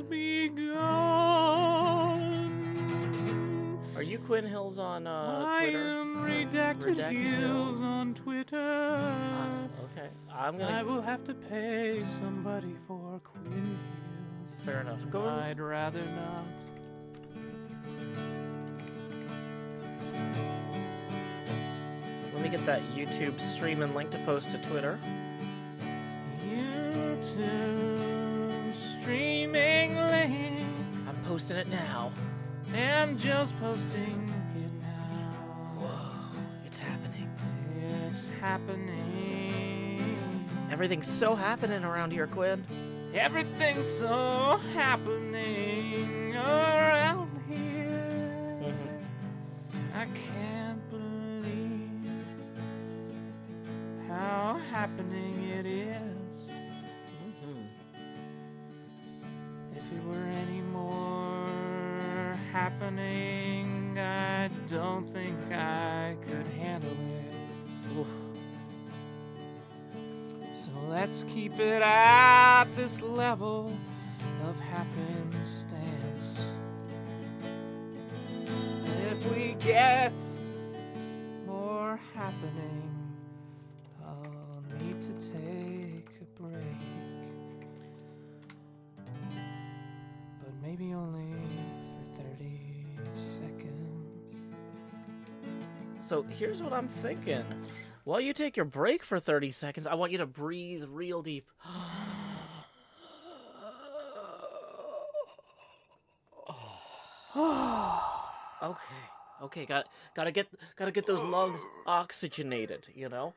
has begun. Are you Quinn Hills on Twitter? I am Redacted Hills on Twitter. Okay, I will have to pay somebody for Quinn Hills. Fair enough. Go I'd rather not. Let me get that YouTube streaming link to post to Twitter. YouTube streaming link. I'm posting it now. And just posting it now. Whoa, it's happening. It's happening. Everything's so happening around here, Quinn. Everything's so happening around here. I can't believe how happening it is. If it were any more happening, I don't think I could handle it. Oof. So let's keep it at this level of happenstance. If we get more happening, I'll need to take a break. But maybe only for 30 seconds. So here's what I'm thinking. While you take your break for 30 seconds, I want you to breathe real deep. Okay, gotta get those lungs oxygenated, you know?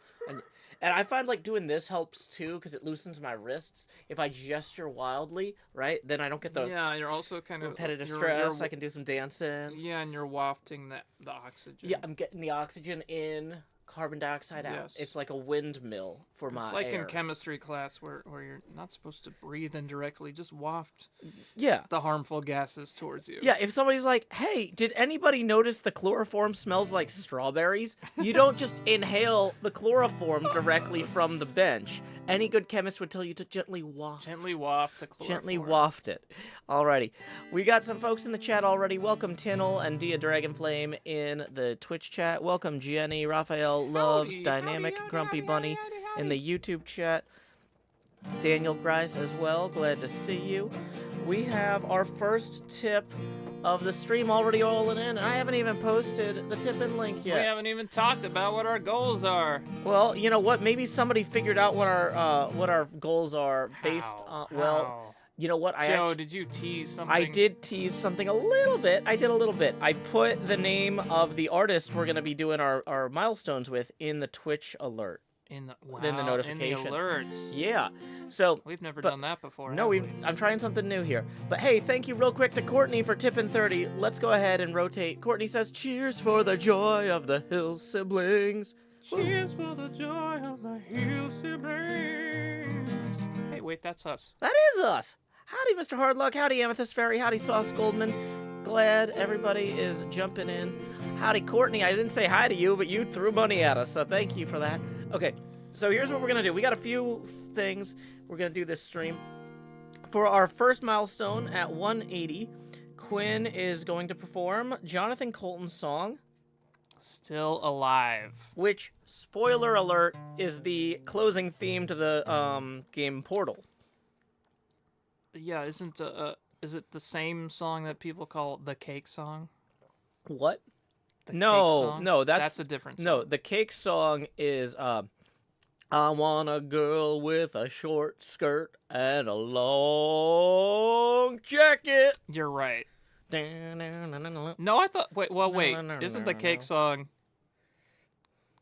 And I find like doing this helps too, because it loosens my wrists. If I gesture wildly, right, then I don't get the You're also kind of repetitive stress. I can do some dancing. Yeah, and you're wafting the oxygen. Yeah, I'm getting the oxygen in, carbon dioxide out. Yes. It's like a windmill for my It's like air. in chemistry class where you're not supposed to breathe in directly, just waft Yeah. the harmful gases towards you. Yeah, if somebody's like, hey, did anybody notice the chloroform smells like strawberries? You don't just inhale the chloroform directly from the bench. Any good chemist would tell you to gently waft. Gently waft the chloroform. Gently waft it. Alrighty. We got some folks in the chat already. Welcome Tinnel and Dia Dragonflame in the Twitch chat. Welcome Jenny, Raphael Loves, Howdy, Dynamic, howdy, Grumpy howdy, Bunny howdy, howdy. in the YouTube chat. Daniel Grice as well. Glad to see you. We have our first tip of the stream already rolling in. I haven't even posted the tip-in link yet. We haven't even talked about what our goals are. Well, you know what? Maybe somebody figured out what our goals are based on. Well, How? you know what? Joe, did you tease something? I did tease something a little bit. I did a little bit. I put the name of the artist we're going to be doing our milestones with in the Twitch alert. In the notification. In the alerts. Yeah. So We've never but- done that before. no, have we? I'm trying something new here. But hey, thank you real quick to Courtney for tipping 30. Let's go ahead and rotate. Courtney says, "Cheers for the joy of the Hills siblings." Cheers for the joy of the Hill siblings. Hey, wait, that's us. That is us. Howdy, Mr. Hardluck. Howdy, Amethyst Fairy. Howdy, Sauce Goldman. Glad everybody is jumping in. Howdy, Courtney. I didn't say hi to you, but you threw money at us, so thank you for that. Okay, so here's what we're going to do. We got a few things we're going to do this stream. For our first milestone at 180, Quinn is going to perform Jonathan Colton's song, Still alive. which, spoiler alert, is the closing theme to the game Portal. Yeah, is it the same song that people call the cake song? What? The cake No, song? no, that's a different song. No, the cake song is I want a girl with a short skirt and a long jacket. You're right. No, No, I thought. Wait, no, isn't no, the cake song?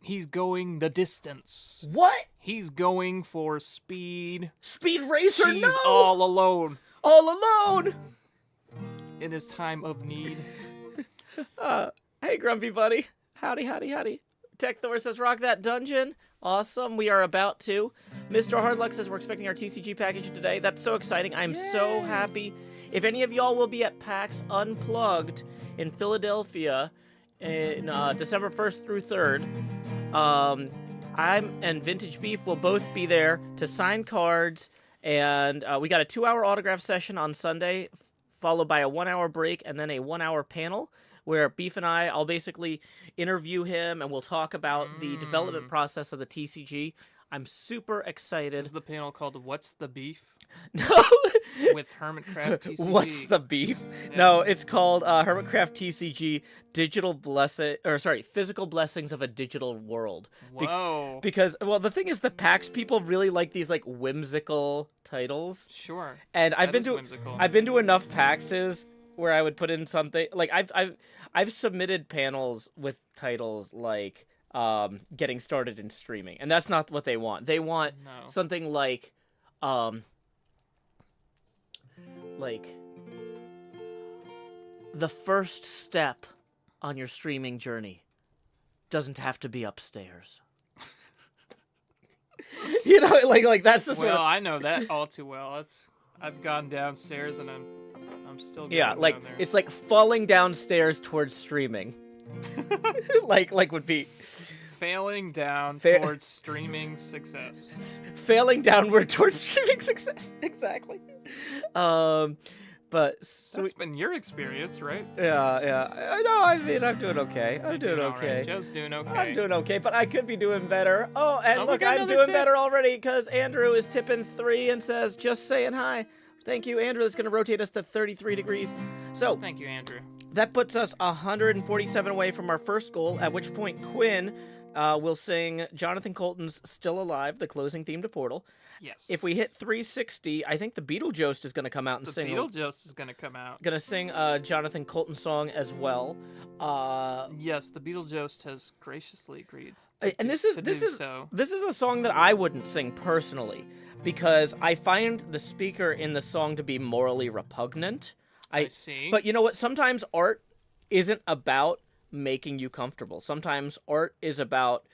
He's going the distance. what? He's going for speed. Speed Racer? She's No! all alone All alone! in his time of need. Hey, Grumpy Buddy. Howdy, howdy, howdy. Tech Thor says, rock that dungeon. Awesome, we are about to. Mr. Hardluck says we're expecting our TCG package today. That's so exciting. I'm so happy. If any of y'all will be at PAX Unplugged in Philadelphia in December 1st through 3rd, I'm and Vintage Beef will both be there to sign cards And we got a 2-hour autograph session on Sunday, followed by a 1-hour break and then a 1-hour panel where Beef and I'll basically interview him and we'll talk about the development process of the TCG. I'm super excited. Is the panel called "What's the Beef?" No. With HermitCraft TCG. What's the beef? Yeah. No, it's called HermitCraft TCG Physical Blessings of a Digital World. Whoa. Because, well, the thing is, the PAX people really like these like whimsical titles. Sure. And I've been to enough PAXs where I would put in something like I've submitted panels with titles like getting started in streaming, and that's not what they want. They want something like the first step on your streaming journey doesn't have to be upstairs. You know, like that's the sort of... Well, I know that all too well. I've gone downstairs and I'm still going yeah, like down there. it's like falling downstairs towards streaming. like would be failing down towards streaming success. Failing downward towards streaming success. Exactly. But that's been your experience, right? Yeah. I know. I mean, I'm doing okay. I'm doing okay. Right. Joe's doing okay. I'm doing okay, but I could be doing better. Oh, and look, I'm doing better already because Andrew is tipping 3 and says, "Just saying hi." Thank you, Andrew. That's going to rotate us to 33 degrees. So thank you, Andrew. That puts us 147 away from our first goal. At which point, Quinn will sing Jonathan Colton's "Still Alive," the closing theme to Portal. Yes. If we hit 360, I think the Beetlejuice is going to come out and sing. The Beetlejuice is going to come out. Going to sing a Jonathan Colton song as well. Yes, the Beetlejuice has graciously agreed. And this is a song that I wouldn't sing personally because I find the speaker in the song to be morally repugnant. I see. But you know what? Sometimes art isn't about making you comfortable. Sometimes art is about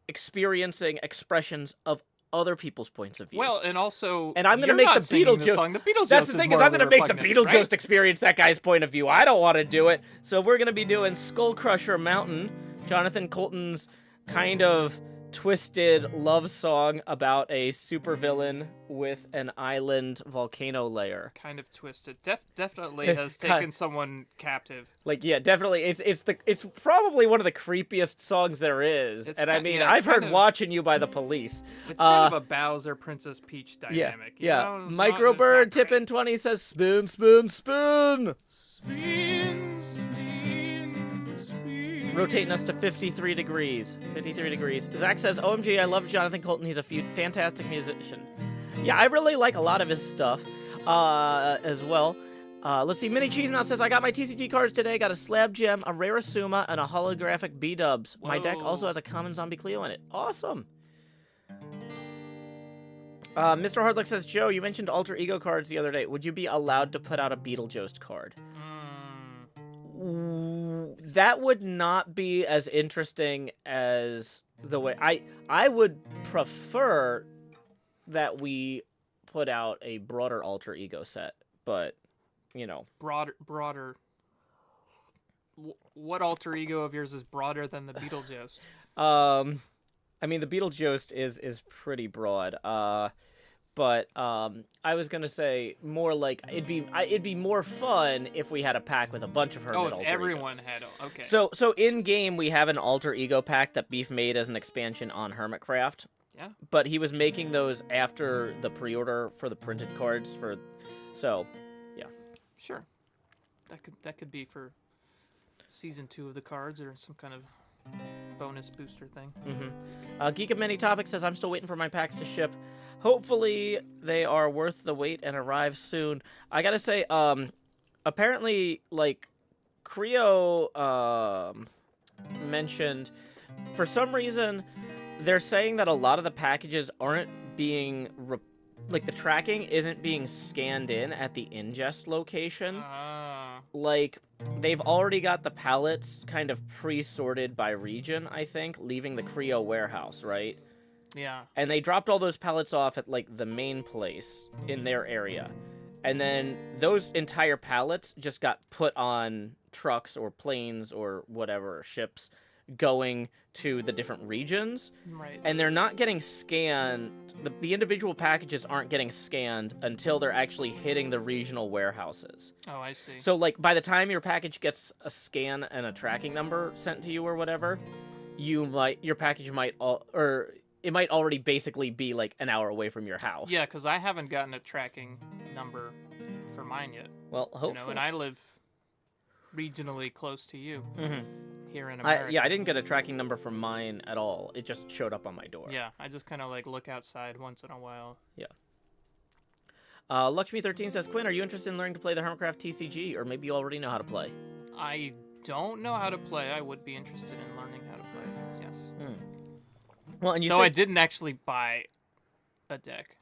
experiencing expressions of other people's points of view. Well, and also, and I'm going to make the Beetlejuice song. The Beetlejuice. That's the thing is I'm going to make the Beetlejuice right? experience that guy's point of view. I don't want to do it. So we're going to be doing Skull Crusher Mountain, Jonathan Colton's kind of twisted love song about a supervillain with an island volcano layer. Kind of twisted. Definitely has taken someone captive. Like, yeah, definitely. It's probably one of the creepiest songs there is. I've heard "Watching You" by the Police. It's kind of a Bowser Princess Peach dynamic. Yeah. Microbird Tippin 20 says spoon, spoon, spoon. Spin. Rotating us to 53 degrees. 53 degrees. Zach says, "OMG, I love Jonathan Colton. He's a fantastic musician." Yeah, I really like a lot of his stuff as well. Let's see. Mini Cheese Mouse says, "I got my TCG cards today. Got a Slab Gem, a Rare Asuma, and a holographic B-Dubs. My deck also has a common Zombie Cleo in it." Awesome. Mr. Hardluck says, "Joe, you mentioned alter ego cards the other day. Would you be allowed to put out a Beetlejuice card?" That would not be as interesting as the way I would prefer that we put out a broader alter ego set, but you know, broader. What alter ego of yours is broader than the Beetlejuice? I mean the Beetlejuice is pretty broad. But I was gonna say more like it'd be more fun if we had a pack with a bunch of Hermit alter everyone egos. had okay. So in game we have an alter ego pack that Beef made as an expansion on HermitCraft. Yeah. But he was making those after the pre-order for the printed cards so yeah. Sure. That could be for season 2 of the cards or some kind of bonus booster thing. Geek of Many Topics says, "I'm still waiting for my packs to ship. Hopefully they are worth the wait and arrive soon." I gotta say, apparently, like, Creo mentioned, for some reason, they're saying that a lot of the packages aren't being, the tracking isn't being scanned in at the ingest location. Like, they've already got the pallets kind of pre-sorted by region, I think, leaving the Creo warehouse, right? Yeah. And they dropped all those pallets off at, like, the main place in their area. And then those entire pallets just got put on trucks or planes or whatever, ships, going to the different regions, Right. and they're not getting scanned. The individual packages aren't getting scanned until they're actually hitting the regional warehouses. Oh, I see. So, like, by the time your package gets a scan and a tracking number sent to you or whatever, your package might it might already basically be like an hour away from your house. Yeah, because I haven't gotten a tracking number for mine yet. Well, hopefully. And I live regionally close to you Mhm. here in America. I didn't get a tracking number for mine at all. It just showed up on my door. Yeah, I just kind of like look outside once in a while. Yeah. Lakshmi13 says, Quinn, are you interested in learning to play the HermitCraft TCG, or maybe you already know how to play? I don't know how to play. I would be interested in learning how to play. Yes. Well, and you Though said... I didn't actually buy a deck.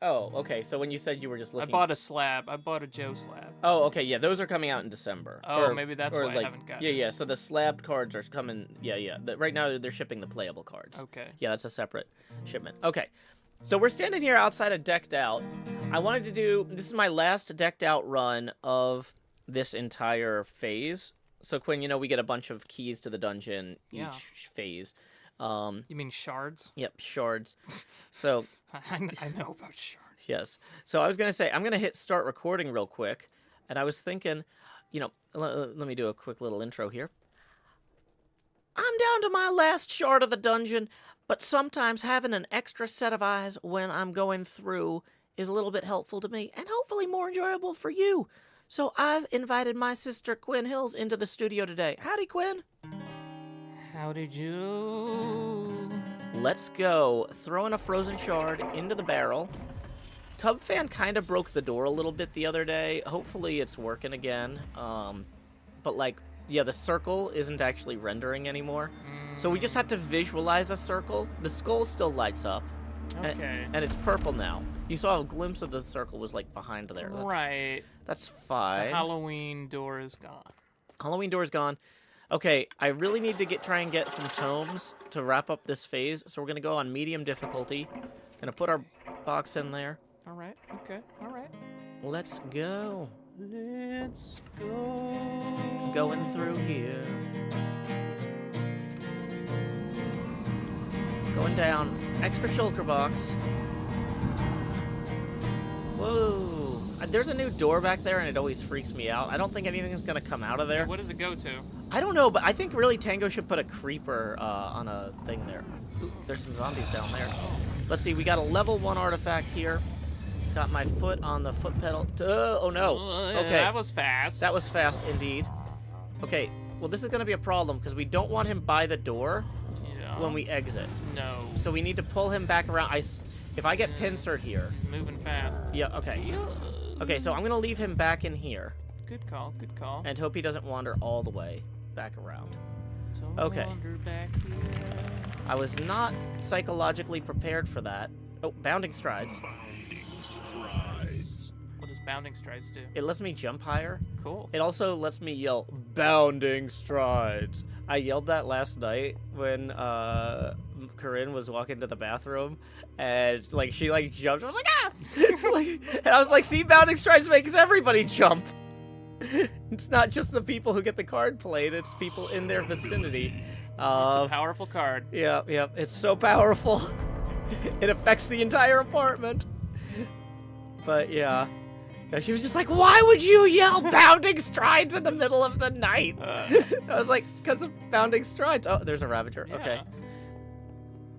Oh, okay. So when you said you were just looking... I bought a slab. I bought a Joe slab. Oh, okay. Yeah, those are coming out in December. Oh, maybe that's why I haven't gotten Yeah. So the slabbed cards are coming... Yeah. Right now, they're shipping the playable cards. Okay. Yeah, that's a separate shipment. Okay. So we're standing here outside of Decked Out. I wanted to do... This is my last Decked Out run of this entire phase. So, Quinn, we get a bunch of keys to the dungeon each phase. You mean shards? Yep, shards. So... I know about shards. Yes. So I was going to say, I'm going to hit start recording real quick. And I was thinking, let me do a quick little intro here. I'm down to my last shard of the dungeon, but sometimes having an extra set of eyes when I'm going through is a little bit helpful to me and hopefully more enjoyable for you. So I've invited my sister Quinn Hills into the studio today. Howdy, Quinn. How did you? Let's go. Throwing a frozen shard into the barrel. Cub fan kind of broke the door a little bit the other day. Hopefully it's working again. But the circle isn't actually rendering anymore. So we just have to visualize a circle. The skull still lights up. Okay. And it's purple now. You saw a glimpse of the circle was behind there. Right. That's fine. The Halloween door is gone. Halloween door is gone. Okay, I really need to try and get some tomes to wrap up this phase, so we're going to go on medium difficulty. Gonna put our box in there. All right, okay, all right. Let's go. Let's go. Going through here. Going down. Extra shulker box. Whoa. There's a new door back there, and it always freaks me out. I don't think anything's going to come out of there. What does it go to? I don't know, but I think really Tango should put a creeper on a thing there. Ooh, there's some zombies down there. Let's see, we got a level 1 artifact here. Got my foot on the foot pedal. Oh, no. Okay. That was fast. That was fast, indeed. Okay, well, this is going to be a problem, because we don't want him by the door when we exit. No. So we need to pull him back around. If I get pincer here. Moving fast. Yeah, okay. Okay, so I'm going to leave him back in here. Good call, good call. And hope he doesn't wander all the way back around. Don't Okay. wander back here. I was not psychologically prepared for that. Oh, bounding strides. What does bounding strides do? It lets me jump higher. Cool. It also lets me yell, bounding strides. I yelled that last night when Corinne was walking to the bathroom, and she jumped. I was like, ah! And I was like, see, bounding strides makes everybody jump. It's not just the people who get the card played, it's people in their vicinity. It's a powerful card. Yeah, it's so powerful. It affects the entire apartment. But yeah. She was just like, why would you yell bounding strides in the middle of the night? I was like, because of bounding strides. Oh, there's a Ravager. Yeah. Okay.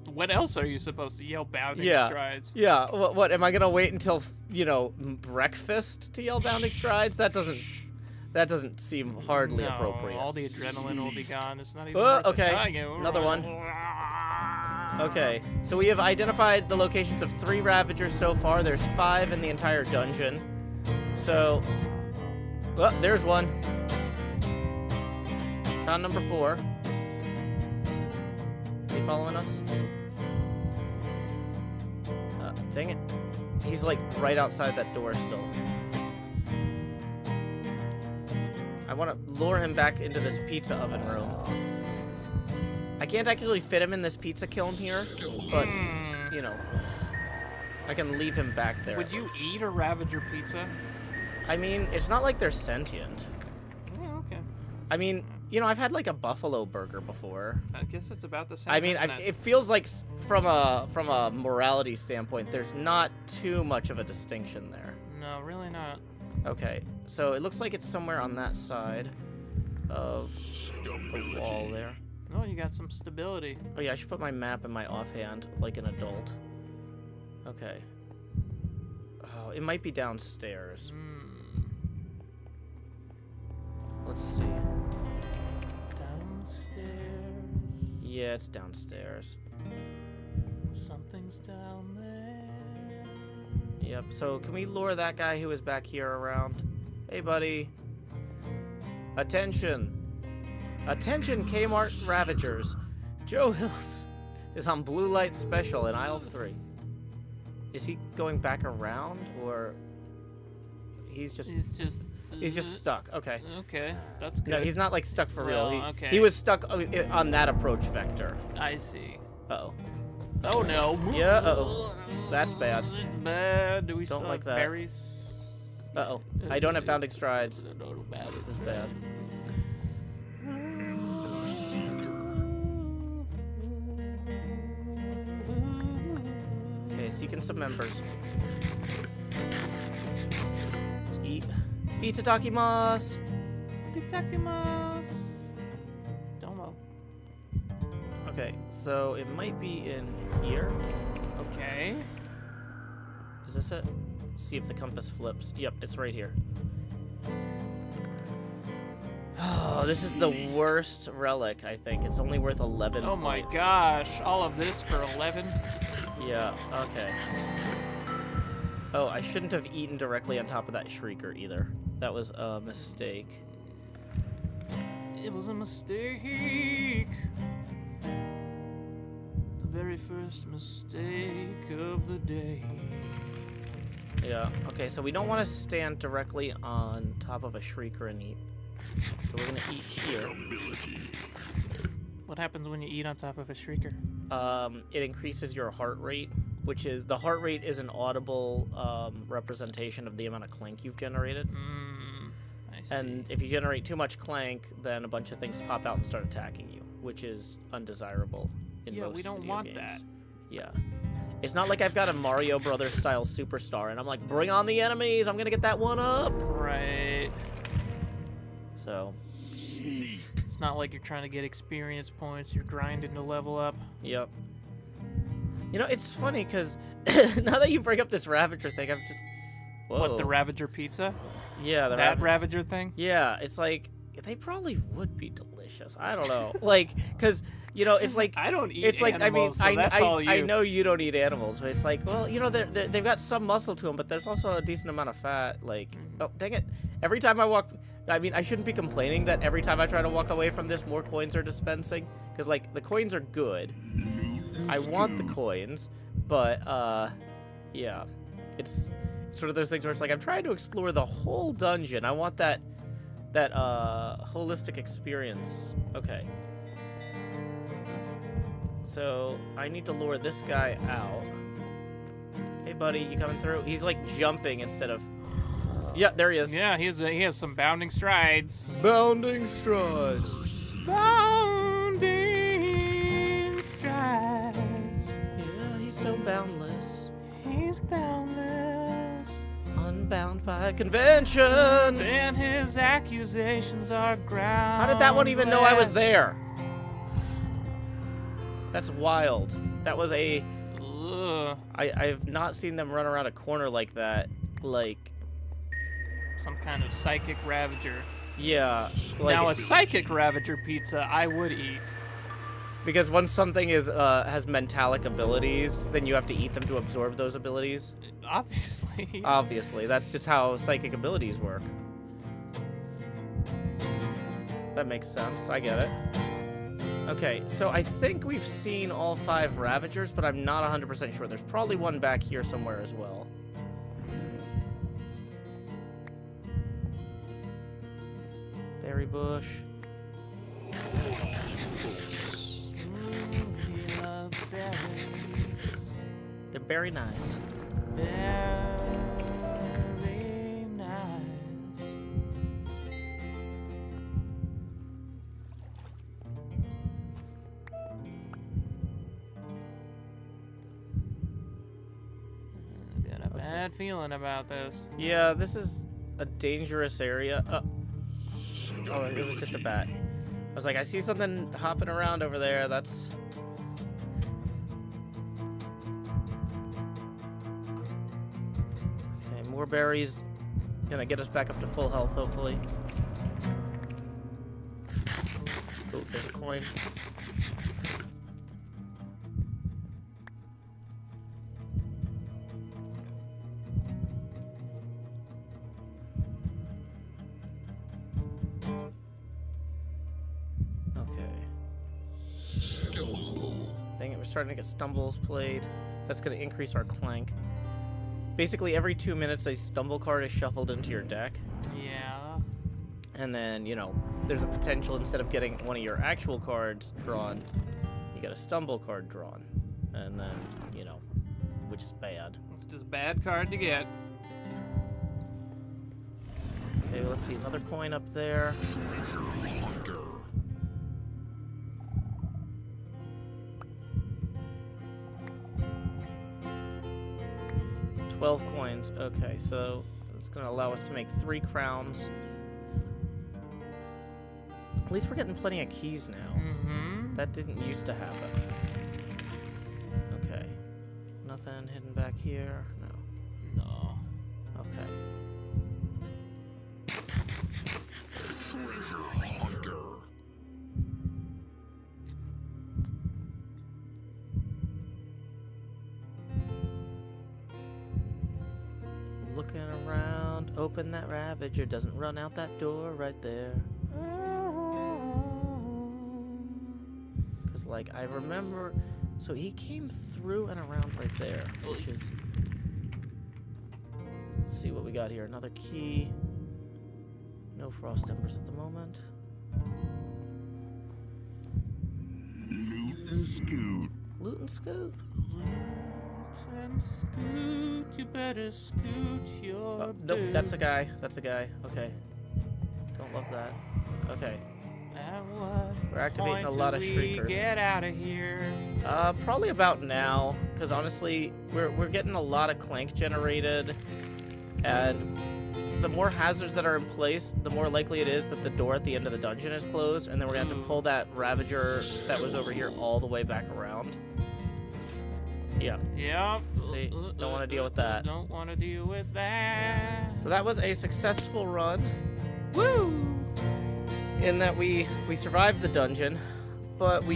What else are you supposed to yell bounding strides? Yeah. What? Am I gonna wait until breakfast to yell bounding strides? That doesn't seem hardly appropriate. All the adrenaline will be gone. It's not even. Okay. Another one. Okay. So we have identified the locations of 3 Ravagers so far. There's 5 in the entire dungeon. So, there's one. Found number 4. Is he following us? Dang it. He's right outside that door still. I want to lure him back into this pizza oven room. I can't actually fit him in this pizza kiln here, but, I can leave him back there. Would you eat a Ravager pizza? I mean, it's not like they're sentient. Yeah, okay. I mean, You know, I've had like a buffalo burger before. I guess it's about the same. I mean, isn't it? it feels like from a morality standpoint, there's not too much of a distinction there. No, really not. Okay, so it looks like it's somewhere on that side of the wall there. Oh, you got some stability. Oh yeah, I should put my map in my offhand like an adult. Okay. Oh, it might be downstairs. Let's see. Downstairs. Yeah, it's downstairs. Something's down there. Yep, so can we lure that guy who is back here around? Hey, buddy. Attention. Attention, Kmart Ravagers. Joe Hills is on blue light special in aisle 3. Is he going back around, or he's just stuck? Okay. Okay, that's good. No, he's not like stuck for real. Well, okay. He was stuck on that approach vector. I see. Uh-oh. Oh no. Yeah, uh-oh. That's bad. Bad. Do we Don't still like have that. berries? Uh-oh. I don't have bounding strides. No, bad. This is bad. Okay, seeking some members. Let's eat. Itadakimasu. Itadakimasu. Domo. Okay, so it might be in here. Okay. Is this it? See if the compass flips. Yep, it's right here. Oh, this is the worst relic, I think. It's only worth 11 Oh my points. gosh, all of this for 11? Yeah, okay. Oh, I shouldn't have eaten directly on top of that shrieker either. That was a mistake. It was a mistake. The very first mistake of the day. Yeah, okay, so we don't want to stand directly on top of a shrieker and eat. So we're gonna eat here. What happens when you eat on top of a shrieker? It increases your heart rate, which is, the heart rate is an audible representation of the amount of clank you've generated. I see. And if you generate too much clank, then a bunch of things pop out and start attacking you, which is undesirable in most we don't video want games. that. Yeah. It's not like I've got a Mario Brothers style superstar and I'm like, bring on the enemies, I'm gonna get that one up. Right. So, It's not like you're trying to get experience points, you're grinding to level up. yep. You know, it's funny because now that you bring up this Ravager thing, I'm just, whoa. What, the Ravager pizza? Yeah, the That Ravager thing? Yeah, it's like, they probably would be delicious. I don't know. Like, because, you know, it's like, I don't eat it's like, animals, so I mean, that's all you. I know you don't eat animals, but it's like, well, you know, they've got some muscle to them, but there's also a decent amount of fat. Like, oh, dang it. Every time I walk, I mean, I shouldn't be complaining that every time I try to walk away from this, more coins are dispensing. Because, like, the coins are good. I want the coins, but, yeah. It's sort of those things where it's like, I'm trying to explore the whole dungeon. I want that holistic experience. Okay. So, I need to lure this guy out. Hey, buddy, you coming through? He's, like, jumping instead of... Yeah, there he is. Yeah, he has some bounding strides. Bounding strides. Bounding strides. Yeah, he's so boundless. He's boundless. Unbound by convention. And his accusations are groundless. How did that one even know I was there? That's wild. That was a... Ugh. I've not seen them run around a corner like that. Like... Some kind of psychic Ravager. Yeah. Like, Now, a psychic Ravager pizza I would eat. because once something is has mentalic abilities, then you have to eat them to absorb those abilities. Obviously. Obviously, that's just how psychic abilities work. That makes sense. I get it. Okay, so I think we've seen all 5 Ravagers, but I'm not 100% sure. There's probably one back here somewhere as well. Berry bush. They're very nice. Very nice. bad feeling about this. Yeah, this is a dangerous area. Oh, it was just a bat. I was like, I see something hopping around over there. That's... Okay, more berries. Gonna get us back up to full health, hopefully. Oh, there's a coin. Dang it, we're starting to get stumbles played. That's going to increase our clank. Basically, every 2 minutes, a stumble card is shuffled into your deck. Yeah. And then, you know, there's a potential, instead of getting one of your actual cards drawn, you get a stumble card drawn. And then, you know, which is bad. It's just a bad card to get. Okay, let's see, another coin up there. 12 coins. Okay, so that's going to allow us to make 3 crowns. At least we're getting plenty of keys now. Mm-hmm. That didn't used to happen. Okay. Nothing hidden back here? No. No. Okay. Looking around, open that Ravager, doesn't run out that door right there. Because, like, I remember, so he came through and around right there, which is, let's see what we got here. Another key. No frost embers at the moment. Loot and scoot. Loot and scoot. And scoot, you better scoot your Nope, that's a boots. guy. That's a guy. Okay. Don't love that. Okay. At what We're activating point a lot do of we shriekers. get out of here? Probably about now, because honestly, we're getting a lot of clank generated, and the more hazards that are in place, the more likely it is that the door at the end of the dungeon is closed, and then we're gonna have to pull that Ravager that was over here all the way back around. Yeah. Yep. See, don't want to deal with that. Don't want to deal with that. So that was a successful run. Woo! In that we survived the dungeon, but we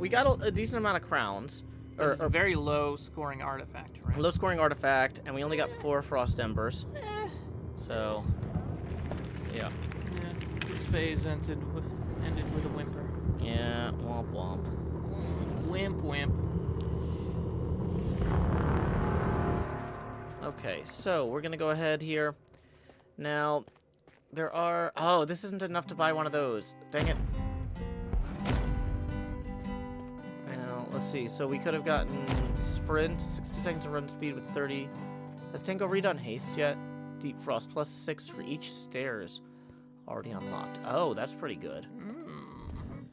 got a decent amount of crowns, Or a very low scoring artifact, right? low scoring artifact, and we only got 4 frost embers. So, yeah. Yeah, this phase ended with a whimper. Yeah, womp womp. Wimp. Okay, so we're gonna go ahead here. Now, there are... Oh, this isn't enough to buy one of those. Dang it. Now, let's see. So we could have gotten sprint, 60 seconds of run speed with 30. Has Tango redone haste yet? Deep frost, plus 6 for each stairs. Already unlocked. Oh, that's pretty good.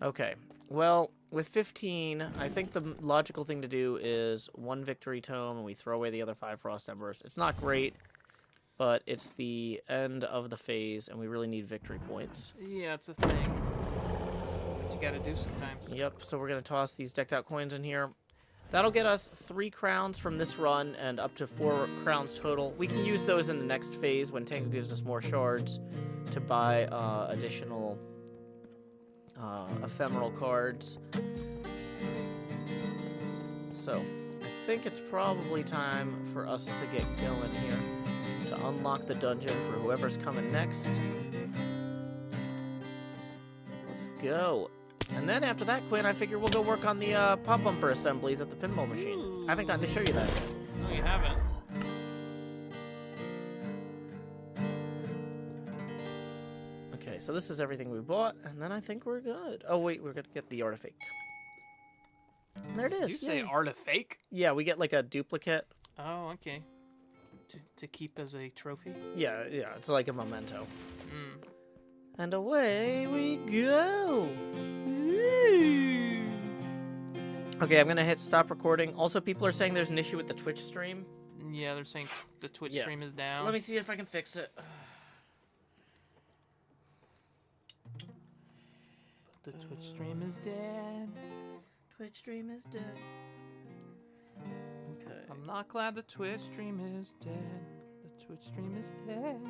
Okay. Well, with 15, I think the logical thing to do is 1 victory tome, and we throw away the other 5 frost embers. It's not great, but it's the end of the phase, and we really need victory points. Yeah, it's a thing. What you gotta do sometimes. Yep, so we're going to toss these decked out coins in here. That'll get us 3 crowns from this run, and up to 4 crowns total. We can use those in the next phase when Tango gives us more shards to buy additional ephemeral cards. So, I think it's probably time for us to get going here to unlock the dungeon for whoever's coming next. Let's go. And then after that, Quinn, I figure we'll go work on the pop bumper assemblies at the pinball machine. I haven't gotten to show you that. No, you haven't. Okay, so this is everything we bought, and then I think we're good. Oh, wait, we're going to get the artifact. And there it is. Did you say yay. artifact? Yeah, we get like a duplicate. Oh, okay. To keep as a trophy? Yeah, it's like a memento. Mm. And away we go. Okay, I'm going to hit stop recording. Also, people are saying there's an issue with the Twitch stream. Yeah, they're saying the Twitch Yeah. stream is down. Let me see if I can fix it. The Twitch stream is dead. Twitch stream is dead. Okay. I'm not glad the Twitch stream is dead. The Twitch stream is dead.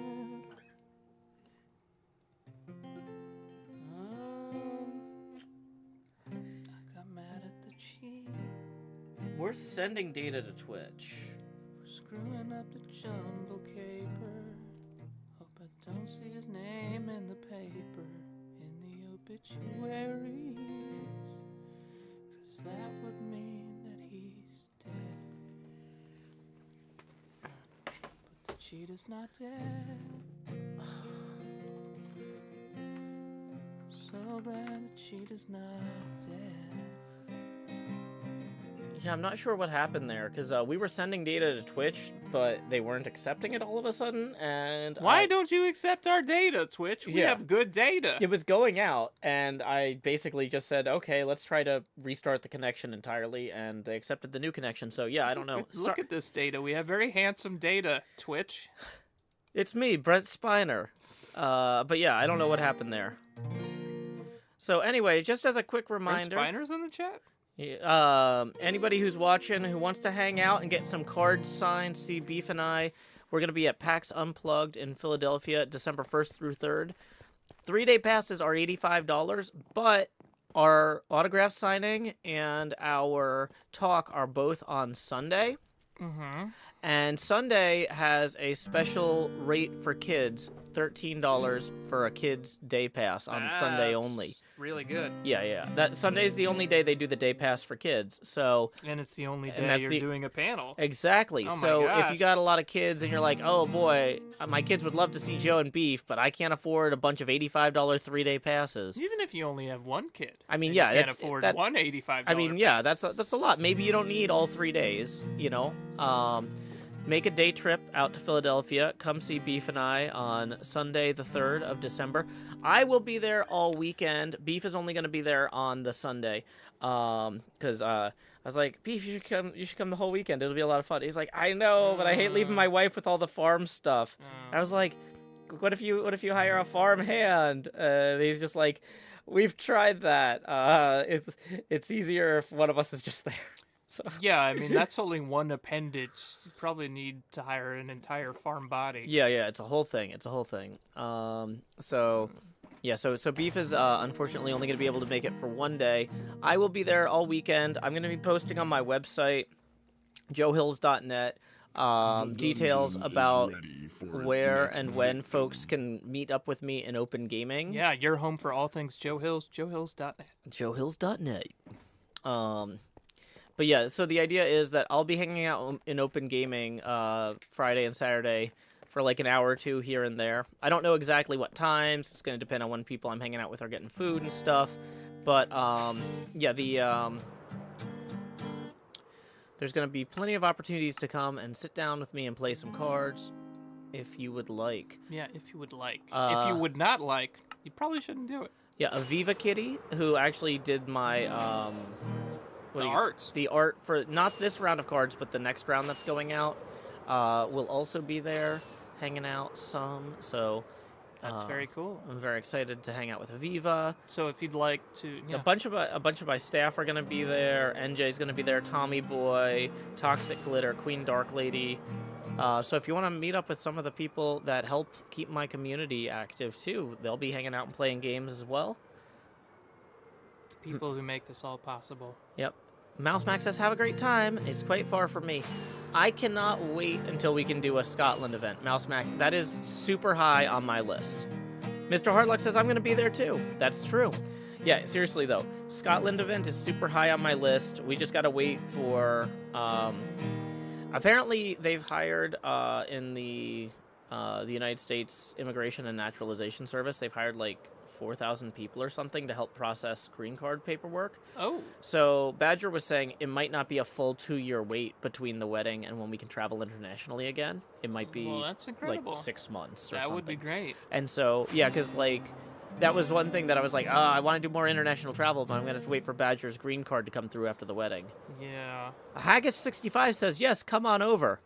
I got mad at the cheat We're sending data to Twitch. for screwing up the jumble caper. Hope I don't see his name in the paper, in the obituaries. 'Cause that would mean that he's dead. But the cheetah's not dead. So glad the cheetah's not dead. Yeah, I'm not sure what happened there, because we were sending data to Twitch, but they weren't accepting it all of a sudden, and Why don't you accept our data, Twitch? We Yeah. have good data. it was going out, and I basically just said, okay, let's try to restart the connection entirely, and they accepted the new connection, so yeah, I don't know. Look at this data. We have very handsome data, Twitch. It's me, Brent Spiner. But yeah, I don't know what happened there. So anyway, just as a quick Brent reminder, Spiner's in the chat? anybody who's watching who wants to hang out and get some cards signed, see Beef and I, we're going to be at PAX Unplugged in Philadelphia, December 1st through 3rd. 3-day passes are $85, but our autograph signing and our talk are both on Sunday. Mm-hmm. And Sunday has a special rate for kids, $13 for a kid's day pass on Sunday only. Really good. Yeah. That Sunday's the only day they do the day pass for kids. So And it's the only And day that's you're the- doing a panel. exactly. Oh my So if you gosh. got a lot of kids and you're like, oh boy, my kids would love to see Joe and Beef, but I can't afford a bunch of $85 3-day passes. Even if you only have one kid. I mean, and yeah, you can't that's- afford that- one $85 I mean, yeah, pass. that's a lot. Maybe you don't need all 3 days, you know. Make a day trip out to Philadelphia. Come see Beef and I on Sunday, the 3rd of December. I will be there all weekend. Beef is only going to be there on the Sunday, because I was like, Beef, you should come. You should come the whole weekend. It'll be a lot of fun. He's like, I know, but I hate leaving my wife with all the farm stuff. I was like, what if you hire a farm hand? And he's just like, we've tried that. It's easier if one of us is just there. So. Yeah, I mean, that's only one appendage. You probably need to hire an entire farm body. Yeah, it's a whole thing. So Beef is unfortunately only going to be able to make it for one day. I will be there all weekend. I'm going to be posting on my website, joehills.net, details about where and when folks can meet up with me in open gaming. Yeah, you're home for all things Joe Hills, joehills.net. joehills.net. But yeah, so the idea is that I'll be hanging out in open gaming Friday and Saturday for like an hour or two here and there. I don't know exactly what times. It's going to depend on when people I'm hanging out with are getting food and stuff. But yeah, there's going to be plenty of opportunities to come and sit down with me and play some cards if you would like. Yeah, if you would like. If you would not like, you probably shouldn't do it. Yeah, Aviva Kitty, who actually did my art. The art for not this round of cards, but the next round that's going out, will also be there, hanging out some. So That's very cool. I'm very excited to hang out with Aviva. So if you'd like to, yeah. A bunch of my staff are gonna be there. NJ's gonna be there. Tommy Boy, Toxic Glitter, Queen Dark Lady. So if you want to meet up with some of the people that help keep my community active too, they'll be hanging out and playing games as well. People who make this all possible. Yep. Mouse Max says, have a great time. It's quite far from me. I cannot wait until we can do a Scotland event. Mouse Max, that is super high on my list. Mr. Hardluck says, I'm going to be there too. That's true. Yeah, seriously though. Scotland event is super high on my list. We just got to wait for... apparently, they've hired in the United States Immigration and Naturalization Service, they've hired like 4,000 people or something to help process green card paperwork. Oh. So Badger was saying it might not be a full 2-year wait between the wedding and when we can travel internationally again. It might be that's incredible. like 6 months or That something. would be great. And so, yeah, because like that was one thing that I was like, I want to do more international travel, but I'm going to have to wait for Badger's green card to come through after the wedding. Yeah. Haggis65 says, yes, come on over.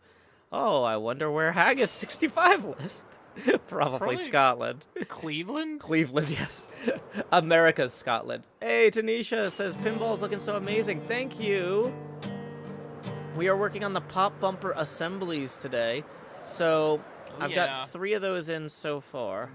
Oh, I wonder where Haggis 65 lives. Probably Scotland. Cleveland? Cleveland, yes. America's Scotland. Hey, Tanisha says, pinball's looking so amazing. Thank you. We are working on the pop bumper assemblies today. So I've got 3 of those in so far.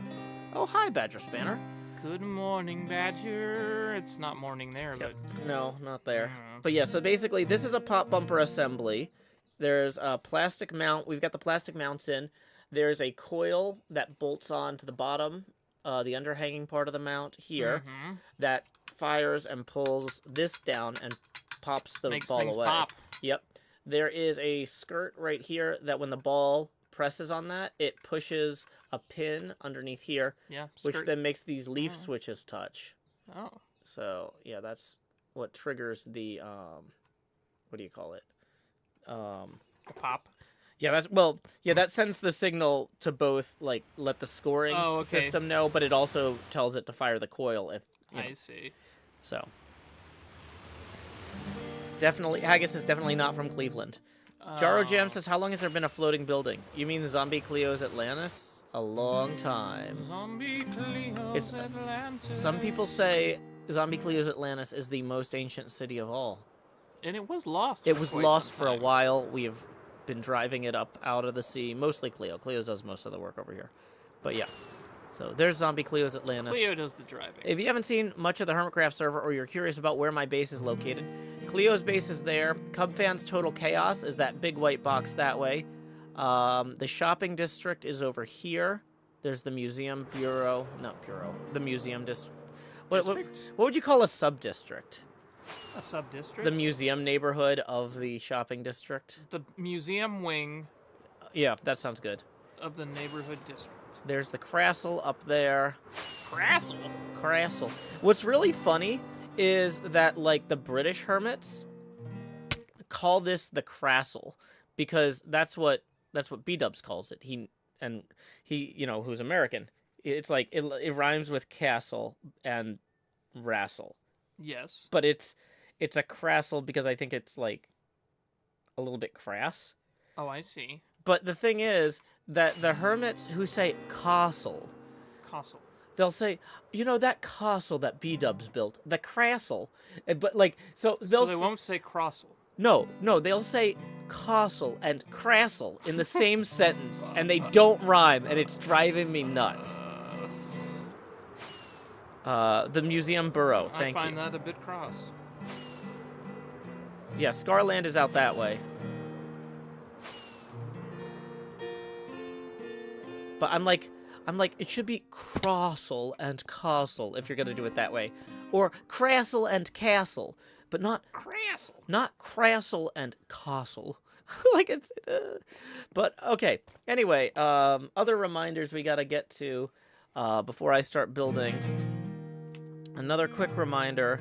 Oh, hi, Badger Spanner. Good morning, Badger. It's not morning there, but... No, not there. But yeah, so basically, this is a pop bumper assembly. There's a plastic mount. We've got the plastic mounts in. There's a coil that bolts on to the bottom, the underhanging part of the mount here, that fires and pulls this down and pops the Makes ball things away. pop. Yep. There is a skirt right here that when the ball presses on that, it pushes a pin underneath here, which then makes these leaf switches touch. Oh. So, yeah, that's what triggers the, what do you call it? The pop? Yeah, that sends the signal to both, like, let the scoring system know, but it also tells it to fire the coil if, I see. So. Definitely, Haggis is definitely not from Cleveland. Jaro Jam says, how long has there been a floating building? You mean Zombie Cleo's Atlantis? A long time. Zombie Cleo's Atlantis. Some people say Zombie Cleo's Atlantis is the most ancient city of all. And it was lost. It was lost for a while. We have been driving it up out of the sea. Mostly Cleo. Cleo does most of the work over here. But yeah. So there's Zombie Cleo's Atlantis. Cleo does the driving. If you haven't seen much of the HermitCraft server or you're curious about where my base is located, Cleo's base is there. Cub Fans Total Chaos is that big white box that way. The shopping district is over here. There's the museum bureau. Not bureau. The museum district. What would you call a sub-district? A sub-district? The museum neighborhood of the shopping district. The museum wing. Yeah, that sounds good. Of the neighborhood district. There's the Crassle up there. Crassle? Crassle. What's really funny is that, like, the British hermits call this the Crassle because that's what B-Dubs calls it. He, you know, who's American. It's like, it rhymes with castle and wrestle. Yes. But it's a Crassle because I think it's, like, a little bit crass. Oh, I see. But the thing is that the hermits who say castle, they'll say, you know, that castle that B-Dubs built, the Crassle. But, like, so they won't say Crossle. No, they'll say castle and Crassle in the same sentence, and they don't rhyme, and it's driving me nuts. The museum borough, thank you. I find that a bit cross. Yeah, Scarland is out that way. But I'm like, it should be Crossle and Castle if you're gonna do it that way, or Crassle and Castle, but not Crassle. Not Crassle and Castle. Like it's, but okay. Anyway, other reminders we gotta get to before I start building. Another quick reminder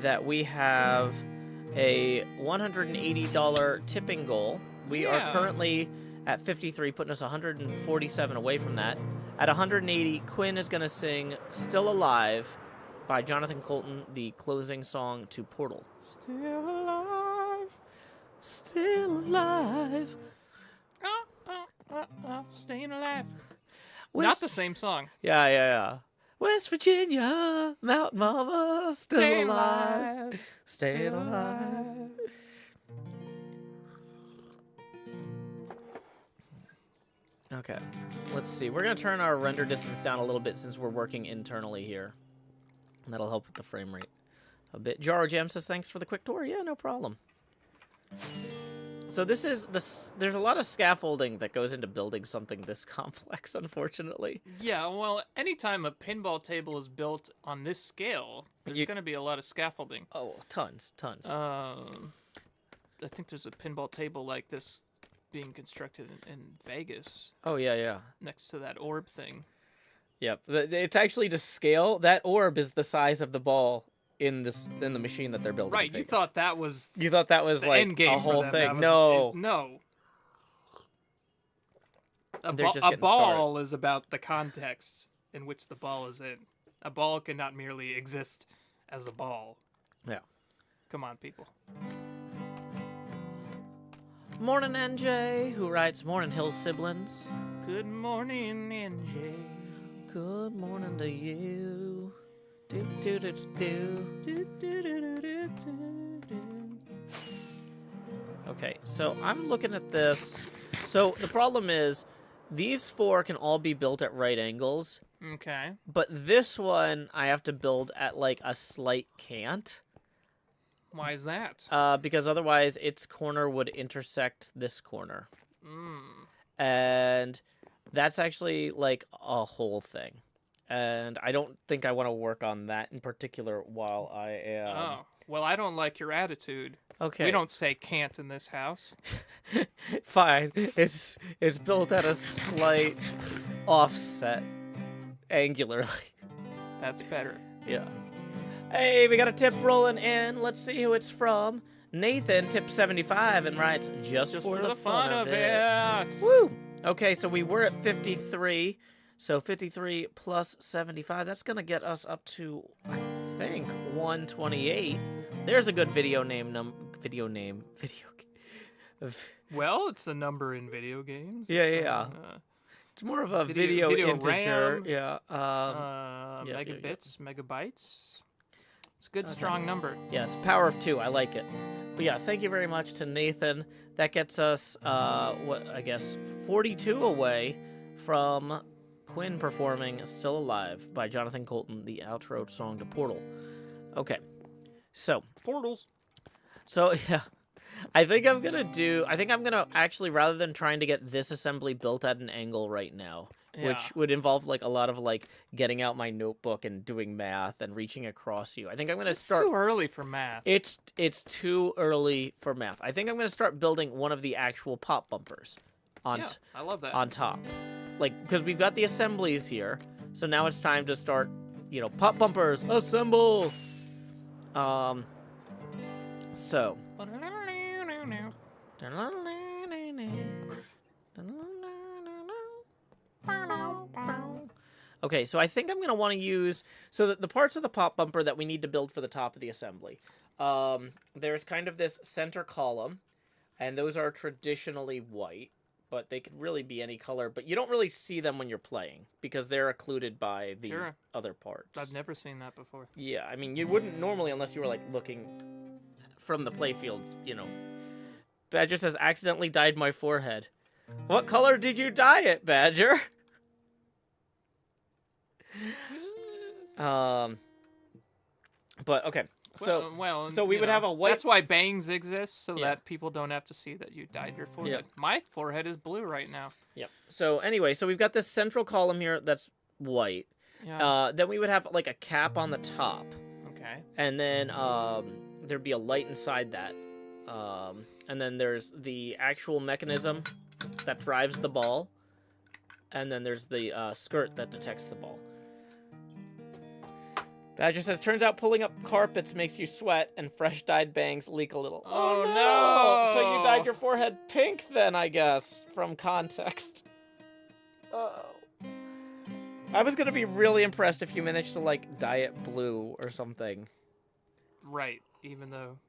that we have a $180 tipping goal. We are currently at 53, putting us 147 away from that. At 180, Quinn is going to sing Still Alive by Jonathan Colton, the closing song to Portal. Still alive. Still alive. Staying alive. Not the same song. Yeah. West Virginia, Mountain Mama, still alive. Stay alive. Okay, let's see. We're going to turn our render distance down a little bit since we're working internally here. And that'll help with the frame rate a bit. Jaro Jam says, thanks for the quick tour. Yeah, no problem. So there's a lot of scaffolding that goes into building something this complex, unfortunately. Yeah, well, anytime a pinball table is built on this scale, there's going to be a lot of scaffolding. Oh, tons. I think there's a pinball table like this being constructed in Vegas. Oh, yeah. Next to that orb thing. Yep. It's actually to scale. That orb is the size of the ball in the machine that they're building. Right, you thought that was like end game a whole thing. No. A ball started. is about the context in which the ball is in. A ball cannot merely exist as a ball. Yeah. Come on, people. Morning, NJ, who writes Morning Hills Siblings. Good morning, NJ. Good morning to you. Do, do, do, do. Do, do, do, do, do, do. Okay, so I'm looking at this. So the problem is, these 4 can all be built at right angles, Okay. but this one I have to build at like a slight cant. Why is that? Because otherwise its corner would intersect this corner. Mm. And that's actually like a whole thing. And I don't think I want to work on that in particular while I am... Oh. Well, I don't like your attitude. Okay. We don't say can't in this house. Fine. It's built at a slight offset angularly. That's better. Yeah. Hey, we got a tip rolling in. Let's see who it's from. Nathan, tip 75, and writes, just for the fun of it. Woo! Okay, so we were at 53. So 53 plus 75, that's going to get us up to, I think, 128. There's a good video name. Well, it's a number in video games. Yeah. It's more of a video integer. RAM, Yeah. Megabits, megabytes. It's a good, strong number. Yes, power of 2. I like it. But yeah, thank you very much to Nathan. That gets us, 42 away from Quinn performing Still Alive by Jonathan Colton, the outro song to Portal. Okay. So. Portals. So, yeah. I think I'm going to actually, rather than trying to get this assembly built at an angle right now, which would involve, like, a lot of, like, getting out my notebook and doing math and reaching across you. I think I'm going to start... It's too early for math. It's too early for math. I think I'm going to start building one of the actual pop bumpers I love that. on top. Like, because we've got the assemblies here, so now it's time to start, pop bumpers, assemble! So... Okay, so I think I'm going to want to use... So the parts of the pop bumper that we need to build for the top of the assembly. There's kind of this center column, and those are traditionally white, but they could really be any color. But you don't really see them when you're playing, because they're occluded by the other parts. I've never seen that before. Yeah, I mean, you wouldn't normally unless you were, like, looking from the playfield, Badger says, accidentally dyed my forehead. What color did you dye it, Badger? But okay. So so we would have a white. That's why bangs exist, so that people don't have to see that you dyed your forehead. My forehead is blue right now. Yep. So anyway, so we've got this central column here that's white. Yeah. Then we would have like a cap on the top. Okay. And then there'd be a light inside that. And then there's the actual mechanism that drives the ball. And then there's the skirt that detects the ball. Badger says, turns out pulling up carpets makes you sweat, and fresh dyed bangs leak a little. Oh no! So you dyed your forehead pink then, I guess, from context. Oh. I was gonna be really impressed if you managed to, like, dye it blue or something. Right, even though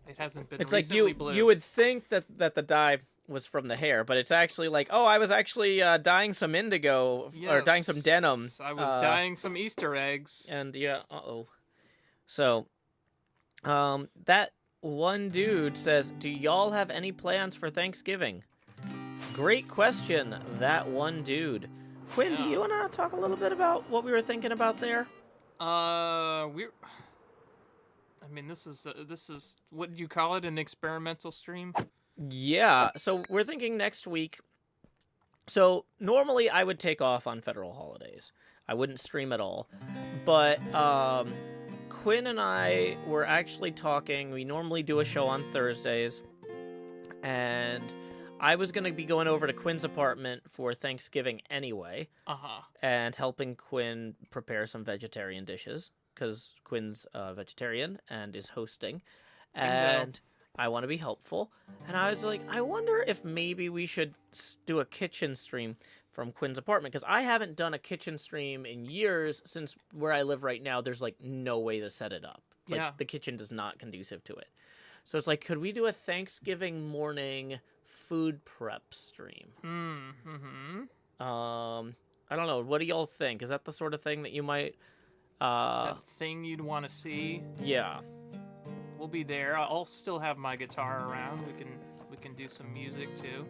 it hasn't been it's like blue. You would think that the dye was from the hair, but it's actually like, oh, I was actually dyeing some indigo, or dyeing some denim. I was dyeing some Easter eggs. And yeah, So, that one dude says, do y'all have any plans for Thanksgiving? Great question, that one dude. Quinn, do you want to talk a little bit about what we were thinking about there? This is what did you call it? An experimental stream? Yeah, so we're thinking next week. So normally I would take off on federal holidays. I wouldn't stream at all. But Quinn and I were actually talking. We normally do a show on Thursdays. And I was going to be going over to Quinn's apartment for Thanksgiving anyway. And helping Quinn prepare some vegetarian dishes. Because Quinn's vegetarian and is hosting. And I want to be helpful. And I was like, I wonder if maybe we should do a kitchen stream from Quinn's apartment. Because I haven't done a kitchen stream in years since where I live right now. There's, like, no way to set it up. Like, the kitchen is not conducive to it. So it's like, could we do a Thanksgiving morning food prep stream? I don't know. What do y'all think? Is that the sort of thing that you might? Is that the thing you'd want to see? Yeah. We'll be there. I'll still have my guitar around. We can do some music too.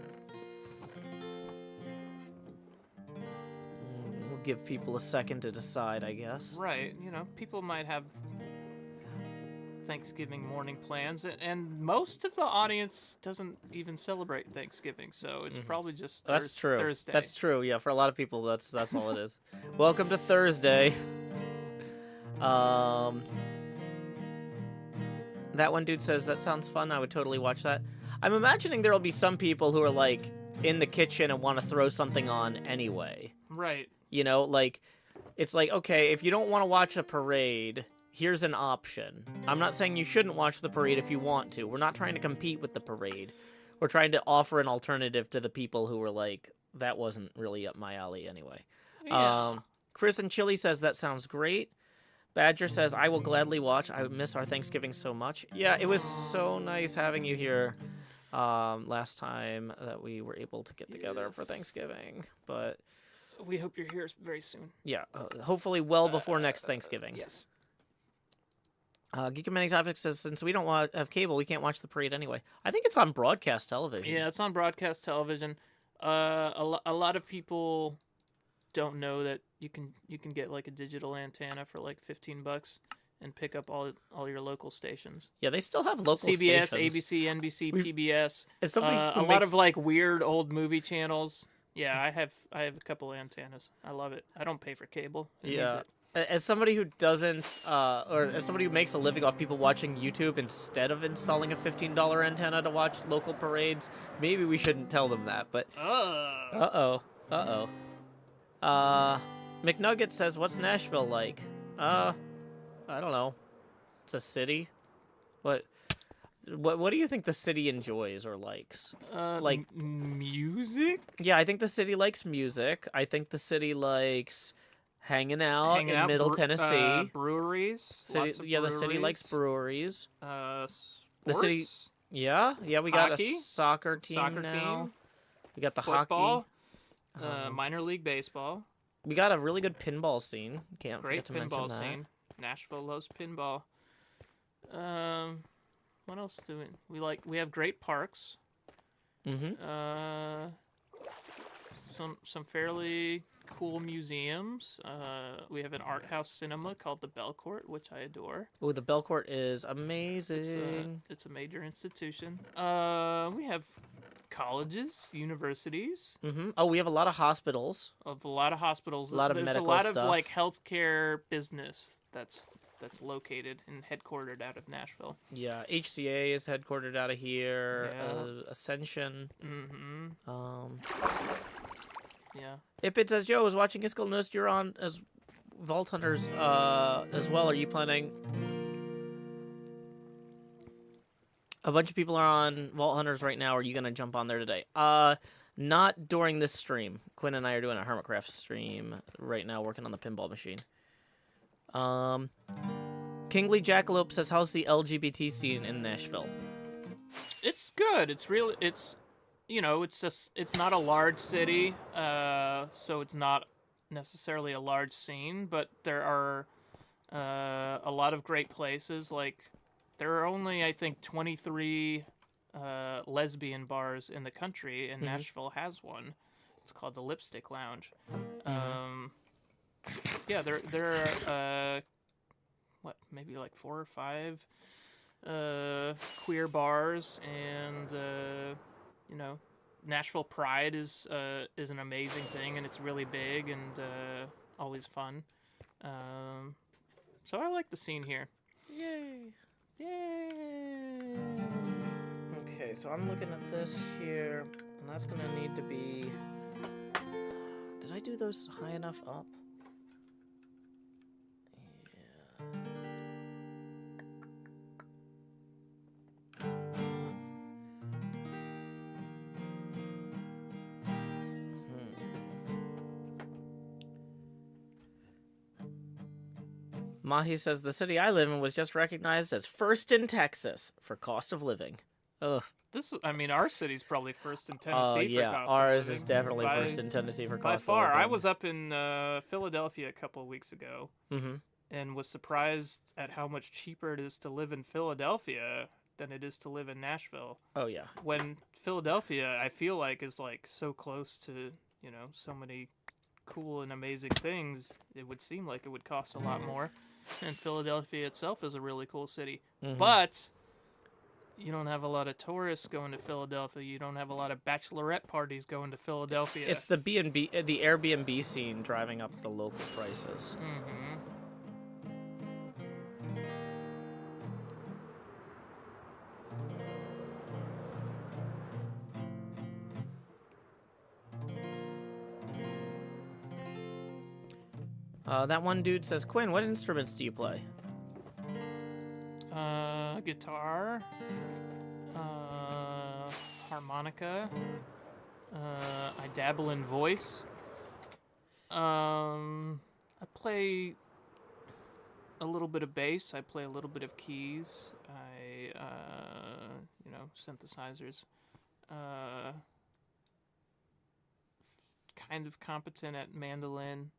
We'll give people a second to decide, I guess. Right. You know, people might have Thanksgiving morning plans, and most of the audience doesn't even celebrate Thanksgiving, so it's probably just That's true. Thursday. That's true. Yeah, for a lot of people, that's all it is. Welcome to Thursday. That one dude says that sounds fun. I would totally watch that. I'm imagining there'll be some people who are like in the kitchen and want to throw something on anyway. Right. You know, like it's like, okay, if you don't want to watch a parade, here's an option. I'm not saying you shouldn't watch the parade if you want to. We're not trying to compete with the parade. We're trying to offer an alternative to the people who were like, that wasn't really up my alley anyway. Yeah. Chris and Chili says that sounds great. Badger says, I will gladly watch. I miss our Thanksgiving so much. Yeah, it was so nice having you here last time that we were able to get together for Thanksgiving. But we hope you're here very soon. yeah, hopefully well before next Thanksgiving. Yes. Geek and Many Topics says, since we don't have cable, we can't watch the parade anyway. I think it's on broadcast television. Yeah, it's on broadcast television. A lot of people don't know that you can get like a digital antenna for like $15 and pick up all your local stations. Yeah, they still have local CBS, stations. ABC, NBC, PBS. As somebody a who lot makes- of like weird old movie channels. Yeah, I have a couple antennas. I love it. I don't pay for cable. It needs Yeah. it. As somebody who doesn't, or as somebody who makes a living off people watching YouTube instead of installing a $15 antenna to watch local parades, maybe we shouldn't tell them that, but... Uh-oh. McNugget says, what's Nashville like? I don't know. It's a city. What do you think the city enjoys or likes? Like music? Yeah, I think the city likes music. I think the city likes hanging out in Middle Tennessee. Breweries. Lots of the city likes breweries. Sports? The city, yeah, we got Hockey? a soccer team now. We got the Football. hockey. Minor league baseball. We got a really good pinball scene. Can't Great forget to pinball mention that. scene. Nashville loves pinball. What else do we like? We have great parks. Mm-hmm. Some fairly cool museums. We have an art house cinema called the Belcourt, which I adore. Oh, the Belcourt is amazing. It's a major institution. We have colleges, universities. Mm-hmm. Oh, we have a lot of hospitals. Of a lot of hospitals. A lot of There's medical a lot stuff. of like healthcare business that's located and headquartered out of Nashville. Yeah, HCA is headquartered out of here. Yeah. Ascension. Mm-hmm. Yeah. Ipid says, Joe, I was watching Iskall, noticed you're on as Vault Hunters as well. Are you planning... A bunch of people are on Vault Hunters right now. Are you going to jump on there today? Not during this stream. Quinn and I are doing a HermitCraft stream right now, working on the pinball machine. Kingly Jackalope says, how's the LGBT scene in Nashville? It's good. It's really, you know, it's not a large city, so it's not necessarily a large scene, but there are a lot of great places. Like, there are only, I think, 23 lesbian bars in the country, and Nashville has one. It's called the Lipstick Lounge. Yeah, there are maybe like 4 or 5 queer bars, and you know, Nashville Pride is an amazing thing, and it's really big and always fun. So I like the scene here. Yay. Yay! Okay, so I'm looking at this here, and that's going to need to be... Did I do those high enough up? Yeah. Mahi says the city I live in was just recognized as first in Texas for cost of living. Ugh. I mean, our city's probably first in Tennessee for Yeah, cost ours of living. is definitely first in Tennessee for By cost far. of living. I was up in Philadelphia a couple of weeks ago Mm-hmm. and was surprised at how much cheaper it is to live in Philadelphia than it is to live in Nashville. Oh yeah. When Philadelphia, I feel like, is like so close to, so many cool and amazing things, it would seem like it would cost a lot more. And Philadelphia itself is a really cool city. Mhm. But you don't have a lot of tourists going to Philadelphia. You don't have a lot of bachelorette parties going to Philadelphia. It's the B&B, the Airbnb scene driving up the local prices. Mm-hmm. That one dude says, Quinn, what instruments do you play? Guitar, harmonica. I dabble in voice. I play a little bit of bass. I play a little bit of keys. Synthesizers. Kind of competent at mandolin.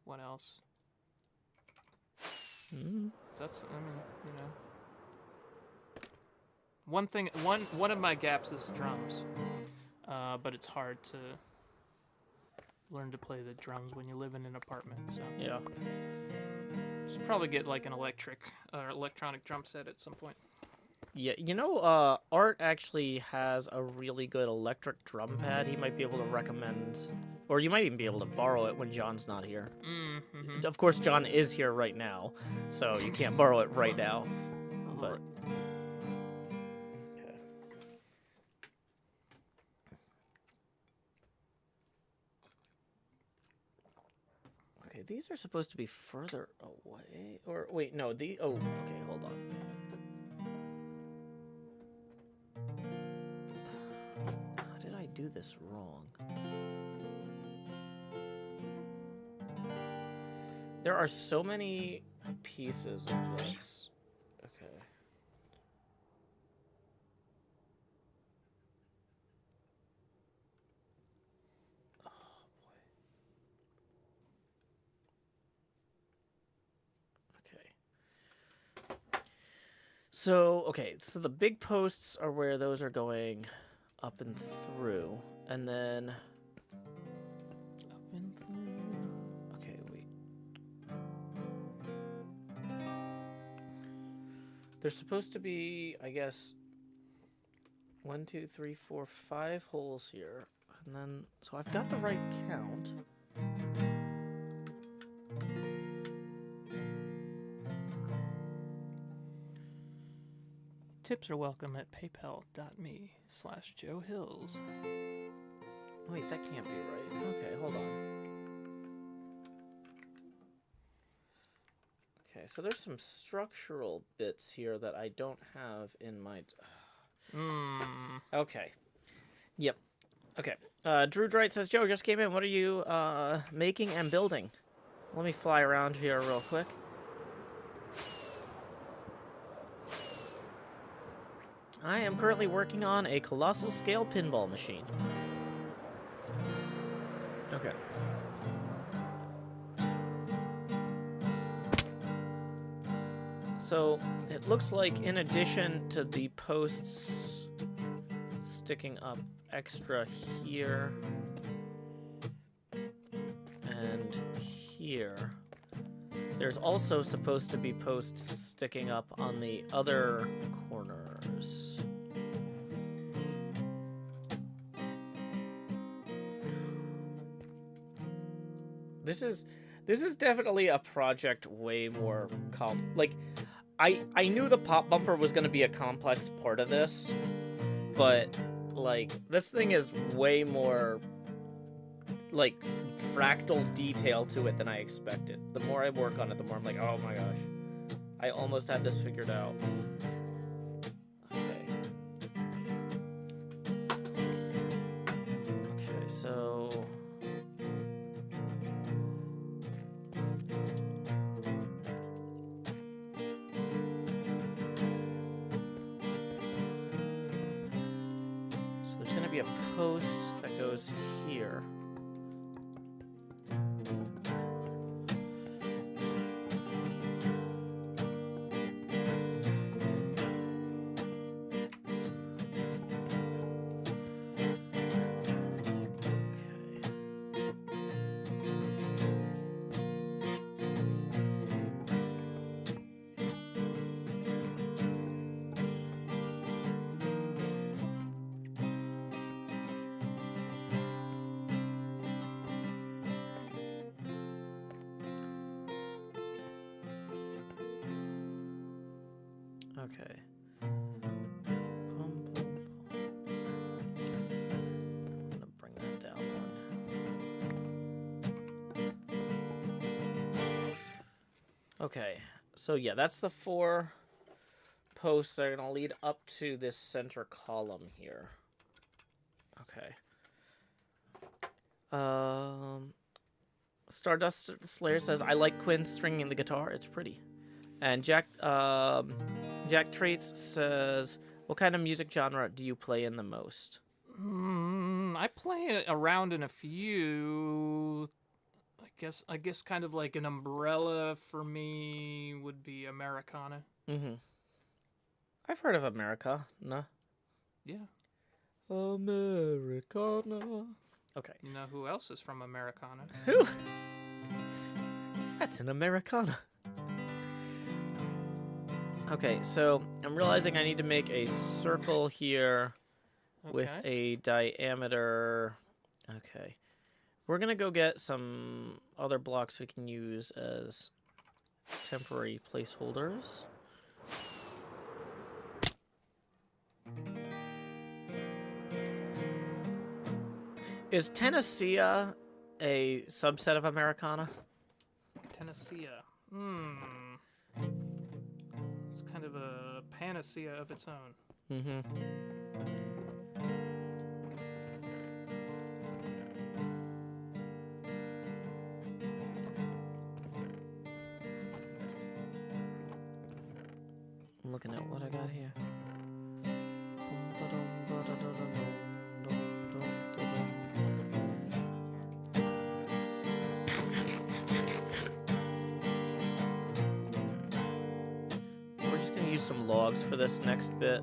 What else? That's, one of my gaps is drums. But it's hard to learn to play the drums when you live in an apartment, so. Yeah. Should probably get like an electronic drum set at some point. Yeah, Art actually has a really good electric drum pad he might be able to recommend. Or you might even be able to borrow it when John's not here. Mm-hmm. Of course, John is here right now, so you can't borrow it right now. But okay. Okay, these are supposed to be further away. Or wait, no, okay, hold on. How did I do this wrong? There are so many pieces of this. Okay. Oh, boy. Okay. So the big posts are where those are going up and through. And then... Up and through... Okay, wait. There's supposed to be, I guess, 1, 2, 3, 4, 5 holes here. And then, so I've got the right count. Tips are welcome at paypal.me/JoeHills. Wait, that can't be right. Okay, hold on. Okay, so there's some structural bits here that I don't have in my... Okay. Yep. Okay. Drew Dright says, Joe, just came in. What are you making and building? Let me fly around here real quick. I am currently working on a colossal scale pinball machine. Okay. So it looks like in addition to the posts sticking up extra here and here, there's also supposed to be posts sticking up on the other corners. This is definitely a project way more I knew the pop bumper was going to be a complex part of this, but like this thing is way more like fractal detail to it than I expected. The more I work on it, the more I'm like, oh my gosh, I almost had this figured out. Okay, so maybe a post that goes here. Okay. I'm gonna bring that down one. Okay, so yeah, that's the 4 posts that are gonna lead up to this center column here. Okay. Stardust Slayer says, I like Quinn stringing the guitar. It's pretty. And Jack Traits says, what kind of music genre do you play in the most? I play around in a few. I guess kind of like an umbrella for me would be Americana. Mm-hmm. I've heard of Americana. Yeah. Americana. Okay. You know who else is from Americana? Who? That's an Americana. Okay, so I'm realizing I need to make a circle here with a diameter. Okay. We're going to go get some other blocks we can use as temporary placeholders. Is Tennessee a subset of Americana? Tennessee. It's kind of a panacea of its own. Mm-hmm. I'm looking at what I got here. We're just going to use some logs for this next bit.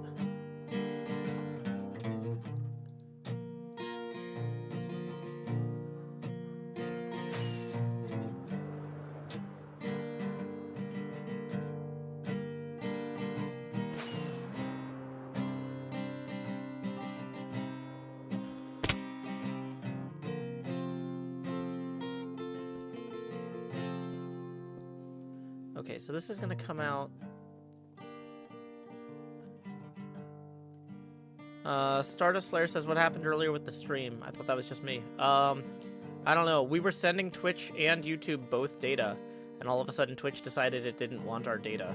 Okay, so this is going to come out. Stardust Slayer says, what happened earlier with the stream? I thought that was just me. I don't know. We were sending Twitch and YouTube both data, and all of a sudden Twitch decided it didn't want our data.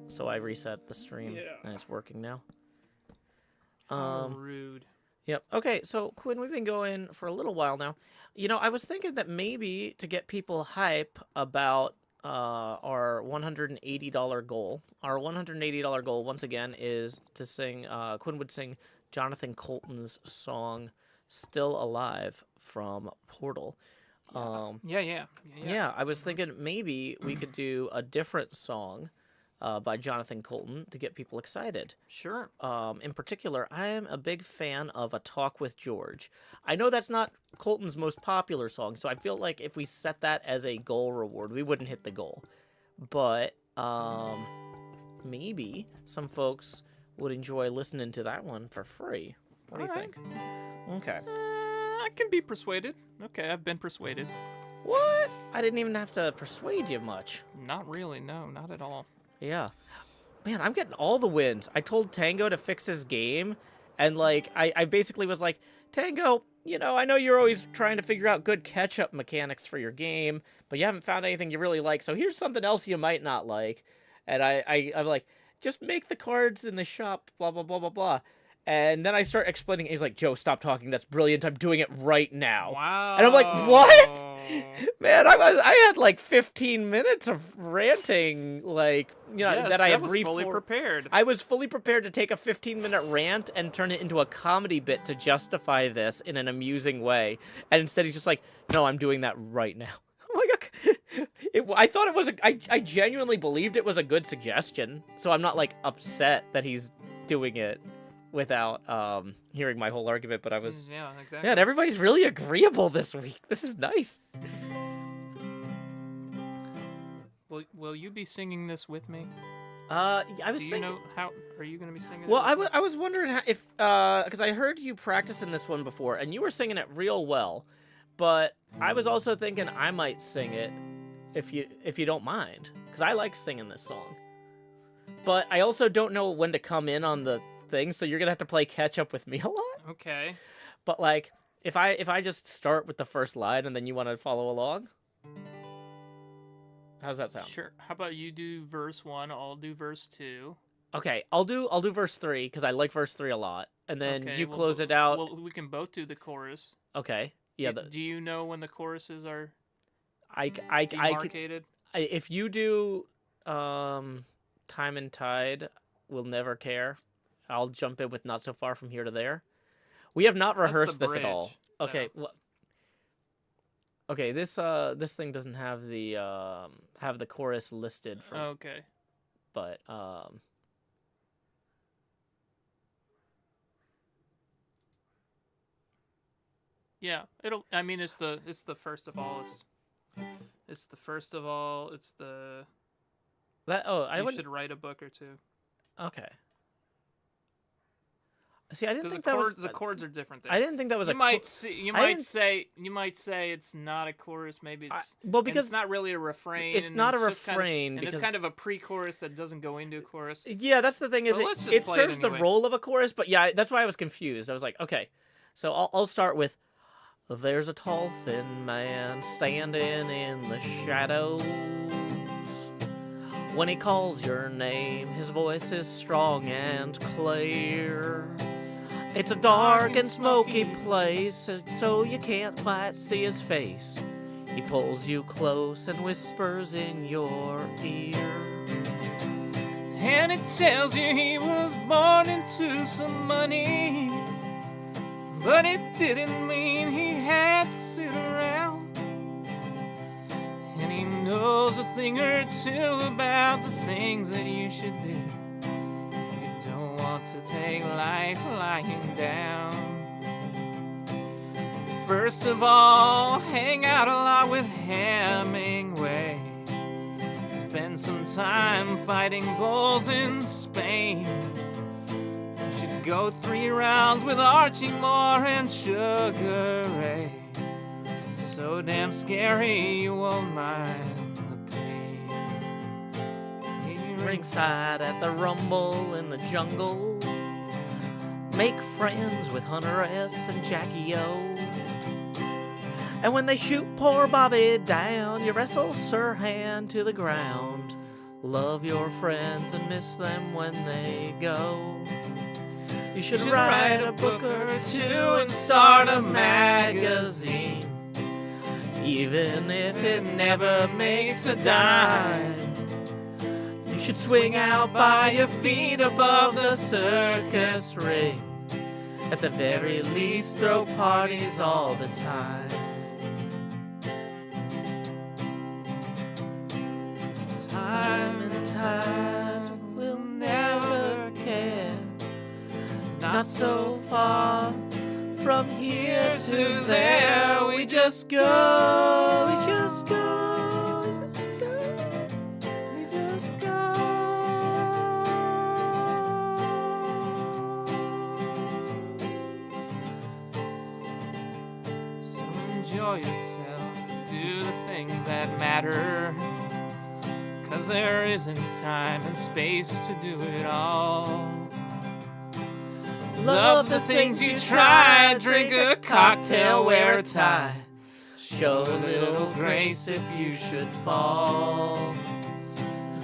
So I reset the stream, and it's working now. How rude. Yep. Okay, so Quinn, we've been going for a little while now. You know, I was thinking that maybe to get people hype about our $180 goal. Our $180 goal, once again, is to sing, Quinn would sing Jonathan Colton's song, Still Alive, from Portal. Yeah, I was thinking maybe we could do a different song by Jonathan Colton to get people excited. Sure. In particular, I am a big fan of A Talk with George. I know that's not Colton's most popular song, so I feel like if we set that as a goal reward, we wouldn't hit the goal. But maybe some folks would enjoy listening to that one for free. What do you think? Okay. I can be persuaded. Okay, I've been persuaded. What? I didn't even have to persuade you much. Not really, no, not at all. Yeah. Man, I'm getting all the wins. I told Tango to fix his game, and, like, I basically was like, Tango, you know, I know you're always trying to figure out good catch-up mechanics for your game, but you haven't found anything you really like, so here's something else you might not like. And I'm like, just make the cards in the shop, blah, blah, blah, blah, blah. And then I start explaining. He's like, Joe, stop talking. That's brilliant. I'm doing it right now. Wow. And I'm like, what? Man, I had like 15 minutes of ranting, like, Yes, that I have was fully prepared. I was fully prepared to take a 15-minute rant and turn it into a comedy bit to justify this in an amusing way. And instead he's just like, no, I'm doing that right now. I'm like, okay. I thought it was I genuinely believed it was a good suggestion. So I'm not like upset that he's doing it without hearing my whole argument, but I was yeah, exactly. Man, everybody's really agreeable this week. This is nice. Will you be singing this with me? I was Do you thinking. know how? Are you going to be singing? Well, it with I was wondering how, if because I heard you practicing this one before, and you were singing it real well, but I was also thinking I might sing it if you don't mind, because I like singing this song. But I also don't know when to come in on the thing, so you're gonna have to play catch up with me a lot. Okay. But like, if I just start with the first line and then you want to follow along, how does that sound? Sure. How about you do verse 1, I'll do verse 2. Okay, I'll do verse 3 because I like verse 3 a lot, and then Okay, you well, close it out. Well, we can both do the chorus. Okay, yeah. Do you know when the choruses are I demarcated? if you do Time and Tide Will Never Care, I'll jump in with Not So Far From Here to There. We have not rehearsed this at all. bridge. Okay. Well, okay, this thing doesn't have the chorus listed for Okay. but Yeah, I mean, it's the first of all. It's the first of all. It's the. that I You should write a book or two. Okay. See, I didn't Because think that was the chords are different there. I didn't think that was You a might cho- you I might didn't- say it's not a chorus. Maybe it's well and because it's not really a refrain. it's and not a just kind of- refrain and because it's kind of a pre-chorus that doesn't go into a chorus. yeah, that's the thing is But let's just it play it serves the anyway. role of a chorus, but yeah, that's why I was confused. I was like, okay, so I'll start with, there's a tall, thin man standing in the shadows. When he calls your name, his voice is strong and clear. It's a dark and smoky place, and so you can't quite see his face. He pulls you close and whispers in your ear. And it tells you he was born into some money, but it didn't mean he had to sit around. And he knows a thing or two about the things that you should do. You don't want to take life lying down. First of all, hang out a lot with Hemingway. Spend some time fighting bulls in Spain. You should go 3 rounds with Archie Moore and Sugar Ray. It's so damn scary you won't mind the pain. Ringside at the rumble in the jungle. Make friends with Hunter S. and Jackie O. And when they shoot poor Bobby down, you wrestle Sirhan to the ground. Love your friends and miss them when they go. You should write a book or two and start a magazine, even if it never makes a dime. You should swing out by your feet above the circus ring. At the very least, throw parties all the time. Time and tide will never care. Not so far from here to there. We just go, we just go, we just go, we just go. So enjoy yourself, do the things that matter. 'Cause there isn't time and space to do it all. Love the things you try, drink a cocktail, wear a tie. Show a little grace if you should fall.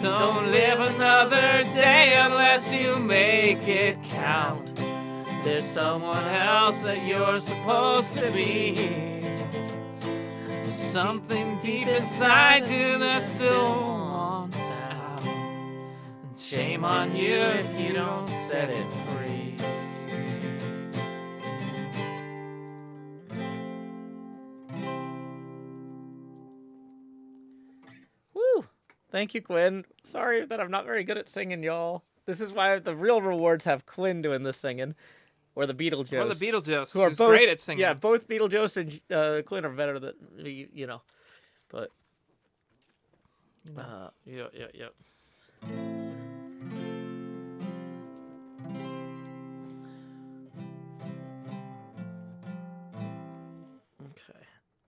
Don't live another day unless you make it count. There's someone else that you're supposed to be. Something deep inside you that still wants out. And shame on you if you don't set it free. Woo! Thank you, Quinn. Sorry that I'm not very good at singing, y'all. This is why the real rewards have Quinn doing the singing. Or the Beetlejuice. Or the Beetlejuice, who are who's both great at singing. Yeah, both Beetlejuice and Quinn are better than you know. But yeah. Okay.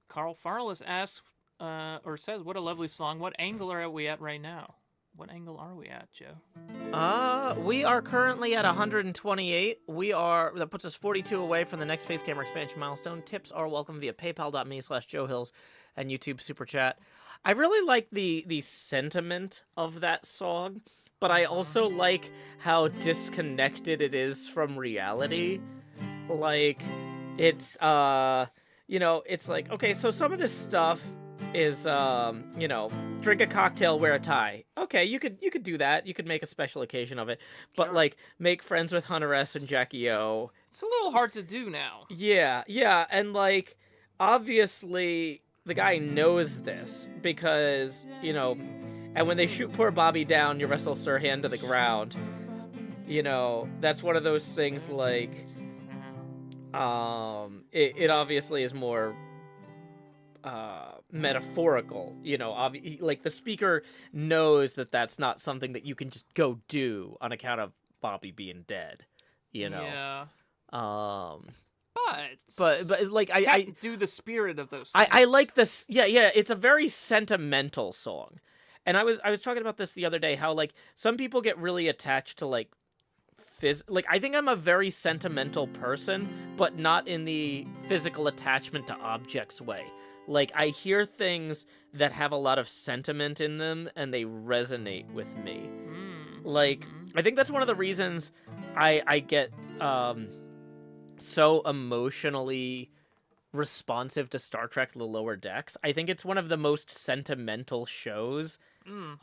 Carl Farless asks, or says, what a lovely song. What angle are we at right now? What angle are we at, Joe? We are currently at 128. That puts us 42 away from the next face camera expansion milestone. Tips are welcome via paypal.me/JoeHills and YouTube Super Chat. I really like the sentiment of that song, but I also like how disconnected it is from reality. Like, it's, it's like, okay, so some of this stuff is, drink a cocktail, wear a tie. Okay, you could do that. You could make a special occasion of it. But, Sure. like, make friends with Hunter S. and Jackie O. It's a little hard to do now. Yeah, and, like, obviously the guy knows this because, and when they shoot poor Bobby down, you wrestle Sirhan to the ground. That's one of those things, like, it obviously is more metaphorical, like the speaker knows that that's not something that you can just go do on account of Bobby being dead, Yeah. but like I can't do the spirit of those I things. like this. Yeah, it's a very sentimental song. And I was talking about this the other day, how like some people get really attached to like I think I'm a very sentimental person, but not in the physical attachment to objects way. Like, I hear things that have a lot of sentiment in them, and they resonate with me. Like, I think that's one of the reasons I get so emotionally responsive to Star Trek The Lower Decks. I think it's one of the most sentimental shows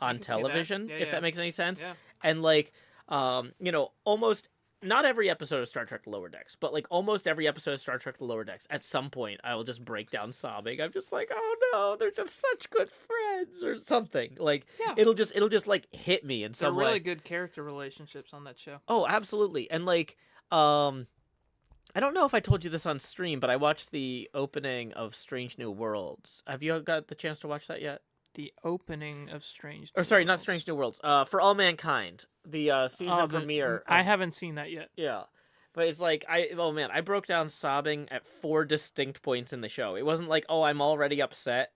on television, if that makes any sense. Yeah. And, like, almost... Not every episode of Star Trek The Lower Decks, but like almost every episode of Star Trek The Lower Decks, at some point I will just break down sobbing. I'm just like, oh no, they're just such good friends or something. Like, Yeah. it'll just like hit me in There are some really way. good character relationships on that show. Oh, absolutely. And like, I don't know if I told you this on stream, but I watched the opening of Strange New Worlds. Have you got the chance to watch that yet? The opening of Strange Or New sorry, not Worlds. Strange New Worlds. For All Mankind, the season premiere. I haven't seen that yet. Yeah. But it's like, I broke down sobbing at 4 distinct points in the show. It wasn't like, oh, I'm already upset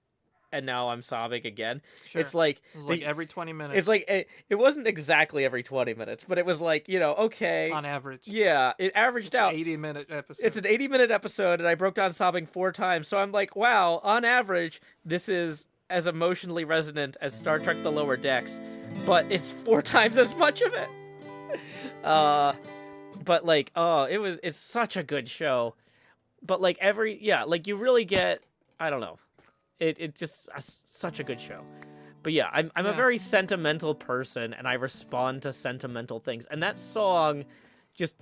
and now I'm sobbing again. Sure. It's like... It was like every 20 minutes. It's like, it wasn't exactly every 20 minutes, but it was like, okay. on average. Yeah, it averaged It's out. an 80-minute episode. It's an 80-minute episode, and I broke down sobbing 4 times. So I'm like, wow, on average, this is as emotionally resonant as Star Trek The Lower Decks, but it's 4 times as much of it. But like, it's such a good show. But like you really get, I don't know. It just such a good show. But yeah, I'm a very sentimental person, and I respond to sentimental things. And that song just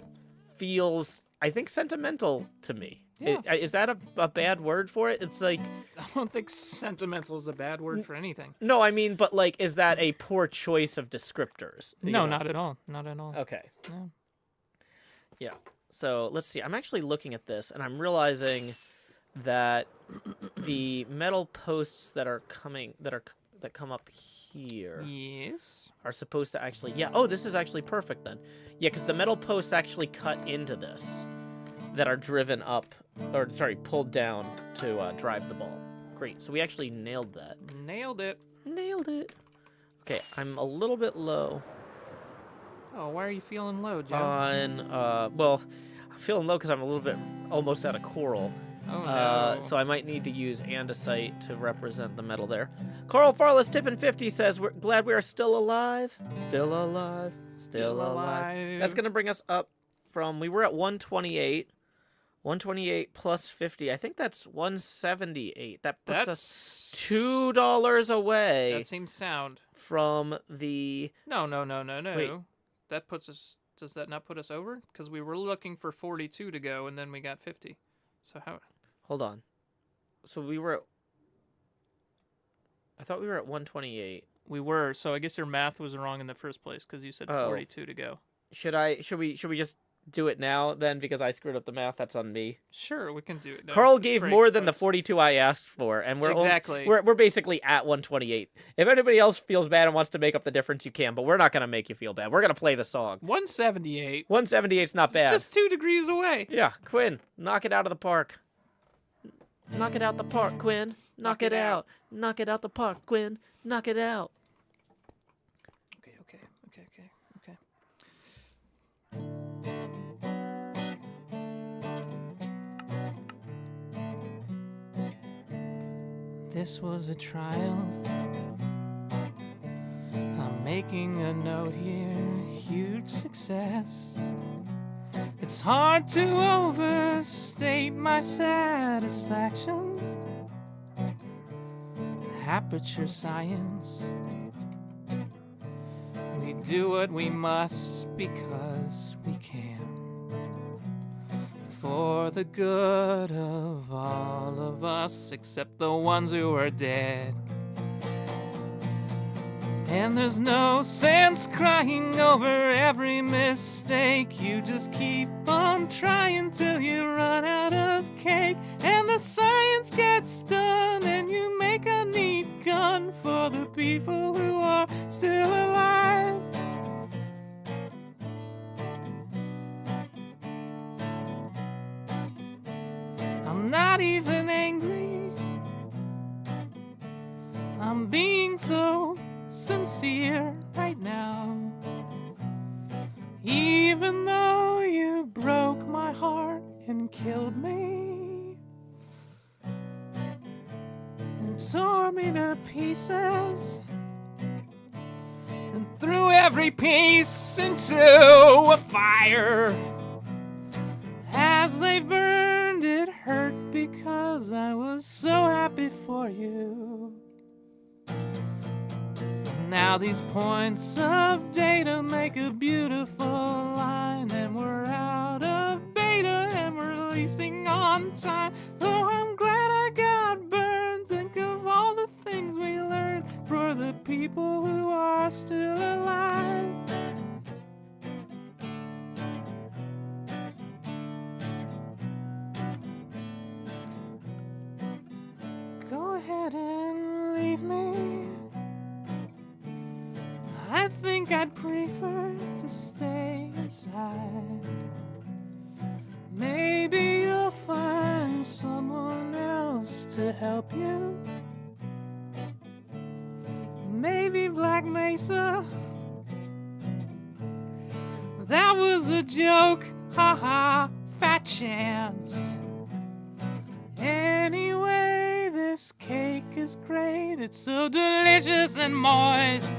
feels, I think, sentimental to me. Yeah. Is that a bad word for it? It's like... I don't think sentimental is a bad word for anything. No, I mean, but like, is that a poor choice of descriptors? No, not at all. Not at all. Okay. No. Yeah. So let's see. I'm actually looking at this, and I'm realizing that the metal posts that come up here Yes. are supposed to actually... Yeah. Oh, this is actually perfect then. Yeah, because the metal posts actually cut into this that are driven up, or sorry, pulled down to drive the ball. Great. So we actually nailed that. Nailed it. Nailed it. Okay, I'm a little bit low Oh, why are you feeling low, Joe? on, I'm feeling low because I'm a little bit almost out of coral. oh, no. So I might need to use andesite to represent the metal there. Carl Farless Tippin 50 says, we're glad we are still alive. Still alive. Still alive. That's going to bring us up from, we were at 128. 128 plus 50. I think that's 178. That puts us $2 away. That seems sound. From the... No. Wait. That puts us... Does that not put us over? Because we were looking for 42 to go, and then we got 50. So how... Hold on. So we were... I thought we were at 128. We were, so I guess your math was wrong in the first place, because you said 42 to go. Should we just do it now, then? Because I screwed up the math. That's on me. Sure, we can do it now. Carl gave more than the 42 I asked for, and we're basically at 128. If anybody else feels bad and wants to make up the difference, you can, but we're not going to make you feel bad. We're going to play the song. 178. 178's not bad. Just 2 degrees away. Yeah, Quinn, knock it out of the park. Knock it out the park, Quinn. Knock it out. Knock it out the park, Quinn. Knock it out. Okay. This was a triumph. I'm making a note here, huge success. It's hard to overstate my satisfaction. Aperture science. We do what we must because we can. For the good of all of us, except the ones who are dead. And there's no sense crying over every mistake. You just keep on trying till you run out of cake. And the science gets done, and you make a neat gun for the people who are still alive. I'm not even angry. I'm being so sincere right now. Even though you broke my heart and killed me and tore me to pieces and threw every piece into a fire. As they burned, it hurt because I was so happy for you. Now these points of data make a beautiful line, and we're out of beta and we're releasing on time. So I'm glad I got burned. Think of all the things we learned for the people who are still alive. Go ahead and leave me. I think I'd prefer to stay inside. Maybe you'll find someone else to help you. Maybe Black Mesa. That was a joke, haha, fat chance. Anyway, this cake is great. It's so delicious and moist.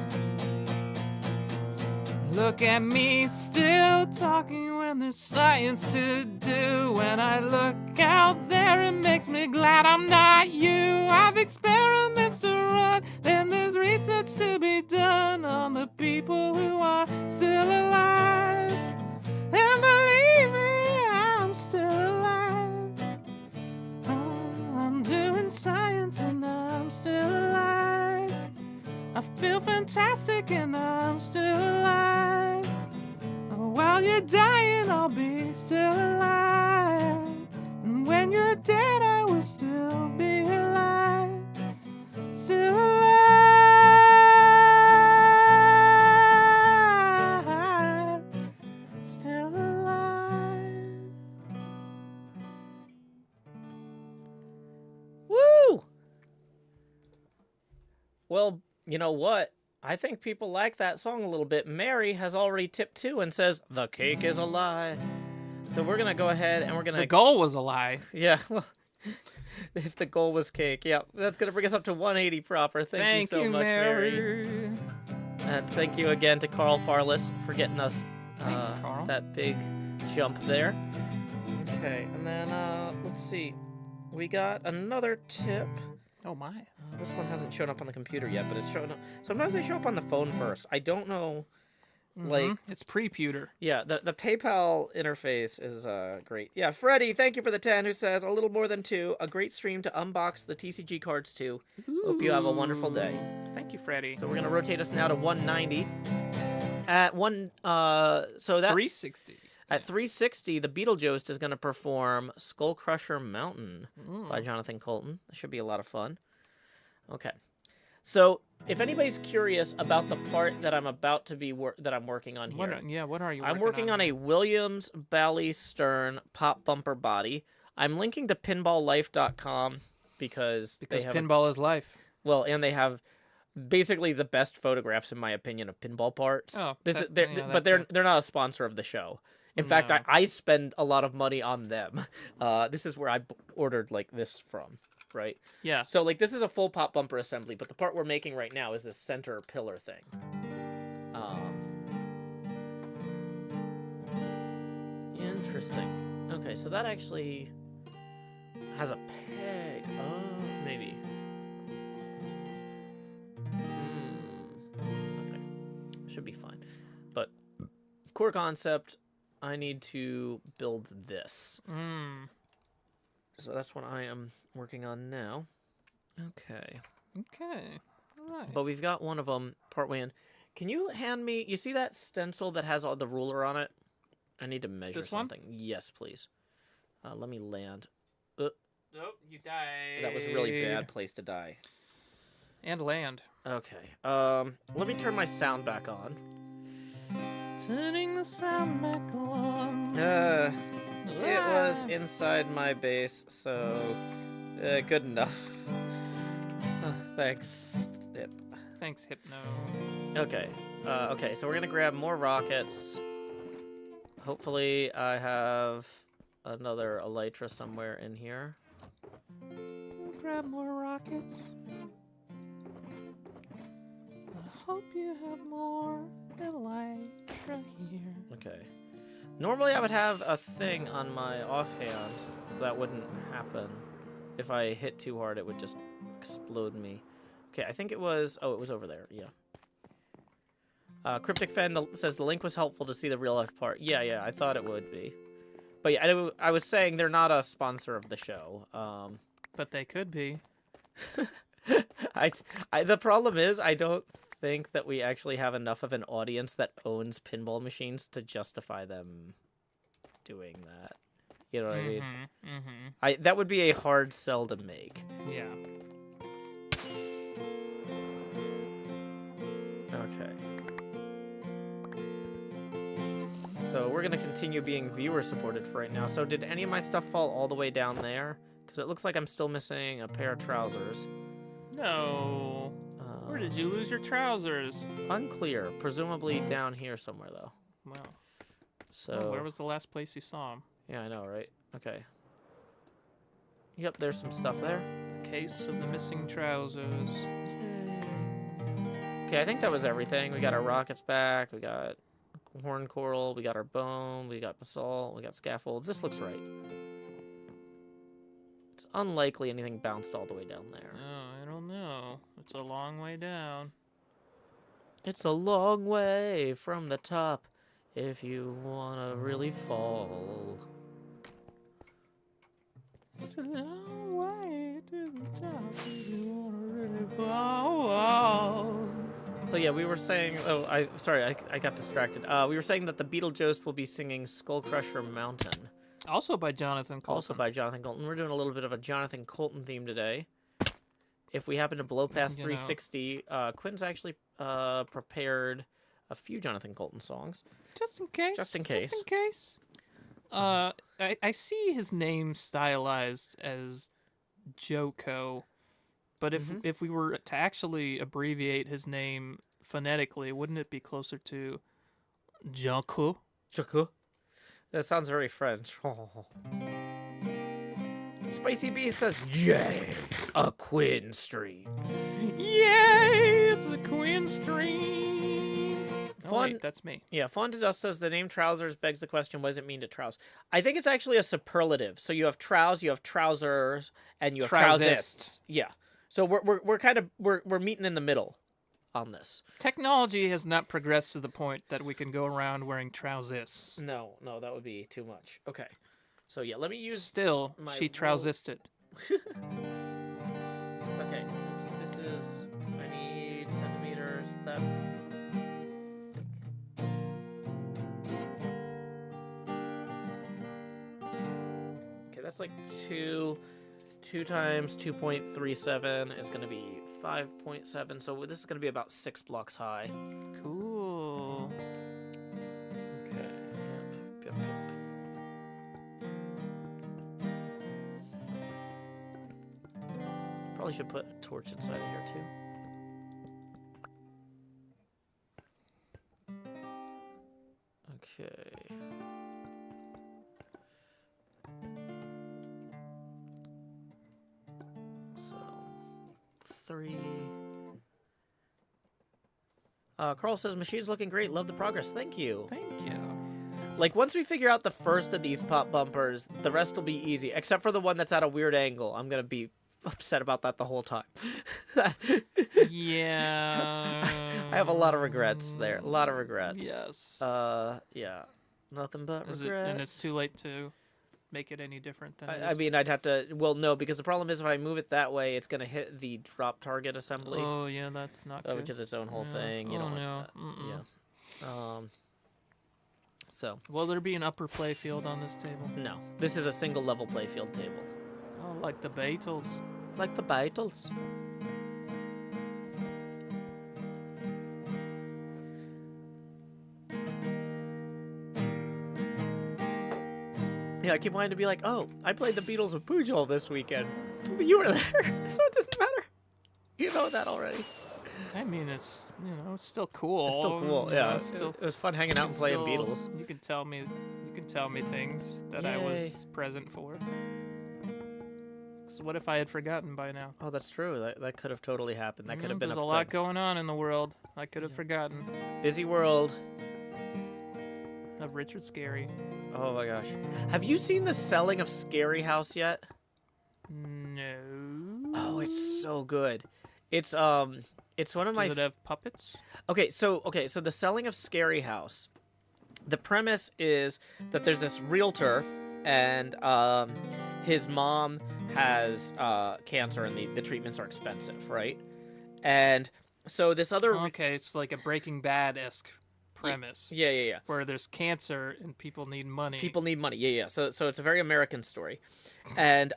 Look at me still talking when there's science to do. When I look out there, it makes me glad I'm not you. I've experiments to run, then there's research to be done on the people who are still alive. And believe me, I'm still alive. Oh, I'm doing science and I'm still alive. I feel fantastic and I'm still alive. While you're dying, I'll be still alive. And when you're dead, I will still be alive. Still alive. Still alive. Woo! Well, you know what? I think people like that song a little bit. Mary has already tipped 2 and says, the cake is a lie. So we're going to go ahead and we're going to... The goal was a lie. Yeah, well, if the goal was cake. Yeah, that's going to bring us up to 180 proper. Thank you so much, Mary. And thank you again to Carl Farless for getting us Thanks, Carl. that big jump there. Okay, and then let's see. We got another tip. Oh my. This one hasn't shown up on the computer yet, but it's showing up. Sometimes they show up on the phone first. I don't know. Like, it's pre-pewter. yeah, the PayPal interface is great. Yeah, Freddie, thank you for the 10, who says, a little more than 2, a great stream to unbox the TCG cards too. Hope you have a wonderful day. Thank you, Freddie. So we're going to rotate us now to 190. At so that 360. At 360, the Beetlejuice is going to perform Skull Crusher Mountain by Jonathan Colton. That should be a lot of fun. Okay. So, if anybody's curious about the part that I'm about to be that I'm working on here. What are you I'm working on a Williams Bally Stern pop bumper body. I'm linking to pinballlife.com because they have pinball is life. well, and they have basically the best photographs in my opinion of pinball parts. Oh, but they're not a sponsor of the show. In fact, I spend a lot of money on them. This is where I ordered like this from, right? Yeah. So like this is a full pop bumper assembly, but the part we're making right now is this center pillar thing. Interesting. Okay, so that actually has a peg. Oh, maybe. Okay, should be fine. But core concept. I need to build this. So that's what I am working on now. Okay. Okay. All right. But we've got one of them partway in. Can you hand me... You see that stencil that has all the ruler on it? I need to measure something. Yes, please. Let me land. Nope, you died. That was a really bad place to die. And land. Okay. Let me turn my sound back on. Turning the sound back on. It was inside my base, so good enough. Thanks, Hip. Thanks, Hypno. Okay. Okay, so we're gonna grab more rockets. Hopefully, I have another elytra somewhere in here. Grab more rockets. I hope you have more elytra here. Okay. Normally, I would have a thing on my offhand, so that wouldn't happen. If I hit too hard, it would just explode me. Okay, I think it was... Oh, it was over there. Yeah. Cryptic Fen says the link was helpful to see the real life part. Yeah, I thought it would be. But yeah, I was saying they're not a sponsor of the show. But they could be. The problem is, I don't think that we actually have enough of an audience that owns pinball machines to justify them doing that. You know what I mean? That would be a hard sell to make. Yeah. Okay. So we're going to continue being viewer supported for right now. So did any of my stuff fall all the way down there? Because it looks like I'm still missing a pair of trousers. No. Where did you lose your trousers? Unclear. Presumably down here somewhere, though. Wow. So where was the last place you saw them? Yeah, I know, right? Okay. Yep, there's some stuff there. Case of the missing trousers. Okay, I think that was everything. We got our rockets back. We got horn coral. We got our bone. We got basalt. We got scaffolds. This looks right. It's unlikely anything bounced all the way down there. Oh, I don't know. It's a long way down. It's a long way from the top if you want to really fall. It's a long way to the top if you want to really fall. So yeah, we were saying... Oh, I got distracted. We were saying that the Beetlejuice will be singing Skull Crusher Mountain. Also by Jonathan Colton. Also by Jonathan Colton. We're doing a little bit of a Jonathan Colton theme today. If we happen to blow past 360, Quinn's actually prepared a few Jonathan Colton songs. Just in case. Just in case. Just in case. I see his name stylized as Joko, but if we were to actually abbreviate his name phonetically, wouldn't it be closer to Joko? Joko? That sounds very French. Spicy Bee says, yay, a Quinn stream. Yay, it's a Quinn stream. Oh, wait, that's me. Yeah, Fawn to Dust says the name trousers begs the question, what does it mean to trouse? I think it's actually a superlative. So you have trouse, you have trousers, and you have trousists. Yeah. So we're kind of we're meeting in the middle on this. Technology has not progressed to the point that we can go around wearing trousers. No, that would be too much. Okay. So yeah, let me use Still, my she trousisted. Okay. So this is I need centimeters. That's that's like 2 times 2.37 is going to be 5.7. So this is going to be about 6 blocks high. Cool. Okay. Yep. Probably should put a torch inside of here too. Okay. So 3. Carl says machine's looking great. Love the progress. Thank you. Thank you. Like once we figure out the first of these pop bumpers, the rest will be easy. Except for the one that's at a weird angle. I'm gonna be upset about that the whole time. Yeah. I have a lot of regrets there. A lot of regrets. Yes. Yeah. Nothing but Is regrets. it, and it's too late to make it any different than it I is? mean, I'd have to. Well, no, because the problem is if I move it that way, it's gonna hit the drop target assembly, Oh, yeah, that's not good. which is its own whole Yeah. thing. You Oh, don't no. want that. Mm-mm. Yeah. So Will there be an upper playfield on this table? no, this is a single level playfield table, Oh, like the Beatles. like the Beatles. Yeah, I keep wanting to be like, oh, I played the Beatles with Pujol this weekend. But you were there, so it doesn't matter. You know that already. I mean, it's it's still cool. It's still cool. you Yeah, know, it's still it was fun hanging out and playing still- Beatles. You can tell me things that I was present for. So what if I had forgotten by now? Oh, that's true. That could have totally happened. That could have been There's a a lot thing. going on in the world. I could have forgotten Busy world. of Richard Scarry. Oh my gosh. Have you seen the selling of Scary House yet? No. Oh, it's so good. It's one of my Does it have puppets? Okay, so the selling of Scary House. The premise is that there's this realtor and his mom has cancer and the treatments are expensive, right? And so this other Okay, it's like a Breaking Bad-esque premise. yeah. Where there's cancer and people need money. People need money. Yeah. So it's a very American story. And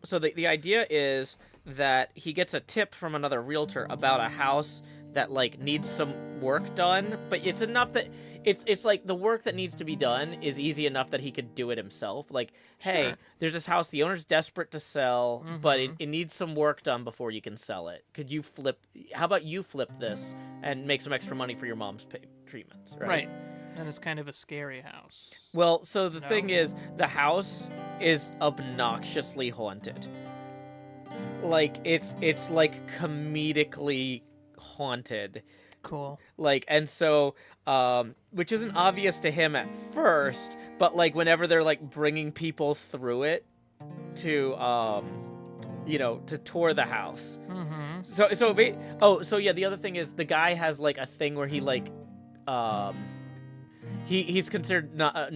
so the idea is that he gets a tip from another realtor about a house that like needs some work done, but it's enough that it's like the work that needs to be done is easy enough that he could do it himself. Like, hey, Sure. there's this house, the owner's desperate to sell, but it needs some work done before you can sell it. How about you flip this and make some extra money for your mom's treatments, right? Right. And it's kind of a scary house. Well, so the No. thing is, the house is obnoxiously haunted. Like it's like comedically haunted. Cool. Like, and so which isn't obvious to him at first, but like whenever they're like bringing people through it to to tour the house. Mm-hmm. So yeah, the other thing is the guy has like a thing where he like he's considered not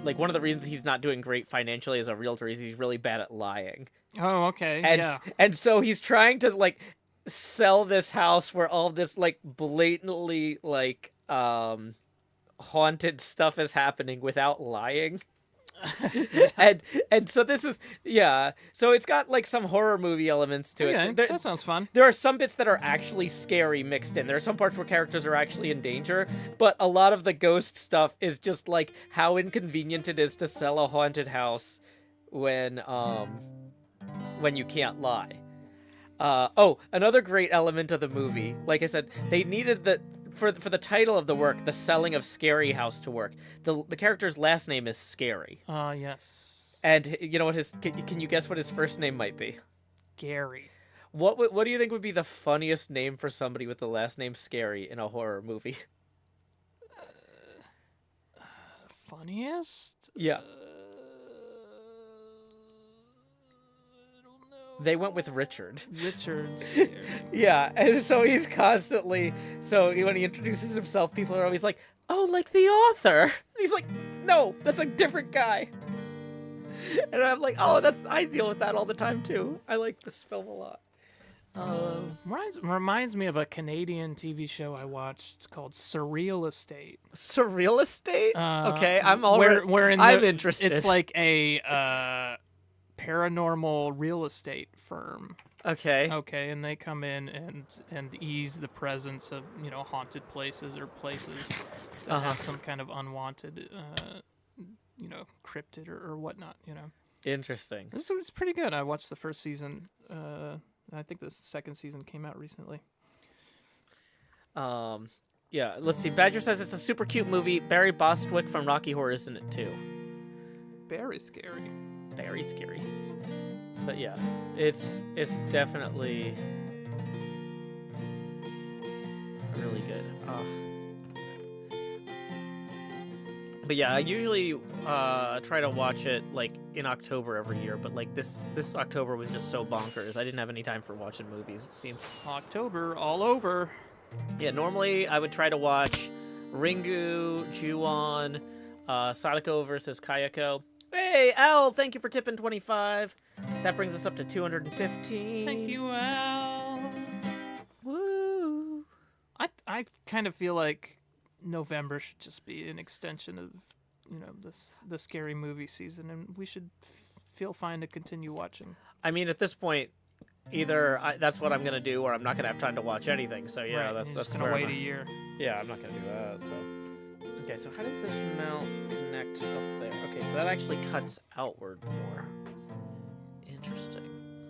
like one of the reasons he's not doing great financially as a realtor is he's really bad at lying. Oh, okay. And yeah. and so he's trying to like sell this house where all this like blatantly like haunted stuff is happening without lying. and so this is so it's got like some horror movie elements to Okay, it. that sounds fun. There are some bits that are actually scary mixed in. There are some parts where characters are actually in danger, but a lot of the ghost stuff is just like how inconvenient it is to sell a haunted house when you can't lie. Another great element of the movie, like I said, they needed for the title of the work, The Selling of Scary House, to work. The character's last name is Scary. Yes. And you know what can you guess what his first name might be? Gary. What do you think would be the funniest name for somebody with the last name Scary in a horror movie? Funniest? Yeah. I don't know. They went with Richard. Richard's. Yeah, and so he's constantly, so when he introduces himself, people are always like, oh, like the author. And he's like, no, that's a different guy. And I'm like, oh, I deal with that all the time too. I like this film a lot. Reminds me of a Canadian TV show I watched called Surreal Estate. Surreal Estate? Okay, I'm already, I'm interested. It's like a paranormal real estate firm. Okay. Okay, and they come in and ease the presence of, haunted places or places that have some kind of unwanted, cryptid or whatnot, Interesting. This was pretty good. I watched the first season. I think the second season came out recently. Yeah, let's see. Badger says it's a super cute movie. Barry Bostwick from Rocky Horror is in it too. Very scary. Very scary. But yeah, it's definitely really good. But yeah, I usually try to watch it like in October every year, but like this October was just so bonkers. I didn't have any time for watching movies, it seems. October all over. Yeah, normally I would try to watch Ringu, Ju-on, Sadako versus Kayako. Hey, Al, thank you for tipping 25. That brings us up to 215. Thank you, Al. Woo. I kind of feel like November should just be an extension of, the scary movie season, and we should feel fine to continue watching. I mean, at this point, either that's what I'm gonna do, or I'm not gonna have time to watch anything. So yeah, Right, that's just gonna wait a year. Yeah, I'm not gonna do that. So okay, so how does this mount connect up there? Okay, so that actually cuts outward more. Interesting.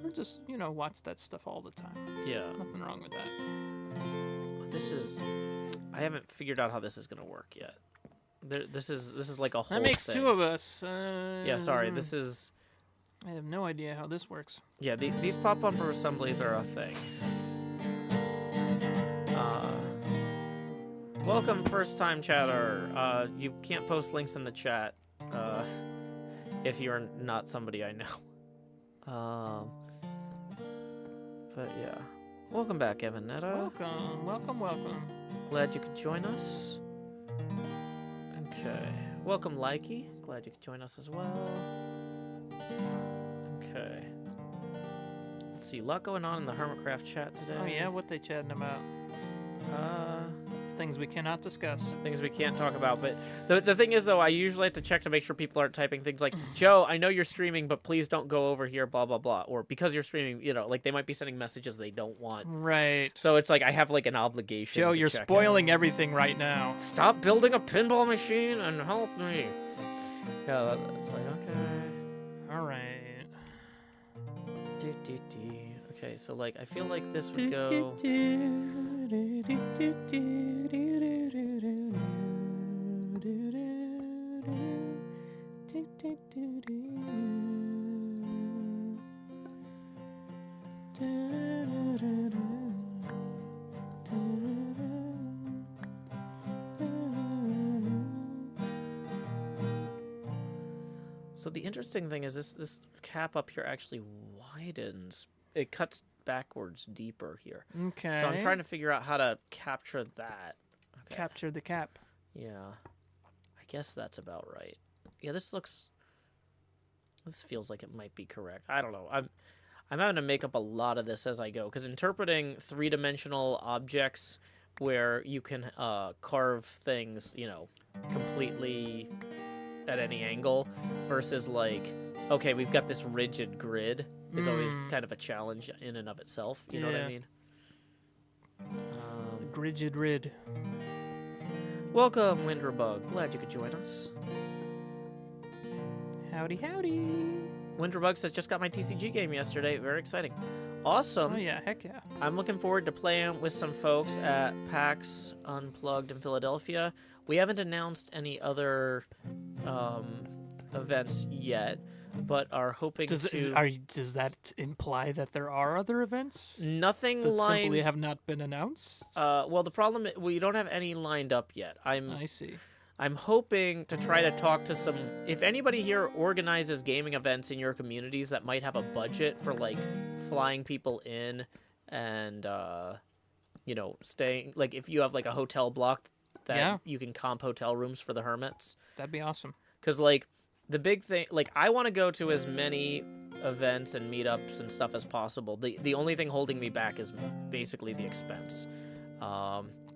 Or just watch that stuff all the time. Yeah. Nothing wrong with that. This is. I haven't figured out how this is gonna work yet. This is like a whole. That makes thing. two of us. Yeah, sorry. This is. I have no idea how this works. Yeah, these pop-up assemblies are a thing. Welcome, first-time chatter. You can't post links in the chat if you're not somebody I know. But yeah, welcome back, Evanetta. Welcome. Glad you could join us. Okay, welcome, Likey. Glad you could join us as well. Okay. Let's see, a lot going on in the HermitCraft chat today. Oh yeah, what they chatting about? Things we cannot discuss. Things we can't talk about. But the thing is, though, I usually have to check to make sure people aren't typing things like, Joe, I know you're streaming, but please don't go over here, blah, blah, blah. Or because you're streaming, like they might be sending messages they don't want. Right. So it's like I have like an obligation. Joe, to you're check spoiling everything right now. Stop building a pinball machine and help me. Yeah, that's like, okay. All right. Okay, so like I feel like this would go. So the interesting thing is this cap up here actually widens. It cuts backwards deeper here. Okay. So I'm trying to figure out how to capture that. Okay. Capture the cap. Yeah. I guess that's about right. Yeah, this feels like it might be correct. I don't know. I'm having to make up a lot of this as I go, because interpreting three-dimensional objects where you can carve things, completely at any angle versus like, okay, we've got this rigid grid is always kind of a challenge in and of itself. You know what I mean? Rigid rid. Welcome, Winterbug. Glad you could join us. Howdy. Winterbug says, just got my TCG game yesterday. Very exciting. Awesome. Oh yeah, heck yeah. I'm looking forward to playing with some folks at PAX Unplugged in Philadelphia. We haven't announced any other events yet, but are hoping Does that imply that there are other events? Nothing that lined. Simply have not been announced. Well, the problem we don't have any lined up yet. I see. I'm hoping to try to talk to some. If anybody here organizes gaming events in your communities that might have a budget for like flying people in and staying, like if you have like a hotel block that Yeah. you can comp hotel rooms for the hermits. That'd be awesome. Because, like, the big thing, like, I want to go to as many events and meetups and stuff as possible. The only thing holding me back is basically the expense.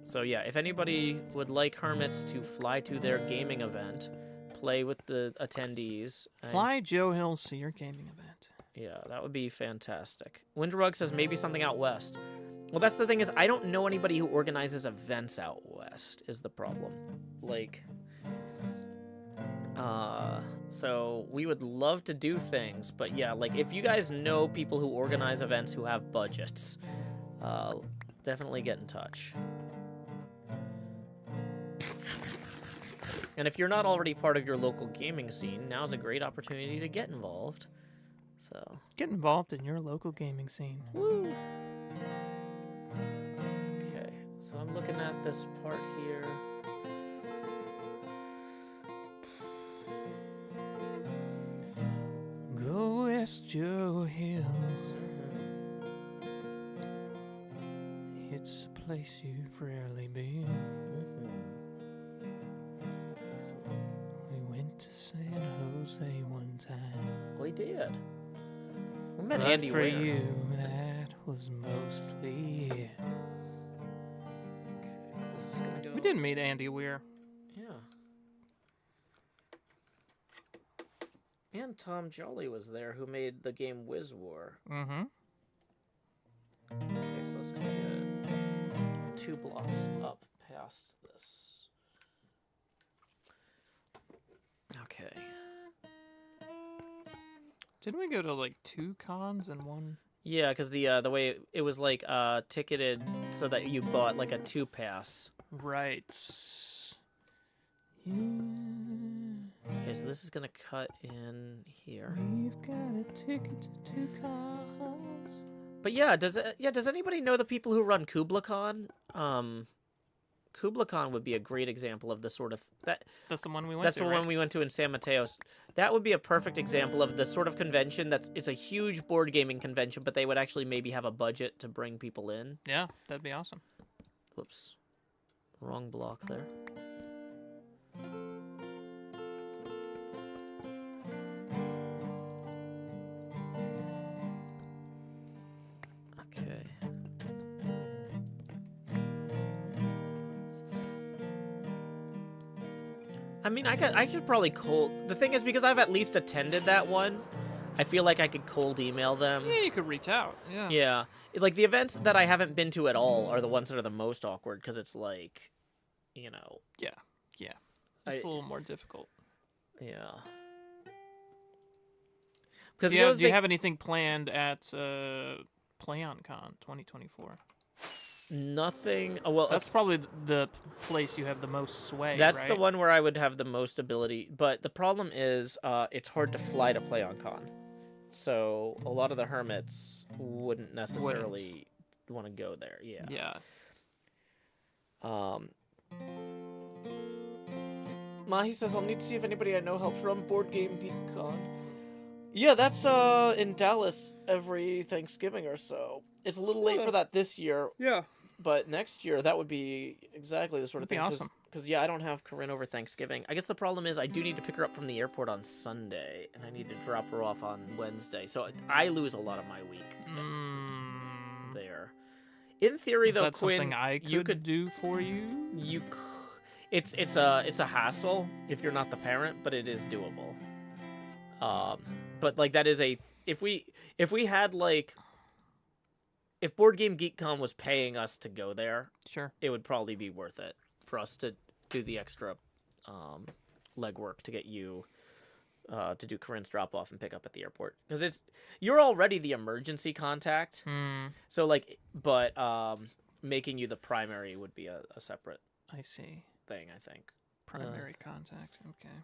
So, yeah, if anybody would like hermits to fly to their gaming event, play with the attendees. Fly Joe Hills to your gaming event. Yeah, that would be fantastic. Winterbug says maybe something out west. Well, that's the thing is I don't know anybody who organizes events out west is the problem. Like... so we would love to do things, but yeah, like if you guys know people who organize events who have budgets, definitely get in touch. And if you're not already part of your local gaming scene, now's a great opportunity to get involved. So Get involved in your local gaming scene. woo. Okay, so I'm looking at this part here. Go West Joe Hills. It's a place you've rarely been. So, We went to San Jose one time. we did. We met But Andy for Weir. you, that was mostly it. Okay, so this is gonna go. We did meet Andy Weir. Yeah. And Tom Jolly was there, who made the game Wiz War. Mm-hmm. Okay, so let's get 2 blocks up past this. Okay. Didn't we go to like 2 cons and one? Yeah, because the way it was like ticketed so that you bought like a 2 pass. Right. Yeah. Okay, so this is gonna cut in here. We've got a ticket to 2 cons. But yeah, does anybody know the people who run KublaCon? KublaCon would be a great example of the sort of that. That's the one we went That's to, the right? one we went to in San Mateos. That would be a perfect example of the sort of convention it's a huge board gaming convention, but they would actually maybe have a budget to bring people in. Yeah, that'd be awesome. Whoops. Wrong block there. Okay. I mean, I could probably cold. The thing is, because I've at least attended that one, I feel like I could cold email them. Yeah, you could reach out. Yeah. Yeah, like the events that I haven't been to at all are the ones that are the most awkward because it's like, you know. Yeah. It's a little more difficult. Yeah. Because Do you have anything planned at PlayOnCon 2024? Nothing. Well, That's probably the place you have the most sway. that's right? the one where I would have the most ability. But the problem is, it's hard to fly to PlayOnCon. So a lot of the hermits wouldn't necessarily want to go there. Yeah. Yeah. Mahi says, I'll need to see if anybody I know helps run Board Game Geek Con. Yeah, that's in Dallas every Thanksgiving or so. It's a little late for that this year, Yeah. but next year that would be exactly the sort of That'd thing. be awesome. Because, yeah, I don't have Corinne over Thanksgiving. I guess the problem is I do need to pick her up from the airport on Sunday, and I need to drop her off on Wednesday. So I lose a lot of my week there. In theory, Is though, that Quinn, something I you could could do for you? It's a hassle if you're not the parent, but it is doable. But like that is if we had like if Board Game Geek Con was paying us to go there, Sure. it would probably be worth it for us to do the extra legwork to get you to do Corinne's drop off and pick up at the airport because you're already the emergency contact. So like, but making you the primary would be a separate I see. thing, I think. Primary contact. Okay.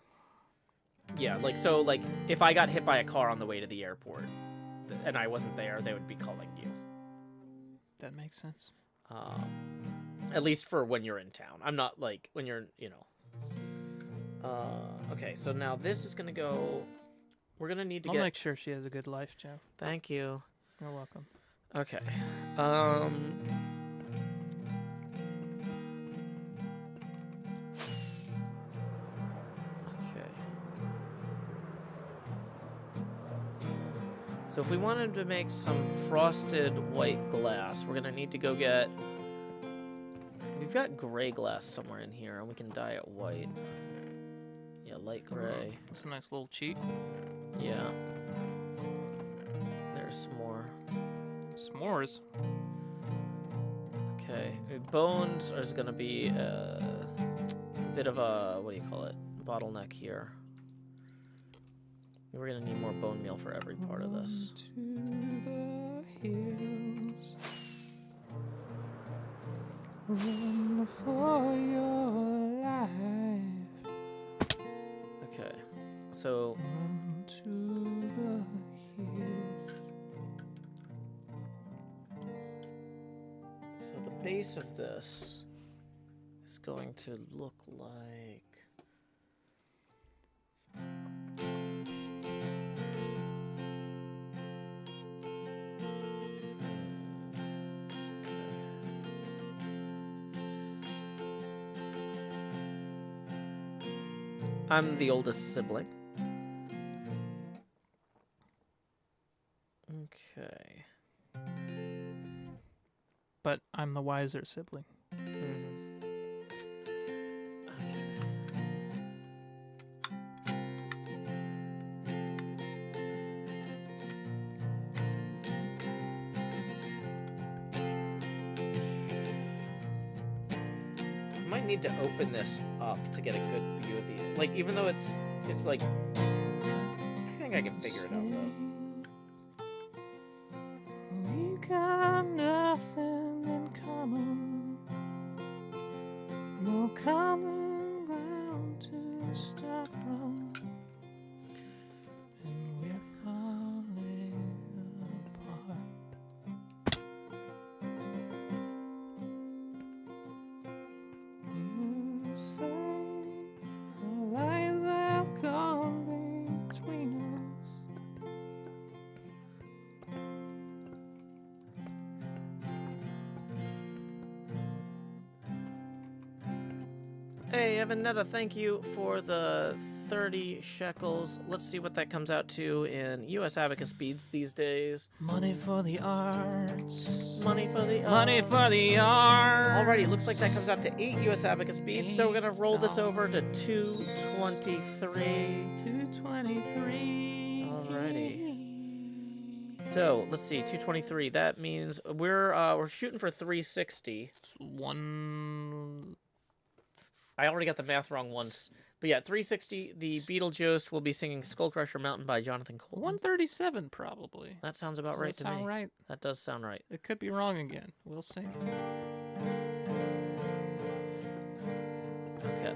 Yeah, like so like if I got hit by a car on the way to the airport and I wasn't there, they would be calling you. That makes sense. At least for when you're in town. I'm not like when you're, you know. Okay, so now this is gonna go. We're gonna need to I'll get. make sure she has a good life, Joe. Thank you. You're welcome. Okay. Okay. So if we wanted to make some frosted white glass, we're gonna need to go get. We've got gray glass somewhere in here, and we can dye it white. Yeah, light gray. It's a nice little cheat. Yeah. There's some more. S'mores. Okay. Bones is gonna be a bit of a, what do you call it? Bottleneck here. We're gonna need more bone meal for every part of this. To the hills. Run for your life. Okay. So Run to the hills. the base of this is going to look like I'm the oldest sibling. Okay. But I'm the wiser sibling. I might need to open this up to get a good view of the, like, even though it's like, I think I can figure it out though. We got nothing in common. No common ground to start from. And we're falling apart. You say the lines have gone between us. Hey, Evanetta, thank you for the 30 shekels. Let's see what that comes out to in U.S. abacus speeds these days. Money for the arts. Money for the Money for the arts. Alrighty, looks like that comes out to 8 U.S. abacus beads, so we're gonna roll this over to 223. 223. Alrighty. So let's see, 223. That means we're shooting for 360. One. I already got the math wrong once, but yeah, 360. The Beetlejuice will be singing "Skull Crusher Mountain" by Jonathan Cole. 137 probably. That sounds about Does right that to me. sound right? That does sound right. It could be wrong again. We'll see. Okay.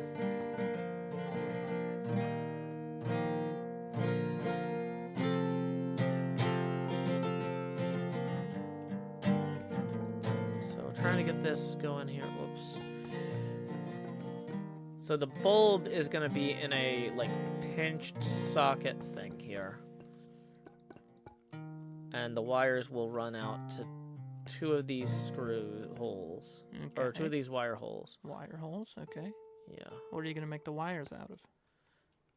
So we're trying to get this going here. Whoops. So the bulb is going to be in a, like, pinched socket thing here. And the wires will run out to 2 of these screw holes. Or 2 of these wire holes. Wire holes, okay. Yeah. What are you going to make the wires out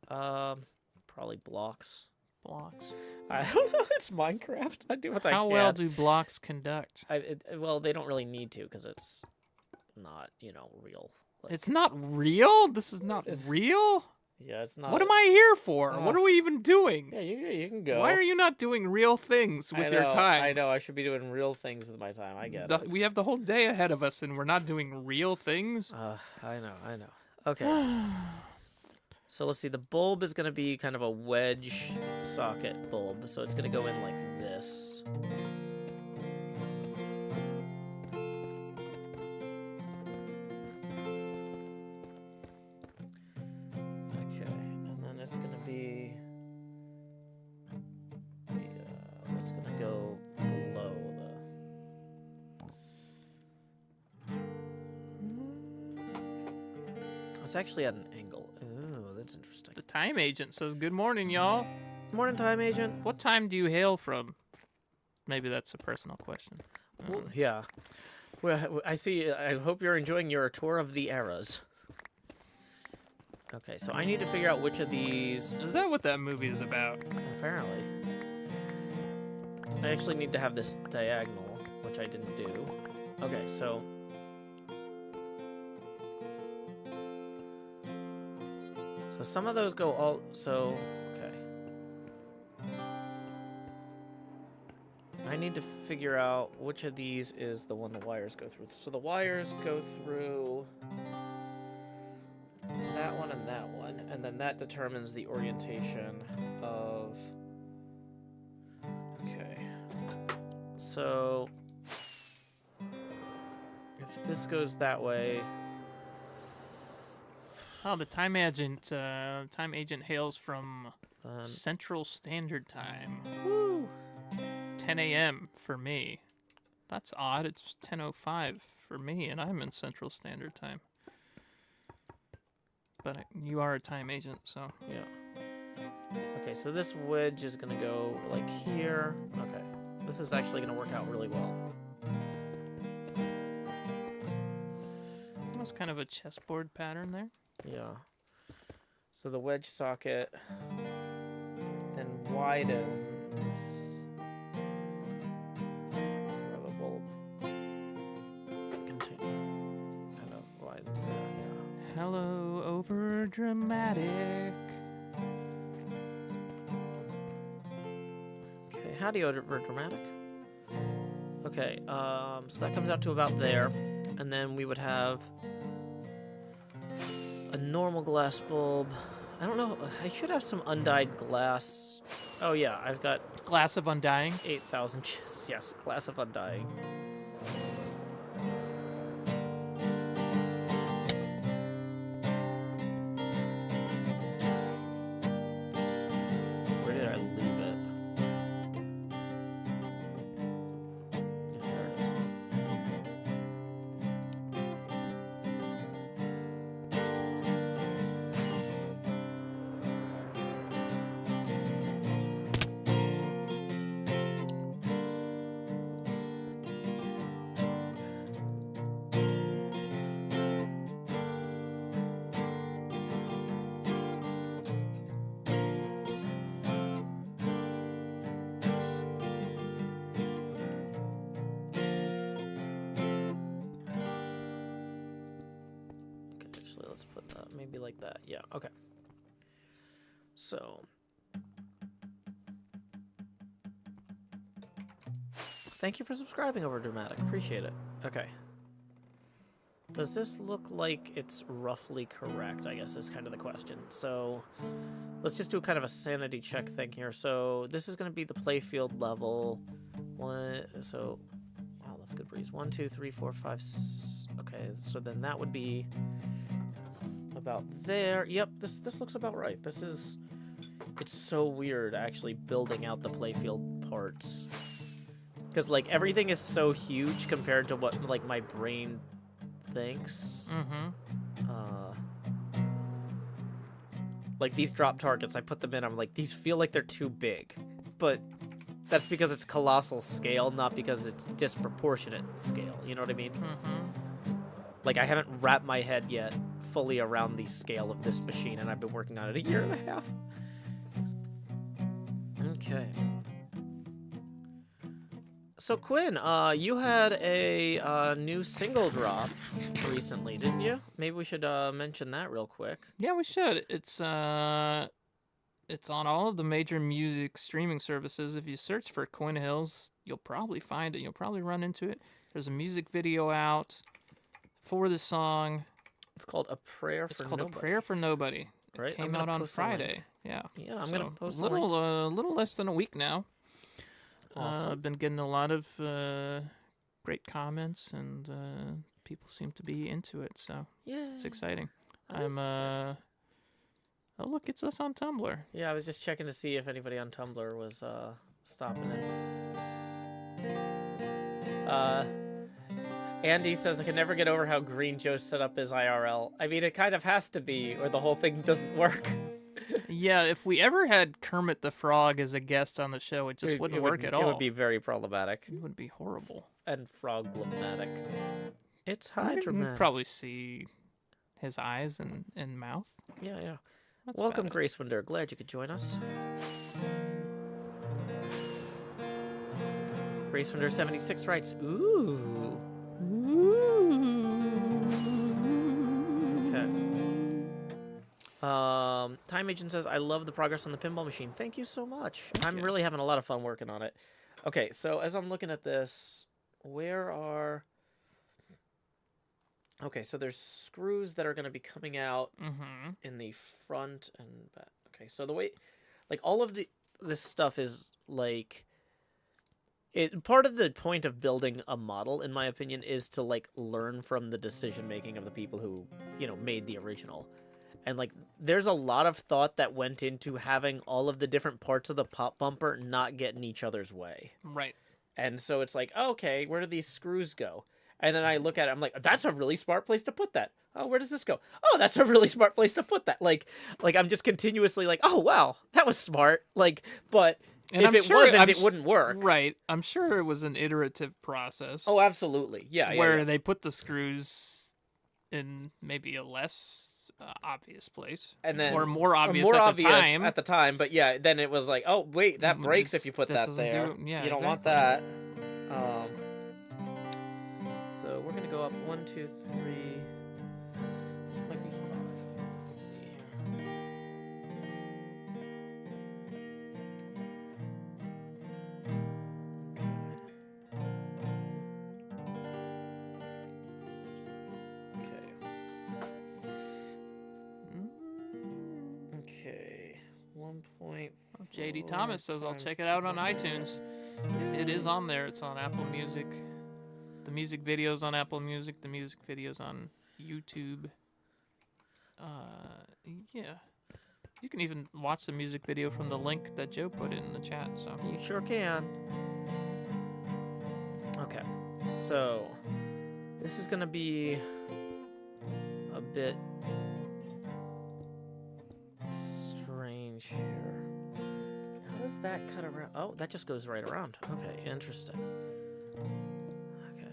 of? Probably blocks. Blocks. I don't know. It's Minecraft. I do what I can. How well do blocks conduct? Well, they don't really need to because it's not, real. Like, It's not real? This is not real? yeah, it's not. What am I here for? What are we even doing? Yeah, you can go. Why are you not doing real things with your time? I know. I should be doing real things with my time. I get it. We have the whole day ahead of us, and we're not doing real things. I know. Okay. So let's see. The bulb is going to be kind of a wedge socket bulb, so it's going to go in like this. Okay, and then it's going to be. It's going to go below the. It's actually at an angle. Ooh, Time Agent says, good morning, y'all. Morning, Time Agent. What time do you hail from? Maybe that's a personal question. Well, yeah. Well, I see. I hope you're enjoying your tour of the eras. Okay, so I need to figure out which of these... Is that what that movie is about? Apparently. I actually need to have this diagonal, which I didn't do. Okay, so... So some of those go all... So, okay. I need to figure out which of these is the one the wires go through. So the wires go through that one and that one, and then that determines the orientation of... Okay. So if this goes that way... Oh, the Time Agent hails from Then... Central Standard Time. Woo! 10 a.m. for me. That's odd. It's 10:05 for me, and I'm in Central Standard Time. But you are a time agent, so... Yeah. Okay, so this wedge is gonna go like here. Okay. This is actually gonna work out really well. That's kind of a chessboard pattern there. Yeah. So the wedge socket then widens. Grab a bulb. Continue. Kind of widens there, yeah. Hello, over dramatic. Okay, howdy, over dramatic. Okay, so that comes out to about there, and then we would have a normal glass bulb. I don't know. I should have some undyed glass. Oh yeah, I've got Glass of Undying. 8,000. Yes, glass of undying. Where did I leave it? Yeah, there it is. Okay, actually, let's put that maybe like that. Yeah, okay. So, thank you for subscribing, Over Dramatic. Appreciate it. Okay. Does this look like it's roughly correct, I guess, is kind of the question. So, let's just do kind of a sanity check thing here. So, this is going to be the playfield level. So, wow, that's a good breeze. 1, 2, 3, 4, 5, okay, so then that would be about there. Yep, this looks about right. This is... It's so weird, actually, building out the playfield parts. Because, like, everything is so huge compared to what, like, my brain thinks. Mm-hmm. Like, these drop targets, I put them in, I'm like, these feel like they're too big. But that's because it's colossal scale, not because it's disproportionate scale. You know what I mean? Mm-hmm. Like, I haven't wrapped my head yet fully around the scale of this machine, and I've been working on it a year and a half. Okay. So, Quinn, you had a new single drop recently, didn't you? Maybe we should mention that real quick. Yeah, we should. It's on all of the major music streaming services. If you search for Quinn Hills, you'll probably find it. You'll probably run into it. There's a music video out for the song. It's called A Prayer for Nobody. A Prayer for Nobody. It Right? came out on Friday. Yeah. Yeah, I'm So, gonna post a the link. little less than a week now. Awesome. I've been getting a lot of great comments, and people seem to be into it. So Yeah. it's exciting. That is exciting. Oh look, it's us on Tumblr. Yeah, I was just checking to see if anybody on Tumblr was stopping in. Andy says, I can never get over how Green Joe set up his IRL. I mean, it kind of has to be, or the whole thing doesn't work. Yeah, if we ever had Kermit the Frog as a guest on the show, it just wouldn't work at all. It would be very problematic It would be horrible. and froglomatic. It's You can hydromatic. probably see his eyes and mouth. Yeah, yeah. That's Welcome, about it. Grace Winder. Glad you could join us. Grace Winder 76 writes, ooh. Okay. Time Agent says, I love the progress on the pinball machine. Thank you so much. I'm really having a lot of fun working on it. Okay, so as I'm looking at this, where are... Okay, so there's screws that are going to be coming out in the front and back. Okay, so the way... Like, all of this stuff is, like... Part of the point of building a model, in my opinion, is to, like, learn from the decision-making of the people who, you know, made the original. And, like, there's a lot of thought that went into having all of the different parts of the pop bumper not get in each other's way. Right. And so it's like, okay, where do these screws go? And then I look at it, I'm like, that's a really smart place to put that. Oh, where does this go? Oh, that's a really smart place to put that. Like I'm just continuously like, oh, wow, that was smart. Like, but And if I'm it sure- wasn't, I'm it s- wouldn't work. Right. I'm sure it was an iterative process. Oh, absolutely. Yeah, where yeah. they put the screws in maybe a less obvious place, And then or more obvious more at obvious the time. at the time, but yeah, then it was like, oh wait, that breaks if you put that doesn't there. do- yeah, you don't want exactly. that. So we're gonna go up 1, 2, 3. This might be 5. Let's see here. Okay. 1.4. JD Thomas says I'll check it out on iTunes. It is on there. It's on Apple Music. The music video's on Apple Music. The music video's on YouTube. Yeah. You can even watch the music video from the link that Joe put in the chat. So You sure can. Okay, so this is gonna be a bit strange here. How does that cut around? Oh, that just goes right around. Okay, interesting. Okay.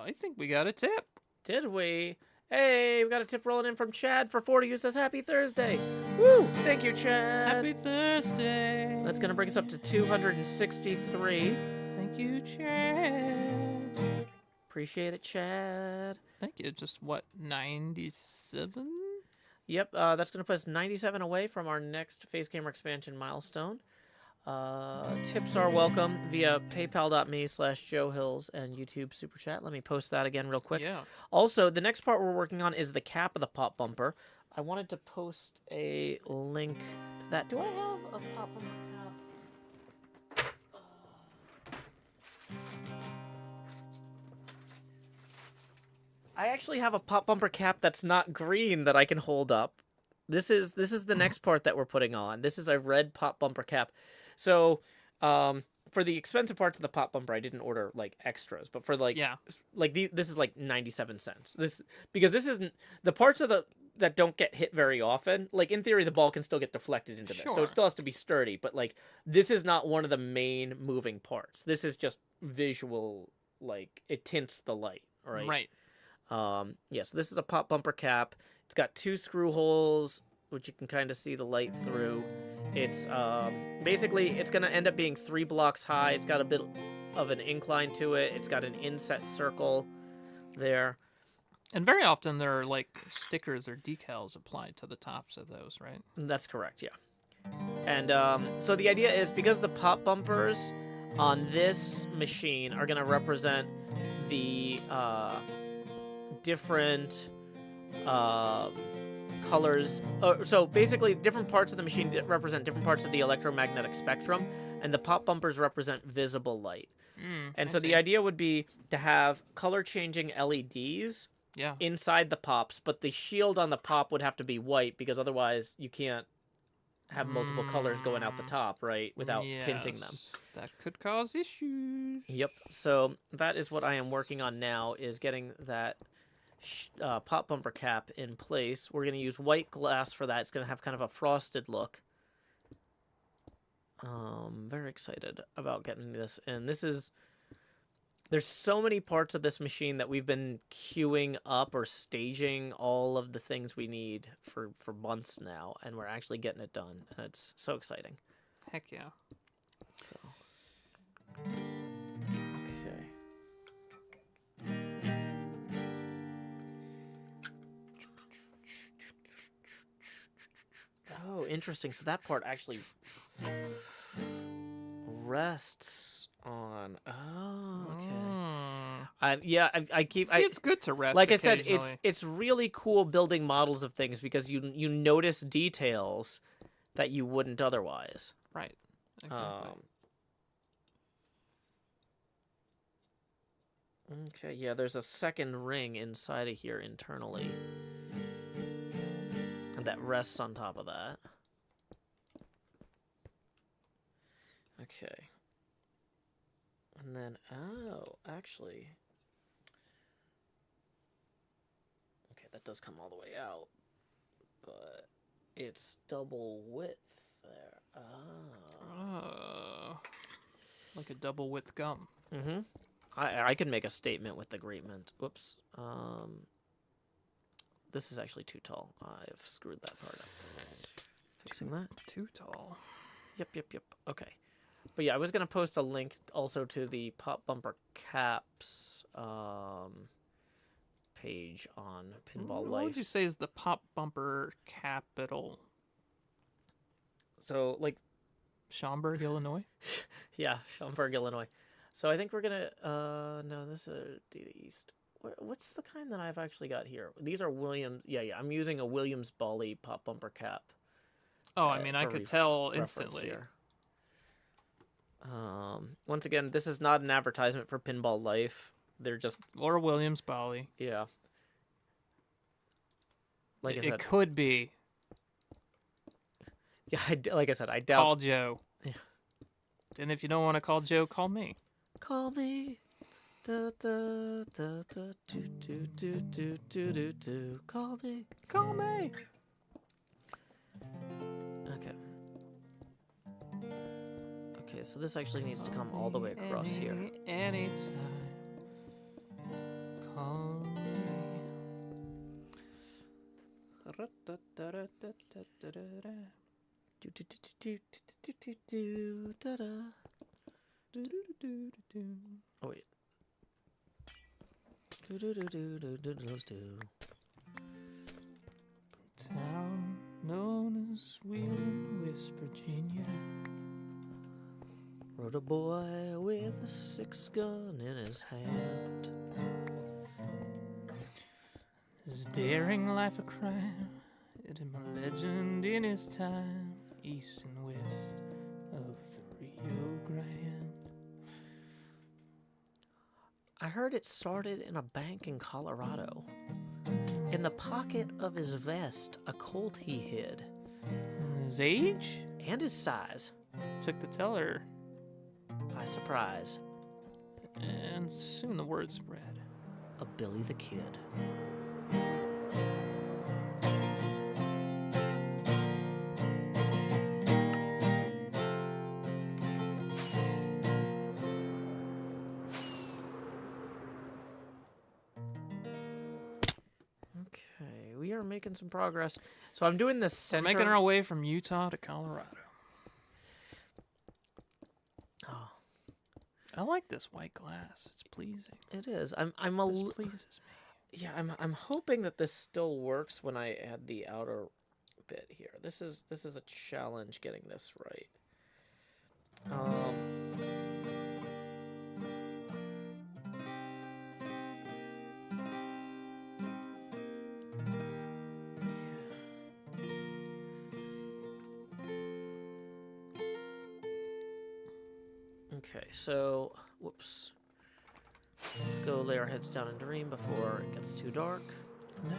I think we got a tip. Did we? Hey, we got a tip rolling in from Chad for 40 who says Happy Thursday. Woo! Thank you, Chad. Happy Thursday. That's gonna bring us up to 263. Thank you, Chad. Appreciate it, Chad. Thank you. Just what, 97? Yep, that's going to put us 97 away from our next phase camera expansion milestone. Tips are welcome via paypal.me/Joe Hills and YouTube Super Chat. Let me post that again real quick. Yeah. Also, the next part we're working on is the cap of the pop bumper. I wanted to post a link to that. Do I have a pop bumper cap? I actually have a pop bumper cap that's not green that I can hold up. This is the next part that we're putting on. This is a red pop bumper cap. So, for the expensive parts of the pop bumper, I didn't order like extras, but for like this is like 97 cents. Because this isn't the parts of that don't get hit very often. Like in theory, the ball can still get deflected into this, so Sure. it still has to be sturdy. But like this is not one of the main moving parts. This is just visual. Like it tints the light, right? Right. Yeah, so this is a pop bumper cap. It's got 2 screw holes, which you can kind of see the light through. It's basically it's gonna end up being 3 blocks high. It's got a bit of an incline to it. It's got an inset circle there. And very often there are like stickers or decals applied to the tops of those, right? That's correct, yeah. And so the idea is because the pop bumpers on this machine are gonna represent the different colors. So basically, different parts of the machine represent different parts of the electromagnetic spectrum, and the pop bumpers represent visible light. And so the idea would be to have color-changing LEDs inside the pops, but the shield on the pop would have to be white because otherwise you can't have multiple colors going out the top, right, without tinting them. That could cause issues. Yep. So that is what I am working on now, is getting that pop bumper cap in place. We're going to use white glass for that. It's going to have kind of a frosted look. Very excited about getting this in. There's so many parts of this machine that we've been queuing up or staging all of the things we need for months now, and we're actually getting it done. And it's so exciting. Heck yeah. So, okay. Oh, interesting. So that part actually rests on. Oh, okay. Yeah, I keep. See, it's good to rest. Like I said, occasionally. it's really cool building models of things because you notice details that you wouldn't otherwise. Right. Exactly. Okay, yeah, there's a second ring inside of here internally. And that rests on top of that. Okay. And then, oh, actually. Okay, that does come all the way out. But it's double width there. Oh. Like a double width gum. Mm-hmm. I can make a statement with agreement. Whoops. This is actually too tall. I've screwed that part up. Fixing that. Too tall. Yep. Okay. But yeah, I was going to post a link also to the pop bumper caps page on Pinball Life. What would you say is the pop bumper capital? So, like... Schaumburg, Illinois? Yeah, Schaumburg, Illinois. So I think we're going to... no, this is Data East. What's the kind that I've actually got here? These are Williams... Yeah, I'm using a Williams Bally pop bumper cap. Oh, I mean, I could tell instantly. Here. Once again, this is not an advertisement for Pinball Life. They're just... Or Williams Bally. Yeah. Like I said... It could be. Yeah, like I said, I doubt... Call Joe. Yeah. And if you don't want to call Joe, call me. Call me. Da, da, da, da, do, do, do, do, do, do, do. Call me. Call me. Okay. Okay, so this actually needs to come all the way across here. Anytime. Call me. Do, do, do, do, do, do, do, da, da. Oh, wait. Do, do, do, do, do, do, do, do. Town known as Wheeling, West Virginia. Rode a boy with a 6-gun in his hand. His daring life a crime, it is a legend in his time, east and west of the Rio Grande. I heard it started in a bank in Colorado. In the pocket of his vest, a Colt he hid. His age? And his size. Took the teller. By surprise. And soon the word spread. Of Billy the Kid. Okay, we are making some progress. So I'm doing the center. We're making our way from Utah to Colorado. Oh, I like this white glass. It's pleasing. it is. This pleases me. Yeah, I'm hoping that this still works when I add the outer bit here. This is a challenge getting this right. Okay, so whoops. Let's go lay our heads down and dream before it gets too dark. Lay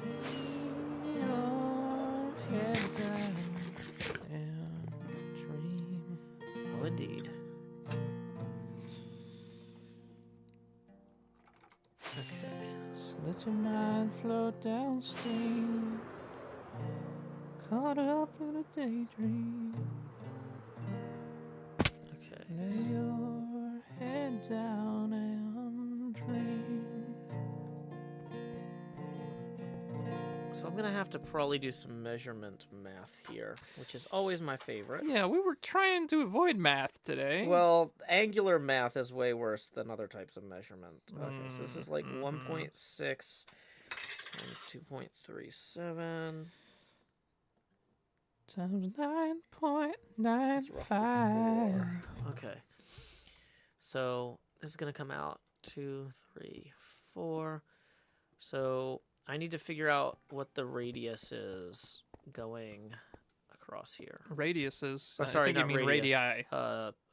your head down and dream. Oh, indeed. Okay. Just let let your mind float downstream. Caught up in a daydream. Okay. Lay your head down and dream. So I'm gonna have to probably do some measurement math here, which is always my favorite. Yeah, we were trying to avoid math today. Well, angular math is way worse than other types of measurement. Okay, so this is like 1.6 times 2.37. Times That's roughly 9.95. 4. Okay. So this is gonna come out 2, 3, 4. So I need to figure out what the radius is going across here. Radius is. Oh, sorry, I think not you mean radius. radii.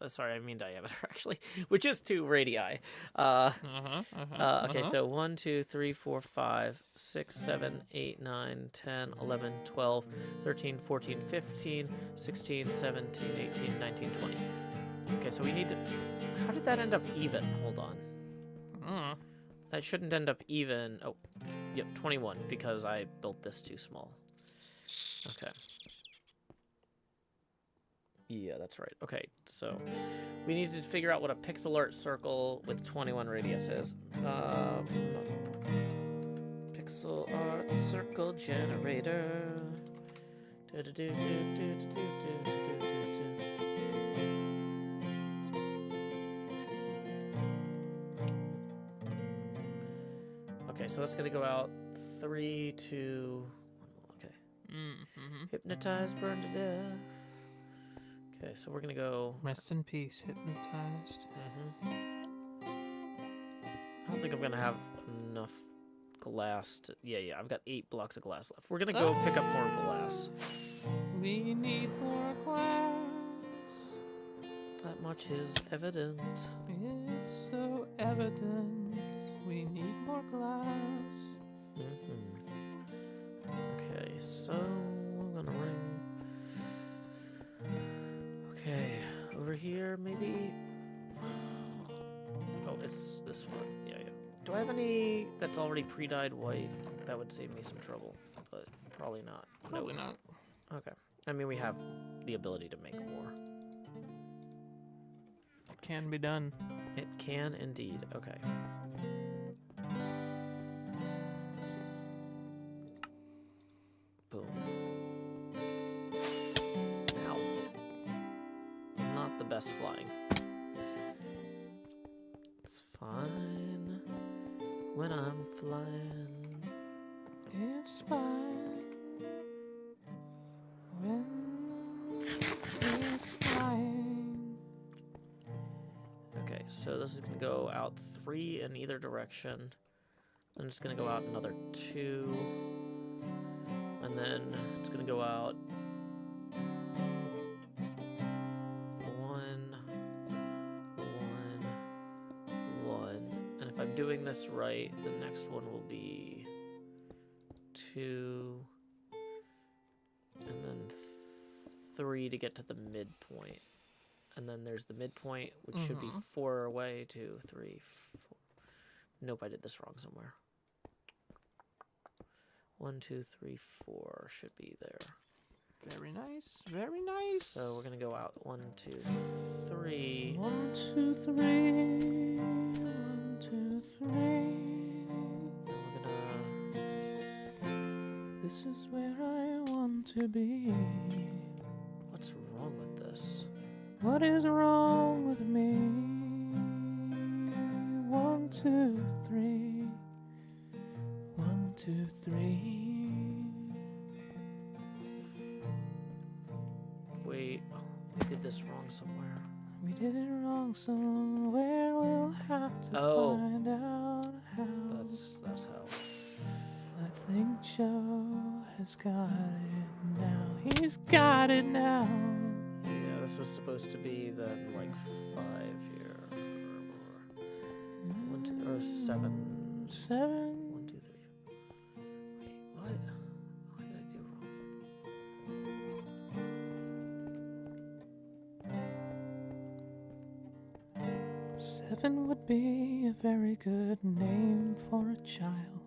Sorry, I mean diameter actually, which is 2 radii. Okay, so 1, 2, 3, 4, 5, 6, 7, 8, 9, 10, 11, 12, 13, 14, 15, 16, 17, 18, 19, 20. Okay, so we need to... How did that end up even? Hold on. That shouldn't end up even. Oh, yep, 21, because I built this too small. Okay. Yeah, that's right. Okay, so we need to figure out what a pixel art circle with 21 radius is. Pixel art circle generator. Okay, so that's gonna go out 3, 2, 1. Okay. Hypnotized, burned to death. Okay, so we're gonna go. Rest in peace, hypnotized. I don't think I'm gonna have enough glass to. Yeah, I've got 8 blocks of glass left. We're gonna go pick up more glass. We need more glass. That much is evident. It's so evident. We need more glass. Okay, so I'm gonna ring. Okay, over here maybe. Oh, it's this one. Yeah. Do I have any that's already pre-dyed white? That would save me some trouble, but probably not. Probably not. Okay. I mean, we have the ability to make more. It can be done. It can indeed. Okay. Boom. Ow. Not the best flying. It's fine when I'm flying. It's fine when it's flying. Okay, so this is going to go out 3 in either direction. Then it's going to go out another 2. And then it's going to go out 1, 1. And if I'm doing this right, the next one will be 2. And then 3 to get to the midpoint. And then there's the midpoint, which should be 4 away. 2, 3, 4. Nope, I did this wrong somewhere. 1, 2, 3, 4 should be there. Very nice. Very nice. So we're gonna go out 1, 2, 3. 1, 2, 3. 1, 2, 3. We're gonna. This is where I want to be. What's wrong with this? What is wrong with me? 1, 2, 3. 1, 2, 3. Wait, we did this wrong somewhere. We did it wrong somewhere. We'll have to find out how. That's how. I think Joe has got it now. He's got it now. Yeah, this was supposed to be then like 5 here or more. 1, 2, or 7. 7. 1, 2, 3. Wait, what? What did I do wrong? 7 would be a very good name for a child.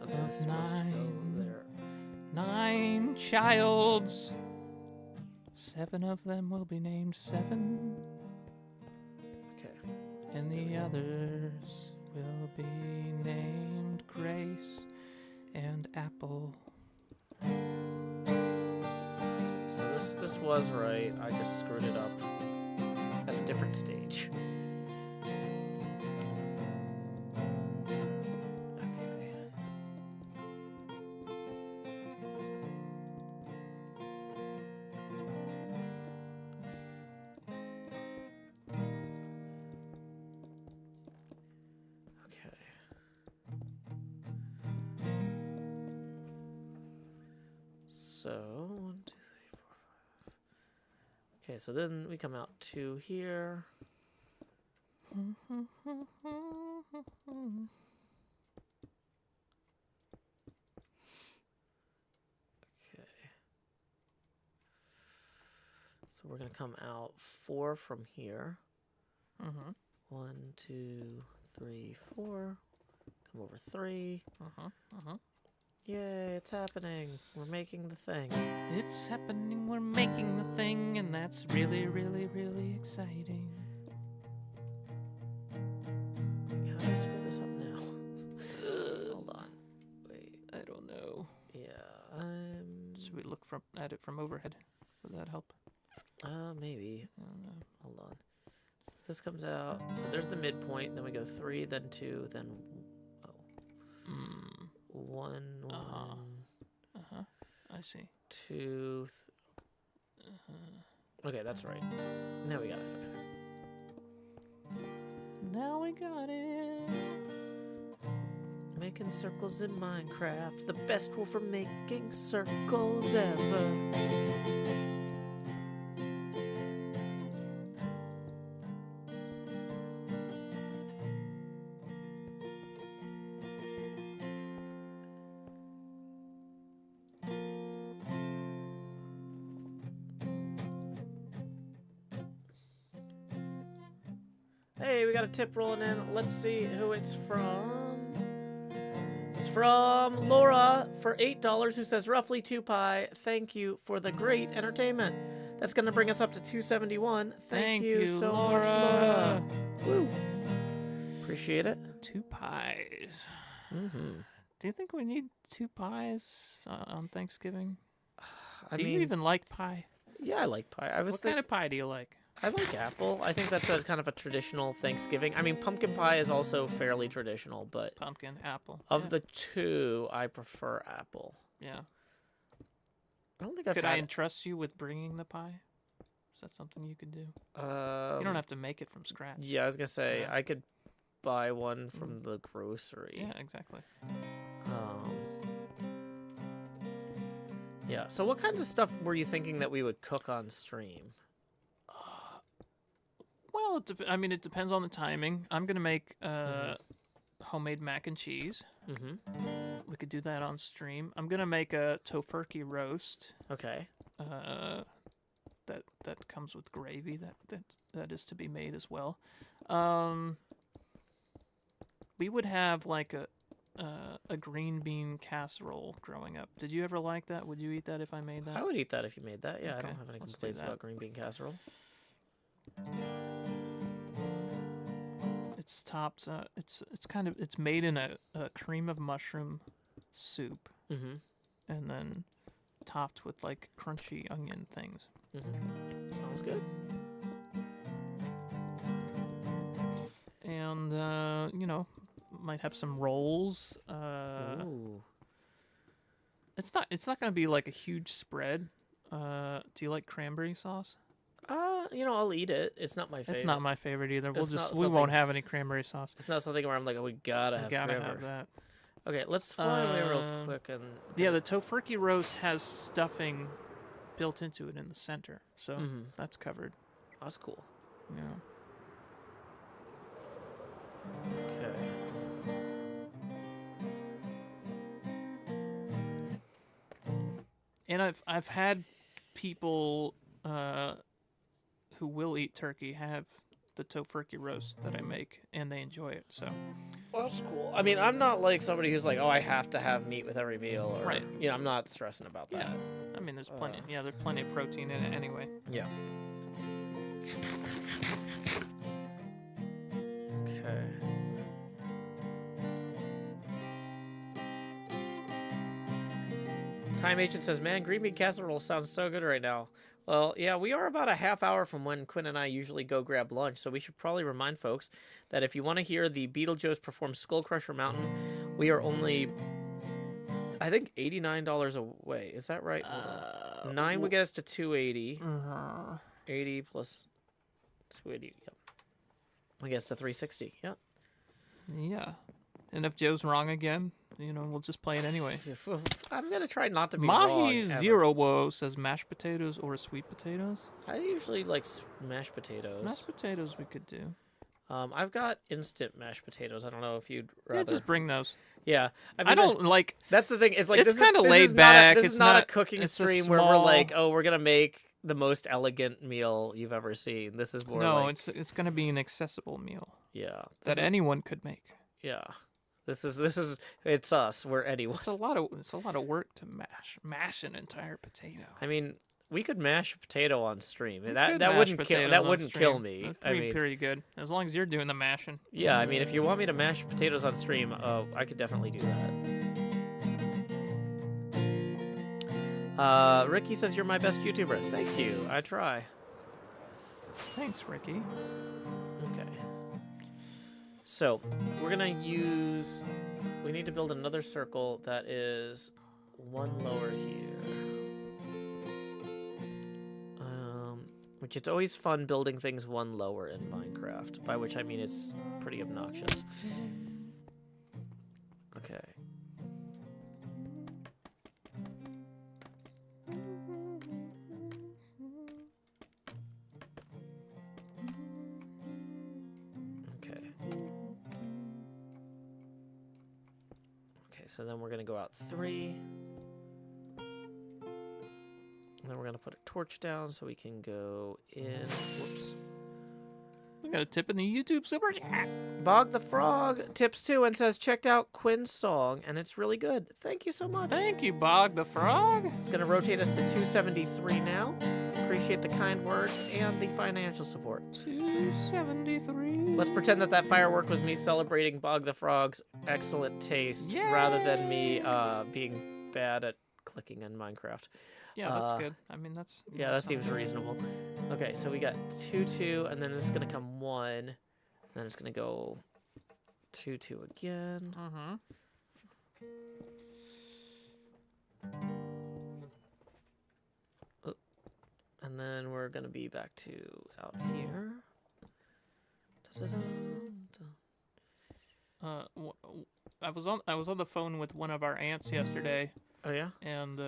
Okay, this is supposed to go there. 9 childs. 7 of them will be named Seven, Okay. and the others will be named Grace and Apple. So this was right. I just screwed it up at a different stage. Okay. Okay. So 1, 2, 3, 4, 5. Okay, so then we come out to here. Okay. So we're gonna come out 4 from here. Mm-hmm. 1, 2, 3, 4. Come over 3. Yay, it's happening. We're making the thing. It's happening, we're making the thing, and that's really, really, really exciting. How do I screw this up now? Hold on. Wait. I don't know. Yeah, Should we look at it from overhead? Would that help? maybe. I don't know. Hold on. So this comes out. So there's the midpoint. Then we go 3, then 2, then 1, 1, I see. 2. Okay, that's right. Now we got it. Okay. Now we got it. Making circles in Minecraft. The best tool for making circles ever. Hey, we got a tip rolling in. Let's see who it's from. It's from Laura for $8, who says roughly 2 pi. Thank you for the great entertainment. That's gonna bring us up to 271. Thank you so much, Laura. Woo. Appreciate it. 2 pies. Mm-hmm. Do you think we need 2 pies on Thanksgiving? I Do mean, you even like pie? yeah, I like pie. What kind of pie do you like? I like apple. I think that's a kind of a traditional Thanksgiving. I mean, pumpkin pie is also fairly traditional, but Pumpkin, apple. of Yeah. the two, I prefer apple. Yeah. I don't think I've Could had I entrust you with bringing the pie? Is that something you could do? it. You don't have to make it from scratch. Yeah, I was gonna say Yeah. I could buy one from the grocery. Yeah, exactly. Yeah. So, what kinds of stuff were you thinking that we would cook on stream? Well, it depends on the timing. I'm gonna make homemade mac and cheese. Mm-hmm. We could do that on stream. I'm gonna make a tofurkey roast. Okay. That comes with gravy. That is to be made as well. We would have like a green bean casserole growing up. Did you ever like that? Would you eat that if I made that? I would eat that if you made that. Yeah, I Okay, don't have any let's do complaints that. about green bean casserole. It's topped. It's made in a cream of mushroom soup, Mm-hmm. and then topped with like crunchy onion things. Mm-hmm. Sounds good. And might have some rolls. Ooh. It's not gonna be like a huge spread. Do you like cranberry sauce? I'll eat it. It's not my favorite. It's not my favorite either. It's not We won't something- have any cranberry sauce. It's not something where I'm like, oh, we gotta have Gotta cranberry. have that. Okay, let's fly away real quick and. Yeah, the tofurkey roast has stuffing built into it in the center, so Mhm. that's covered. That's cool. Yeah. Okay. And I've had people who will eat turkey have the tofurkey roast that I make, and they enjoy it. So Well, that's cool. I mean, I'm not like somebody who's like, oh, I have to have meat with every meal, or Right. you know, I'm not stressing about that. yeah, I mean, there's plenty. Yeah, there's plenty of protein in it anyway. Yeah. Okay. Time Agent says, man, green bean casserole sounds so good right now. Well, yeah, we are about a half hour from when Quinn and I usually go grab lunch, so we should probably remind folks that if you want to hear the Beetlejuice perform Skull Crusher Mountain, we are only, I think, $89 away. Is that right? Hold on. 9 would get us to 280. 80 plus 280. Yep. I guess to 360. Yep. Yeah, and if Joe's wrong again, we'll just play it anyway. I'm gonna try not to be wrong. Mahi Zero Woe says mashed potatoes or sweet potatoes. I usually like mashed potatoes. Mashed potatoes we could do. I've got instant mashed potatoes. I don't know if you'd rather. Yeah, just bring those. Yeah, I don't like. That's the thing. Is like It's this kind of is laid back. This is not a cooking it's a stream where we're small- like, oh, we're gonna make the most elegant meal you've ever seen. This is more No, like, it's gonna be an accessible meal yeah, that anyone could make. yeah. This is it's us. We're anyone. It's a lot of work to mash an entire potato. I mean, we could mash a potato on stream. We That could that mash wouldn't kill potatoes that on wouldn't kill stream. me. That'd I be mean, pretty good as long as you're doing the mashing. yeah. I mean, if you want me to mash potatoes on stream, I could definitely do that. Ricky says you're my best YouTuber. Thank you. I try. Thanks, Ricky. Okay. So we're gonna use. We need to build another circle that is one lower here. Which it's always fun building things one lower in Minecraft, by which I mean it's pretty obnoxious. Okay. Okay. Okay, so then we're gonna go out 3. And then we're gonna put a torch down so we can go in. Whoops. We got a tip in the YouTube super chat. Bog the Frog tips too and says checked out Quinn's song and it's really good. Thank you so much. Thank you, Bog the Frog. It's gonna rotate us to 273 now. Appreciate the kind words and the financial support. 273. Let's pretend that firework was me celebrating Bog the Frog's excellent taste rather than me being bad at clicking in Minecraft. Yeah, that's good. I mean, that's... Yeah, that seems reasonable. Okay, so we got 2, 2, and then this is going to come 1. And then it's going to go 2, 2 again. Mm-hmm. Oh, and then we're going to be back to out here. I was on the phone with one of our aunts yesterday, Oh, yeah? and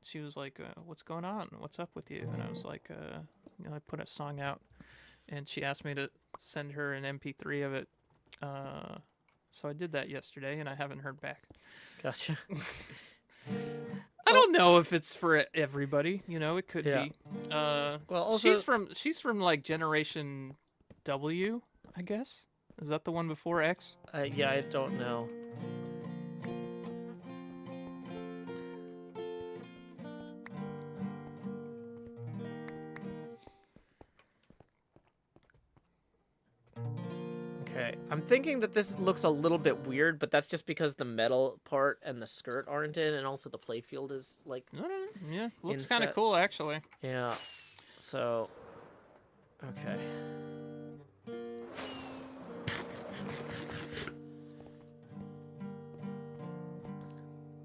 she was like, "What's going on? What's up with you?" And I was like, I put a song out, and she asked me to send her an MP3 of it. So I did that yesterday, and I haven't heard back. Gotcha. I don't know if it's for everybody. It could be. Well, also... she's from like Generation W, I guess. Is that the one before X? yeah, I don't know. Okay, I'm thinking that this looks a little bit weird, but that's just because the metal part and the skirt aren't in, and also the playfield is like... Yeah, looks kind of cool, actually. Yeah, so... Okay.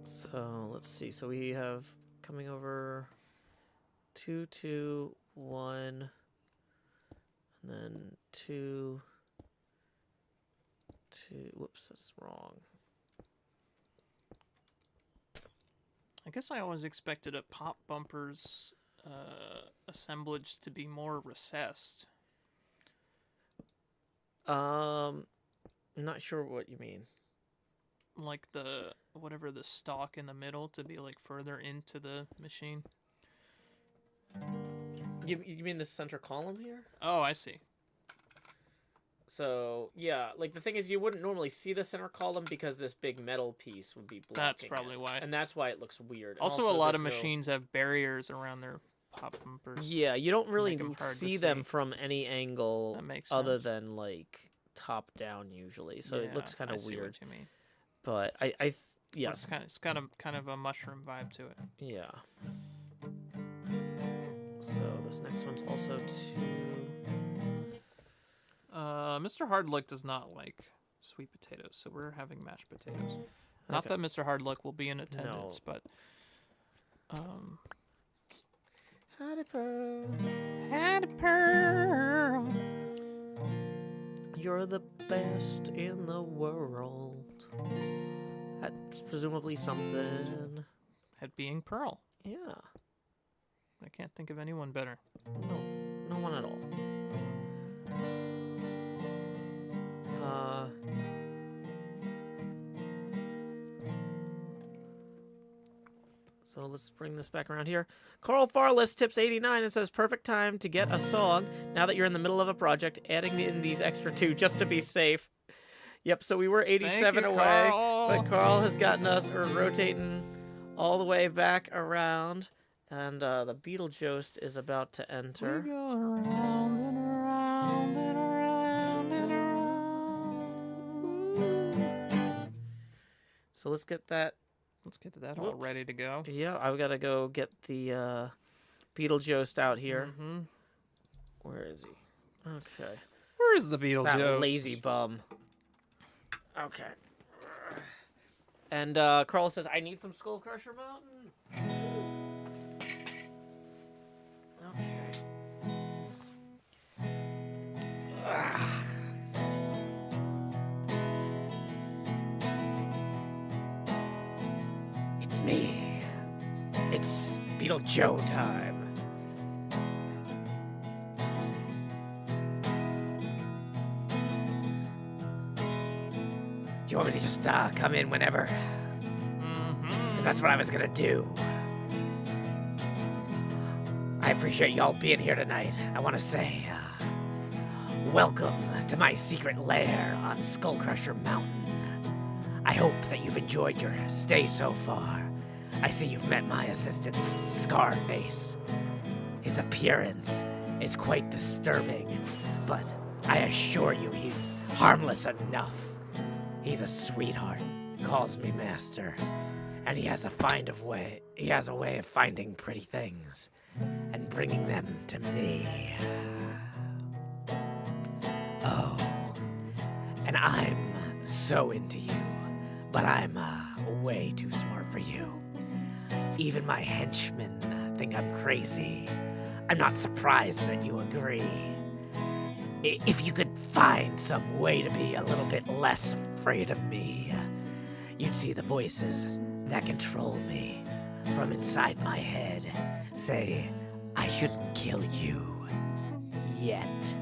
So, let's see. So we have coming over 2, 2, 1, and then 2... Whoops, that's wrong. I guess I always expected a pop bumper's assemblage to be more recessed. I'm not sure what you mean. Like the stalk in the middle to be like further into the machine. You mean the center column here? Oh, I see. So, yeah, like the thing is you wouldn't normally see the center column because this big metal piece would be blocking That's probably it. why. And that's why it looks weird. And Also, a lot of there's no- machines have barriers around their pop bumpers. Yeah, you don't really make 'em hard to see them see. from any angle That makes other sense. than like top down usually. So it looks kind I of see weird. what you mean. But yes, It's kind of a mushroom vibe to it. yeah. So this next one's also Mr. Hardluck does not like sweet potatoes, so we're having mashed potatoes. Not Okay. that Mr. Hardluck will be in attendance, but Howdy, Pearl. Hattie Pearl. You're the best in the world. That's presumably something. Head being Pearl. Yeah. I can't think of anyone better. No, no one at all. So let's bring this back around here. Carl Farless tips 89 and says, perfect time to get a song now that you're in the middle of a project, adding in these extra 2 just to be safe. Yep, so we were 87 you, away, Carl. but Carl has gotten us rotating all the way back around, and the Beetlejuice is about to enter. We go around and around and around and around. So let's get that. Let's get to that all Whoops. ready to go. Yeah, I've got to go get the Beetlejuice out here. Mm-hmm. Where is he? Okay. Where is the Beetlejuice? That lazy bum. Okay. And Carl says, I need some Skull Crusher Mountain. Okay. It's me. It's Beetlejoe time. Do you want me to just come in whenever? Because that's what I was gonna do. I appreciate y'all being here tonight. I want to say, welcome to my secret lair on Skull Crusher Mountain. I hope that you've enjoyed your stay so far. I see you've met my assistant, Scarface. His appearance is quite disturbing, but I assure you he's harmless enough. He's a sweetheart, calls me master, and he has a way of finding pretty things and bringing them to me. Oh, and I'm so into you, but I'm way too smart for you. Even my henchmen think I'm crazy. I'm not surprised that you agree. If you could find some way to be a little bit less afraid of me, you'd see the voices that control me from inside my head say, I shouldn't kill you yet.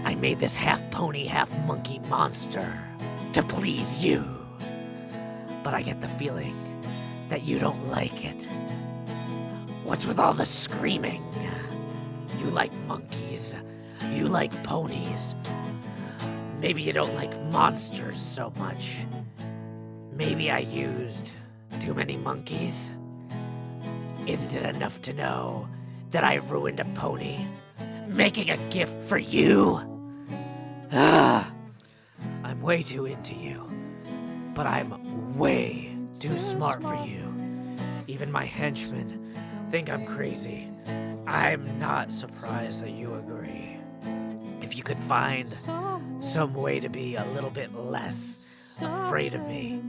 I made this half pony, half monkey monster to please you. But I get the feeling that you don't like it. What's with all the screaming? You like monkeys. You like ponies. Maybe you don't like monsters so much. Maybe I used too many monkeys. Isn't it enough to know that I ruined a pony, making a gift for you? I'm way too into you, but I'm way too smart for you. Even my henchmen think I'm crazy. I'm not surprised that you agree. If you could find some way to be a little bit less afraid of me,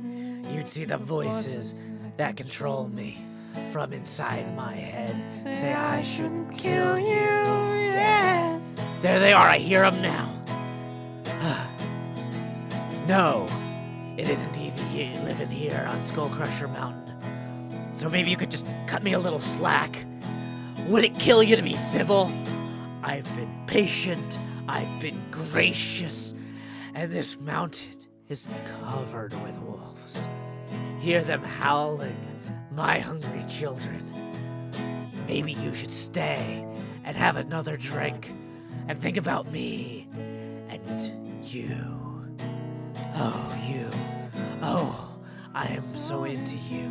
you'd see the voices that control me from inside my head say I shouldn't kill you. Yeah. There they are, I hear them now. No, it isn't easy living here on Skull Crusher Mountain. So maybe you could just cut me a little slack. Would it kill you to be civil? I've been patient, I've been gracious, and this mountain is covered with wolves. Hear them howling, my hungry children. Maybe you should stay and have another drink and think about me and you. Oh, you. Oh, I am so into you,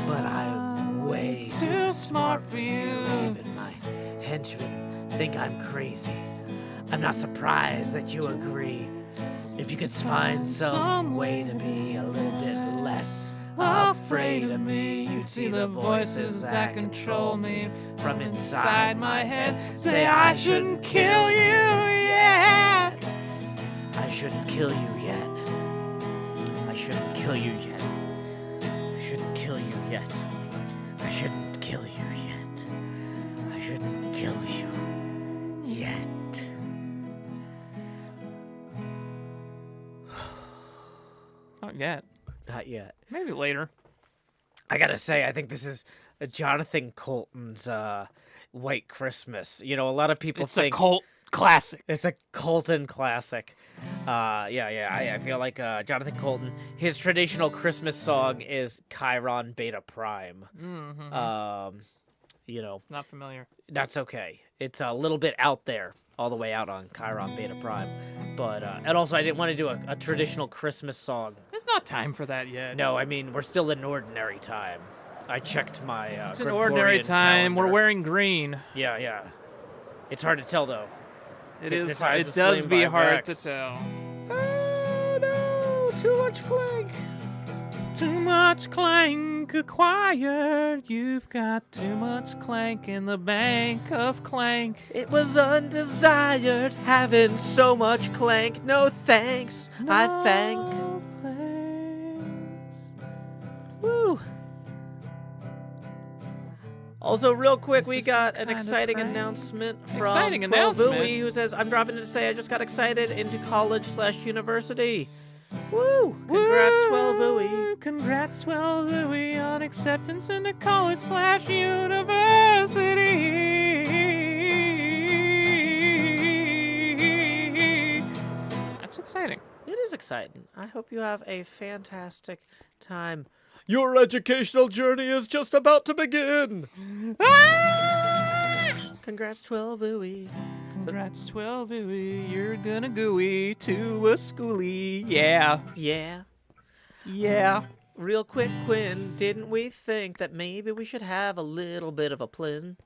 but I'm way too smart for you. Even my henchmen think I'm crazy. I'm not surprised that you agree. If you could find some way to be a little bit less afraid of me, you'd see the voices that control me from inside my head say I shouldn't kill you yet. I shouldn't kill you yet. I shouldn't kill you yet. I shouldn't kill you yet. I shouldn't kill you yet. I shouldn't kill you yet. Not yet. Not yet. Maybe later. I gotta say, I think this is Jonathan Colton's White Christmas. You know, a lot of people It's think a cult classic. it's a Colton classic. I feel like Jonathan Colton, his traditional Christmas song is Chiron Beta Prime. Mm-hmm. You know, Not familiar. that's okay. It's a little bit out there, all the way out on Chiron Beta Prime. But, and also I didn't want to do a traditional Christmas song. It's not time for that yet. No, I mean, we're still in ordinary time. I checked my It's an ordinary time. We're calendar. wearing green. Yeah. It's hard to tell, though. It is. Hypnotized It with does Slim be by hard Vex. to tell. Oh, no. Too much clank. Too much clank acquired. You've got too much clank in the bank of clank. It was undesired having so much clank. No thanks. I thank. No thanks. Woo. Also, real quick, This we is got some an kind of exciting prank. announcement from Exciting 12 announcement? Bowie, who says, I'm dropping in to say I just got excited into college/university. Woo! Congrats, 12 Bowie. Congrats, 12 Louie, on acceptance into college/university. That's exciting. It is exciting. I hope you have a fantastic time. Your educational journey is just about to begin. Congrats, 12 Ooey. Congrats, 12 Louie, you're gonna gooey to a schoolie. Yeah. Yeah. Yeah. Real quick, Quinn, didn't we think that maybe we should have a little bit of a plan?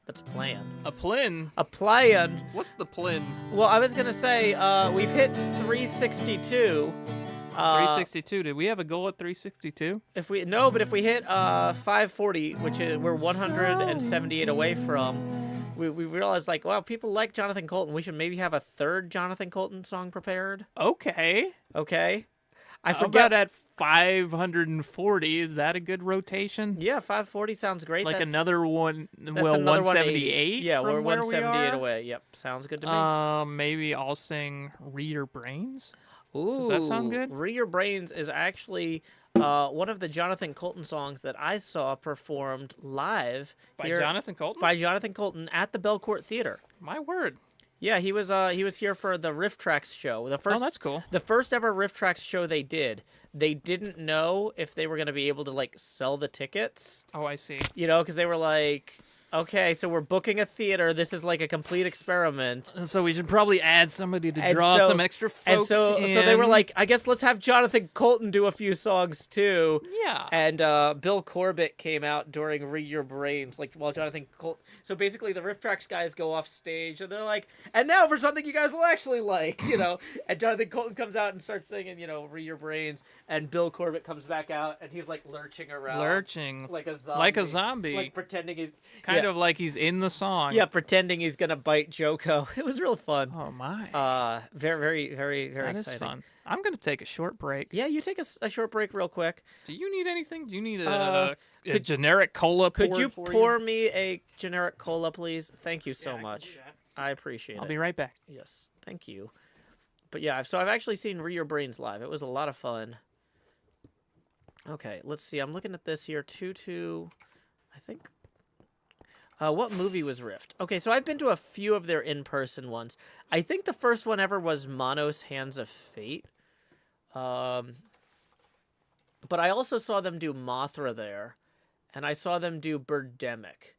That's a plan. A plin? A plan. What's the plin? Well, I was going to say, we've hit 362. 362. Did we have a goal at 362? If we hit 540, which is, we're 178 away from, we realized, like, wow, people like Jonathan Colton. We should maybe have a third Jonathan Colton song prepared. Okay. Okay. I How forgot. about at 540? Is that a good rotation? Yeah, 540 sounds great. Like That's another one, well, another 178. Yeah, from we're where 178 we away. Yep, sounds good to me. are? Maybe I'll sing "Read Your Brains." Ooh, that sound good? Read Your Brains is actually one of the Jonathan Colton songs that I saw performed live By here Jonathan Colton. by Jonathan Colton at the Belcourt Theater. My word. Yeah, he was here for the Riff Tracks show. Oh, that's cool. The first ever Riff Tracks show they did. They didn't know if they were going to be able to like sell the tickets, Oh, I see. you know, because they were like, okay, so we're booking a theater. This is like a complete experiment. And so we should probably add somebody to And draw so- some extra And folks so in. they were like, I guess let's have Jonathan Colton do a few songs too. yeah. And Bill Corbett came out during Read Your Brains, like while Jonathan Colton. So basically, the Riff Tracks guys go off stage, and they're like, "And now for something you guys will actually like," you know. And Jonathan Colton comes out and starts singing, you know, "Read Your Brains," and Bill Corbett comes back out, and he's like lurching around, Lurching. like a zombie, Like a zombie. like pretending he's Kind of like he's in the song. yeah, pretending he's gonna bite Joko. It was real fun. Oh, my. Very, very, very, very That is exciting. fun. I'm going to take a short break. Yeah, you take a short break real quick. Do you need anything? Do you need Uh, a generic cola Could poured you for pour me a generic cola, please? Thank you so Yeah, I can much. do that. I appreciate I'll it. be right back. Yes, thank you. But yeah, so I've actually seen Read Your Brains live. It was a lot of fun. Okay, let's see. I'm looking at this here. Tutu, I think. What movie was Rift? Okay, so I've been to a few of their in-person ones. I think the first one ever was Mono's Hands of Fate. But I also saw them do Mothra there, and I saw them do Birdemic.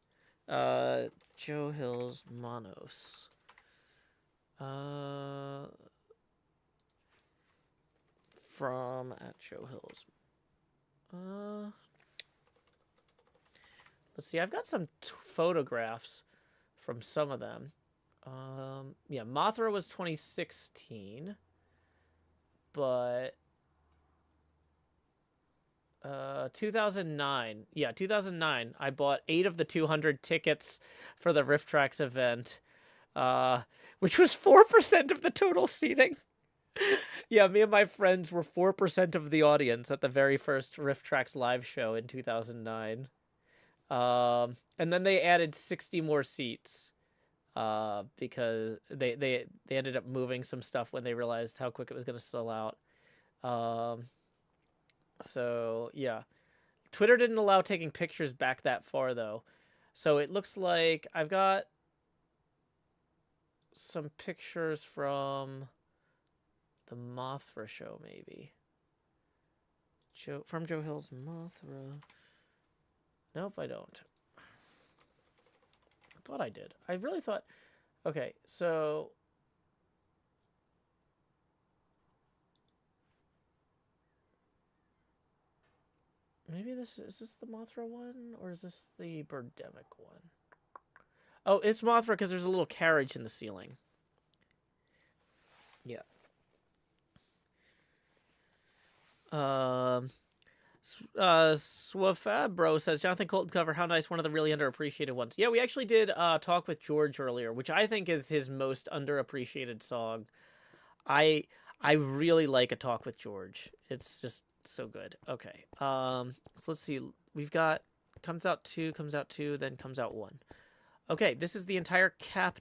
Joe Hill's Monos. From at Joe Hills. Let's see. I've got some photographs from some of them. Yeah, Mothra was 2016, but 2009. Yeah, 2009. I bought 8 of the 200 tickets for the Rift Tracks event, which was 4% of the total seating. Yeah, me and my friends were 4% of the audience at the very first Rift Tracks live show in 2009. And then they added 60 more seats because they ended up moving some stuff when they realized how quick it was going to sell out. So, yeah. Twitter didn't allow taking pictures back that far, though. So it looks like I've got some pictures from the Mothra show, maybe. From Joe Hill's Mothra. Nope, I don't. I thought I did. I really thought... Okay, so... Maybe is this the Mothra one? Or is this the Birdemic one? Oh, it's Mothra because there's a little carriage in the ceiling. Yeah. Swafabro says, Jonathan Colton cover, how nice, one of the really underappreciated ones. Yeah, we actually did Talk with George earlier, which I think is his most underappreciated song. I really like A Talk with George. It's just so good. Okay. So let's see. We've got comes out 2, then comes out 1. Okay, this is the entire cap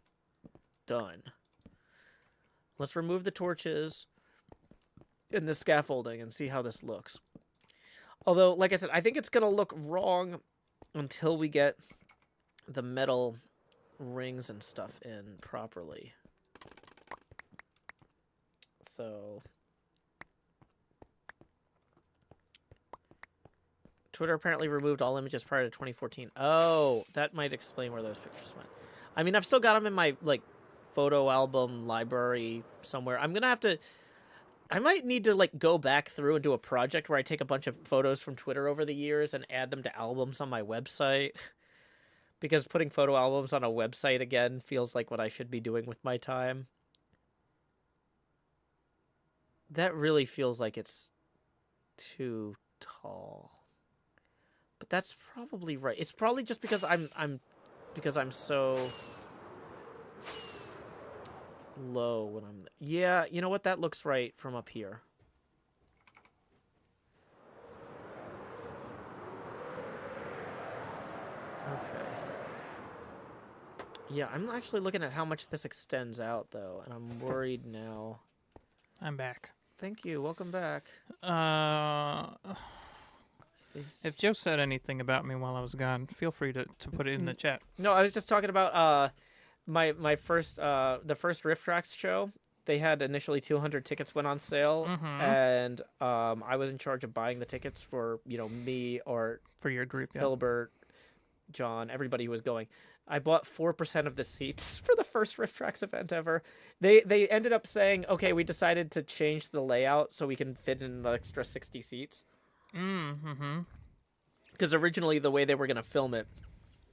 done. Let's remove the torches and the scaffolding and see how this looks. Although, like I said, I think it's going to look wrong until we get the metal rings and stuff in properly. So, Twitter apparently removed all images prior to 2014. Oh, that might explain where those pictures went. I mean, I've still got them in my, like, photo album library somewhere. I'm going to have to... I might need to, like, go back through and do a project where I take a bunch of photos from Twitter over the years and add them to albums on my website. Because putting photo albums on a website, again, feels like what I should be doing with my time. That really feels like it's too tall. But that's probably right. It's probably just because I'm so low when I'm... Yeah, you know what? That looks right from up here. Okay. Yeah, I'm actually looking at how much this extends out, though, and I'm worried now. I'm back. Thank you. Welcome back. If Joe said anything about me while I was gone, feel free to put it in the chat. No, I was just talking about my first the first Rift Tracks show. They had initially 200 tickets went on sale, and I was in charge of buying the tickets for, you know, me or For your group, yeah. Hilbert, John, everybody who was going. I bought 4% of the seats for the first Rift Tracks event ever. They ended up saying, okay, we decided to change the layout so we can fit in the extra 60 seats. Because originally the way they were going to film it,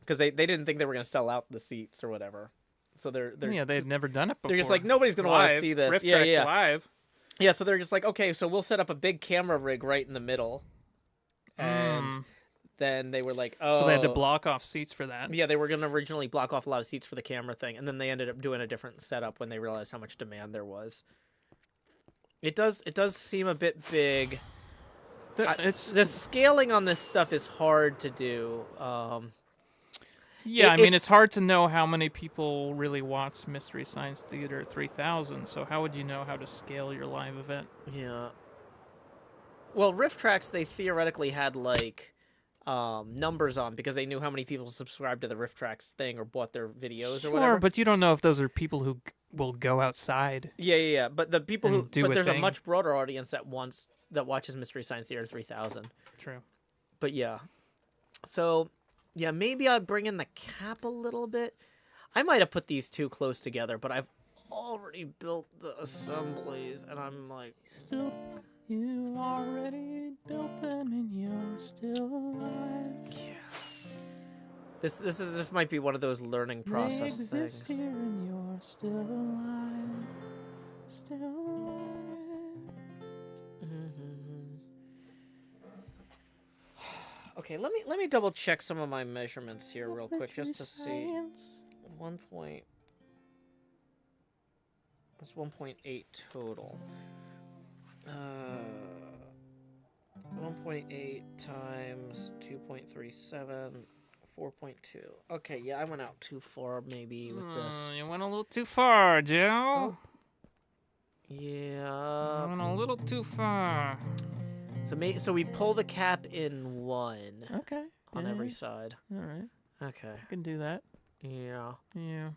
because they didn't think they were going to sell out the seats or whatever. So they're yeah, they've never done it before. They're just like, nobody's going to want to see this. Rift yeah, Tracks yeah. live. Yeah, so they're just like, okay, so we'll set up a big camera rig right in the middle. And then they were like, oh. So they had to block off seats for that. Yeah, they were going to originally block off a lot of seats for the camera thing. And then they ended up doing a different setup when they realized how much demand there was. It does seem a bit big. The scaling on this stuff is hard to do. Yeah, I mean, it's hard to know how many people really watch Mystery Science Theater 3000, so how would you know how to scale your live event? Yeah. Well, Rift Tracks, they theoretically had, like, numbers on because they knew how many people subscribed to the Rift Tracks thing or bought their videos or whatever. Sure, but you don't know if those are people who will go outside. Yeah. But the people who... But there's thing. a much broader audience that watches Mystery Science Theater 3000. True. But yeah. So... Yeah, maybe I'll bring in the cap a little bit. I might have put these two close together, but I've already built the assemblies, and I'm like, You already built them and you're still alive. yeah. This might be one of those learning process they exist things. here and you're still alive. Still alive. Okay, let me double check some of my measurements here real quick just to see. 1 point. That's 1.8 total. 1.8 times 2.37, 4.2. Okay, yeah, I went out too far maybe with this. You went a little too far, Joe. Yeah. You went a little too far. So we pull the cap in one Okay. on every side. All right. Okay. I can do that. Yeah. Yeah.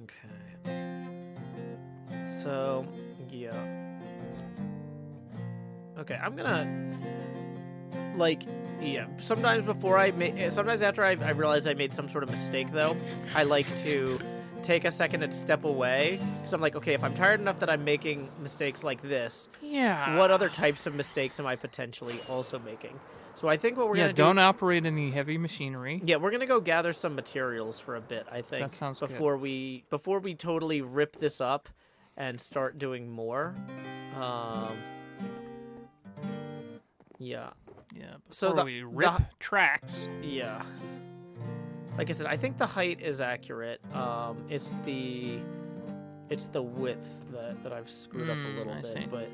Okay. So, yeah. Okay, I'm gonna sometimes after I realize I made some sort of mistake though, I like to take a second and step away because I'm like, okay, if I'm tired enough that I'm making mistakes like this, Yeah. what other types of mistakes am I potentially also making? So I think what we're gonna do. Don't operate any heavy machinery. Yeah, we're gonna go gather some materials for a bit. I think That sounds good. before we totally rip this up and start doing more. Yeah. Yeah. So Before we rip tracks. Yeah. Like I said, I think the height is accurate. It's the width that I've screwed up a little I bit, see. but.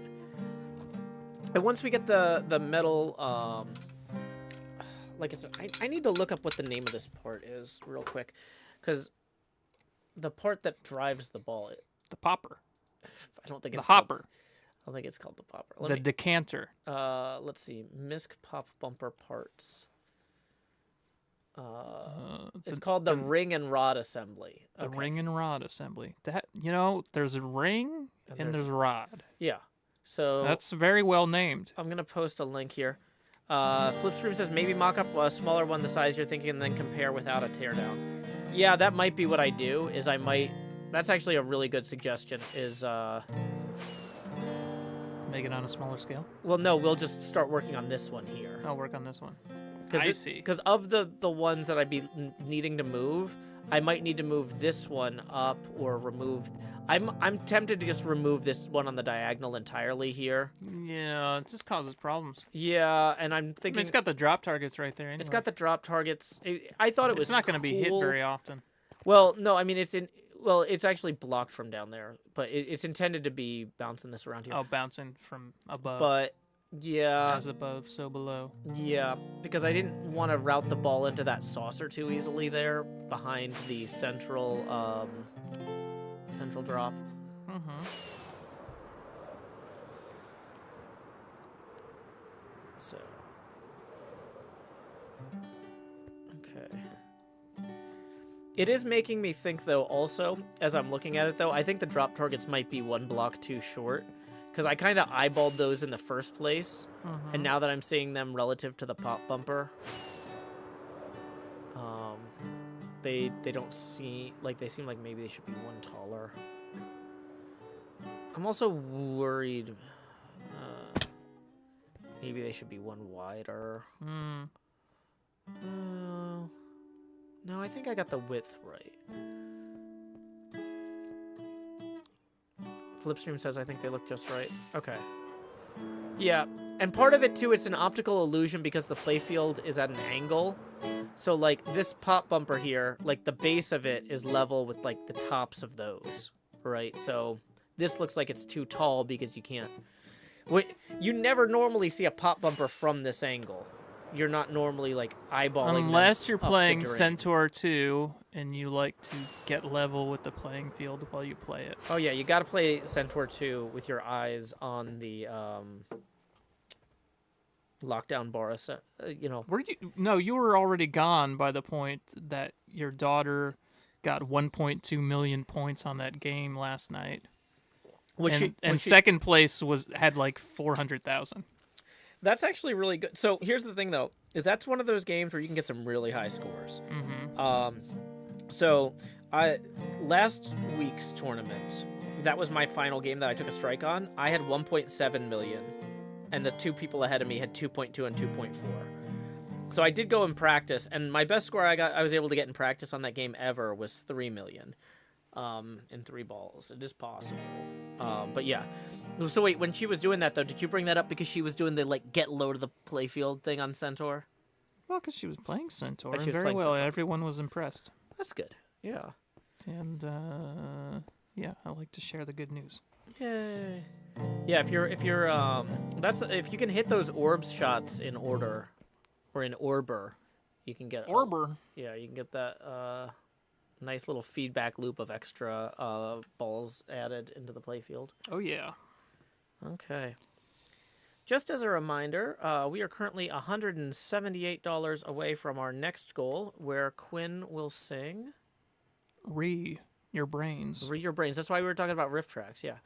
And once we get the metal, like I said, I need to look up what the name of this part is real quick, because the part that drives the ball, The popper. I don't think The it's hopper. I don't think it's called the popper. The decanter. Let's see, misc pop bumper parts. It's called the ring and rod assembly. The Okay. ring and rod assembly. There's a ring and there's a rod. Yeah. So That's very well named. I'm gonna post a link here. Flipstream says maybe mock up a smaller one the size you're thinking and then compare without a teardown. Yeah, that might be what I do. That's actually a really good suggestion. Make it on a smaller scale. Well, no, we'll just start working on this one here. I'll work on this one. I see. Because of the ones that I'd be needing to move, I might need to move this one up or remove. I'm tempted to just remove this one on the diagonal entirely here. Yeah, it just causes problems. Yeah, and I'm I mean, thinking it's got the drop targets right there. Anyway. it's got the drop targets. I thought it was It's not going to be hit cool. very often. Well, no, I mean it's actually blocked from down there, but it's intended to be bouncing this around here. Oh, bouncing from above. But yeah, As above, so below. yeah, because I didn't want to route the ball into that saucer too easily there behind the central drop. Mm-hmm. So, okay. It is making me think, though, also, as I'm looking at it, though, I think the drop targets might be one block too short. Because I kind of eyeballed those in the first place. And now that I'm seeing them relative to the pop bumper, they don't seem like maybe they should be one taller. I'm also worried maybe they should be one wider. No, I think I got the width right. Flipstream says I think they look just right. Okay. Yeah, and part of it too, it's an optical illusion because the playfield is at an angle. So like this pop bumper here, like the base of it is level with like the tops of those, right? So this looks like it's too tall because you can't. You never normally see a pop bumper from this angle. You're not normally like eyeballing. Unless you're them up playing the terrain. Centaur 2 and you like to get level with the playing field while you play it. Oh yeah, you got to play Centaur 2 with your eyes on the lockdown bar. You know. No, you were already gone by the point that your daughter got 1.2 million points on that game last night. Second place had like 400,000. That's actually really good. So here's the thing, though, is that's one of those games where you can get some really high scores. So last week's tournament, that was my final game that I took a strike on. I had 1.7 million, and the two people ahead of me had 2.2 and 2.4. So I did go in practice, and my best score I was able to get in practice on that game ever was 3 million, in 3 balls. It is possible. But yeah. So wait, when she was doing that though, did you bring that up because she was doing the like get low to the playfield thing on Centaur? Well, because she was playing Centaur She and was very playing well, Centaur. and everyone was impressed. That's good. Yeah. And yeah, I like to share the good news. Yay. Yeah, if you can hit those orbs shots in order, or in orbor, you can get Orbor. Yeah, you can get that nice little feedback loop of extra balls added into the playfield. Oh yeah. Okay. Just as a reminder, we are currently $178 away from our next goal, where Quinn will sing Your brains. "Read Your Brains." That's why we were talking about riff tracks. Yeah.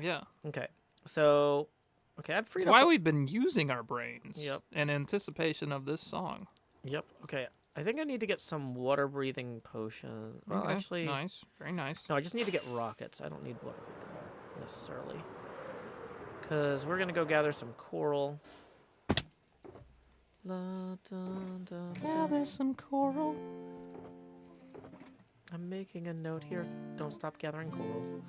Yeah. Okay. So, I've freed That's up. why we've been using our brains. Yep. In anticipation of this song. Yep. Okay. I think I need to get some water breathing potion. Well, Okay, actually, nice. Very nice. no. I just need to get rockets. I don't need water breathing necessarily, because we're gonna go gather some coral. La, dun, dun, dun. Gather some coral. I'm making a note here. Don't stop gathering coral.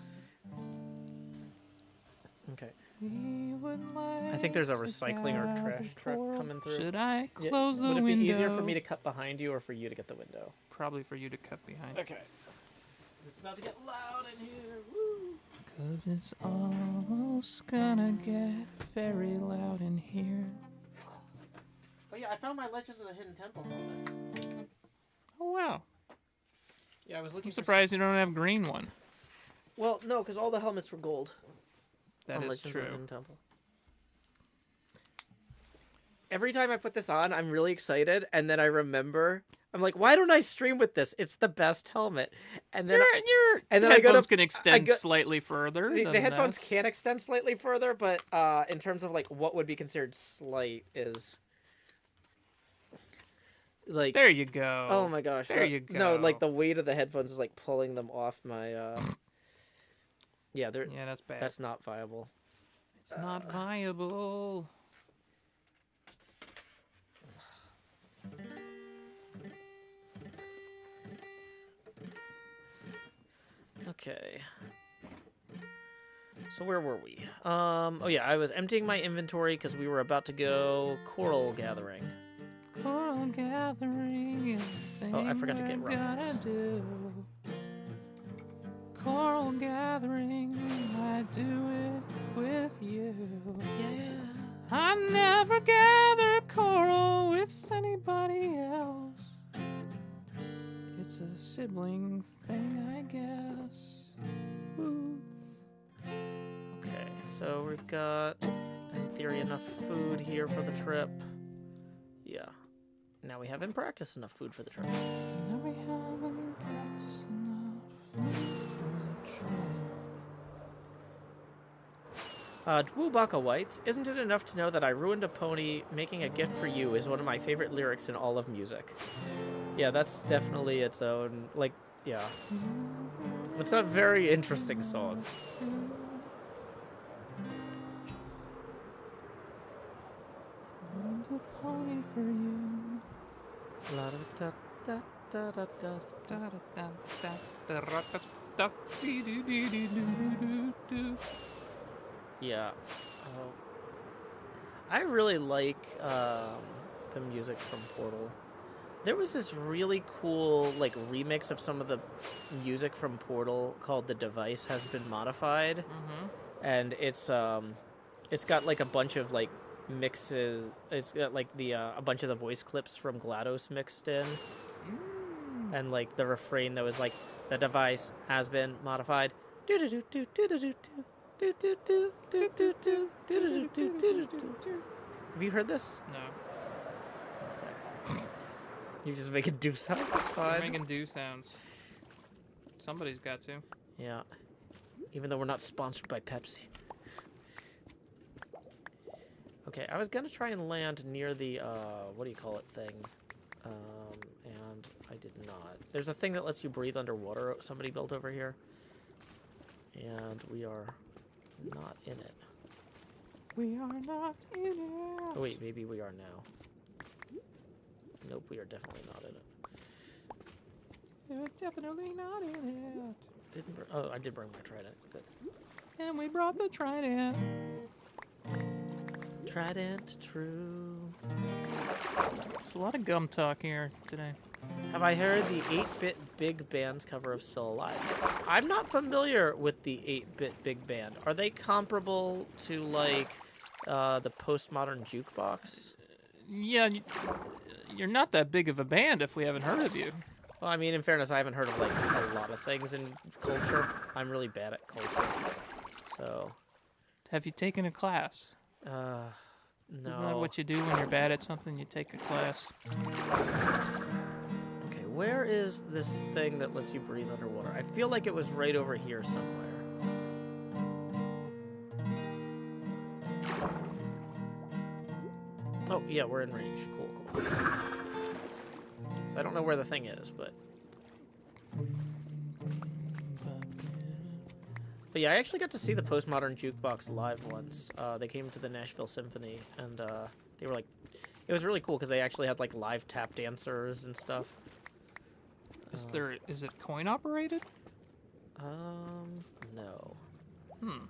Okay. I think there's a recycling or trash truck coming through. Should I Yeah, close the would it window? be easier for me to cut behind you or for you to get the window? Probably for you to cut behind. Okay. It's about to get loud in here. Woo! 'Cause it's almost gonna get very loud in here. Oh yeah, I found my Legends of the Hidden Temple helmet. Oh wow. Yeah, I was looking I'm surprised you don't have a green one. Well, no, because all the helmets were gold. That on is Legends of the true. Hidden Temple. Every time I put this on, I'm really excited, and then I remember, I'm like, why don't I stream with this? It's the best helmet. And then And then I go headphones to- can extend go- slightly further. the than headphones that. can extend slightly further, but in terms of like what would be considered slight is like There you go. oh my gosh, There you no, like go. the weight of the headphones is like pulling them off my yeah, they're Yeah, that's bad. that's not viable. It's not viable. Okay. So where were we? Oh yeah, I was emptying my inventory because we were about to go coral gathering. Coral gathering is the Oh, I thing forgot to get I gotta rockets. do. Coral gathering, I do it with you. Yeah. I never gather coral with anybody else. It's a sibling thing, I guess. Woo. Okay, so we've got, in theory, enough food here for the trip. Yeah. Now we have in practice enough food for the trip. Now we haven't practiced enough for the trip. Dwubaka Whites, isn't it enough to know that I ruined a pony? Making a gift for you is one of my favorite lyrics in all of music. Yeah, that's definitely its own, like, yeah. It's a very interesting song. Ruined a pony for you. La da da da da da. Da da da da da ra da da dee doo doo doo doo doo doo. Yeah. I really like the music from Portal. There was this really cool like remix of some of the music from Portal called "The Device Has Been Modified," and it's got like a bunch of like mixes. It's got like the a bunch of the voice clips from GLaDOS mixed in, and like the refrain that was like, "The device has been modified." Do do do do do do do. Do, do, do, do, do, do, do, do, do, do, do, do. Have you heard this? No. You're just making do sounds. That's I'm fine. making do sounds. Somebody's got to. Yeah. Even though we're not sponsored by Pepsi. Okay, I was gonna try and land near the what do you call it thing, and I did not. There's a thing that lets you breathe underwater. Somebody built over here, and we are not in it. We are not in it. Oh wait, maybe we are now. Nope, we are definitely not in it. We're definitely not in it. Oh, I did bring my trident. Good. And we brought the trident. Trident true. There's a lot of gum talk here today. Have I heard the 8-bit big band's cover of Still Alive? I'm not familiar with the 8-bit big band. Are they comparable to like the postmodern jukebox? Yeah, you're not that big of a band if we haven't heard of you. Well, I mean, in fairness, I haven't heard of like a lot of things in culture. I'm really bad at culture. So, Have you taken a class? no. Isn't that what you do when you're bad at something? You take a class. Okay, where is this thing that lets you breathe underwater? I feel like it was right over here somewhere. Oh, yeah, we're in range. Cool, cool. So I don't know where the thing is, but yeah, I actually got to see the Postmodern Jukebox live once. They came to the Nashville Symphony, and they were like, it was really cool because they actually had like live tap dancers and stuff. Is it coin operated? No. Hmm.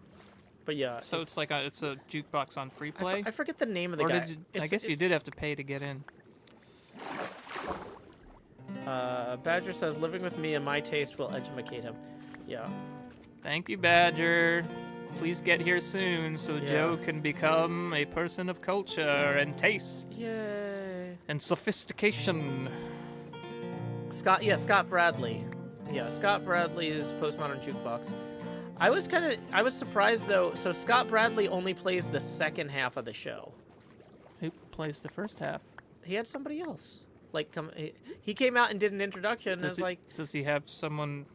But yeah. So it's like it's a jukebox on free play. I forget the name of the or guy. did you, I guess you did have to pay to get in. Badger says, living with me and my taste will educate him. Yeah. Thank you, Badger. Please get here soon so Yeah. Joe can become a person of culture and taste Yay. and sophistication. Scott Bradley. Yeah, Scott Bradley's Postmodern Jukebox. I was surprised though. So Scott Bradley only plays the second half of the show. Who plays the first half? He had somebody else. Like he came out and did an introduction and Does he have someone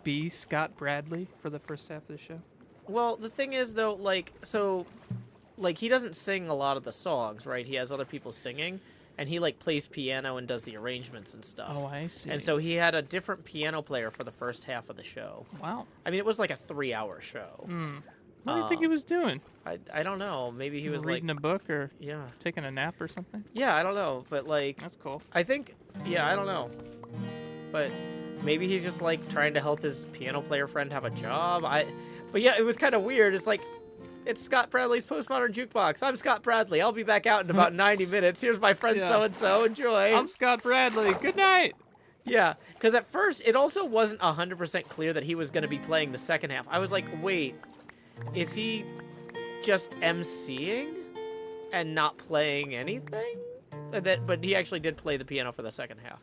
be Scott Bradley for the first half of the show? well, the thing is though, he doesn't sing a lot of the songs, right? He has other people singing, and he like plays piano and does the arrangements and stuff. Oh, I see. And so he had a different piano player for the first half of the show. Wow. I mean, it was like a 3-hour show. What do you think he was doing? I don't know. Maybe he was reading like a book or yeah. taking a nap or something? Yeah, I don't know, but like That's cool. I think I don't know. But maybe he's just like trying to help his piano player friend have a job. But yeah, it was kind of weird. It's like it's Scott Bradley's Postmodern Jukebox. I'm Scott Bradley. I'll be back out in about 90 minutes. Here's my friend Yeah. so-and-so. Enjoy. I'm Scott Bradley. Good night. Yeah, because at first it also wasn't 100% clear that he was going to be playing the second half. I was like, wait, is he just emceeing and not playing anything? But he actually did play the piano for the second half.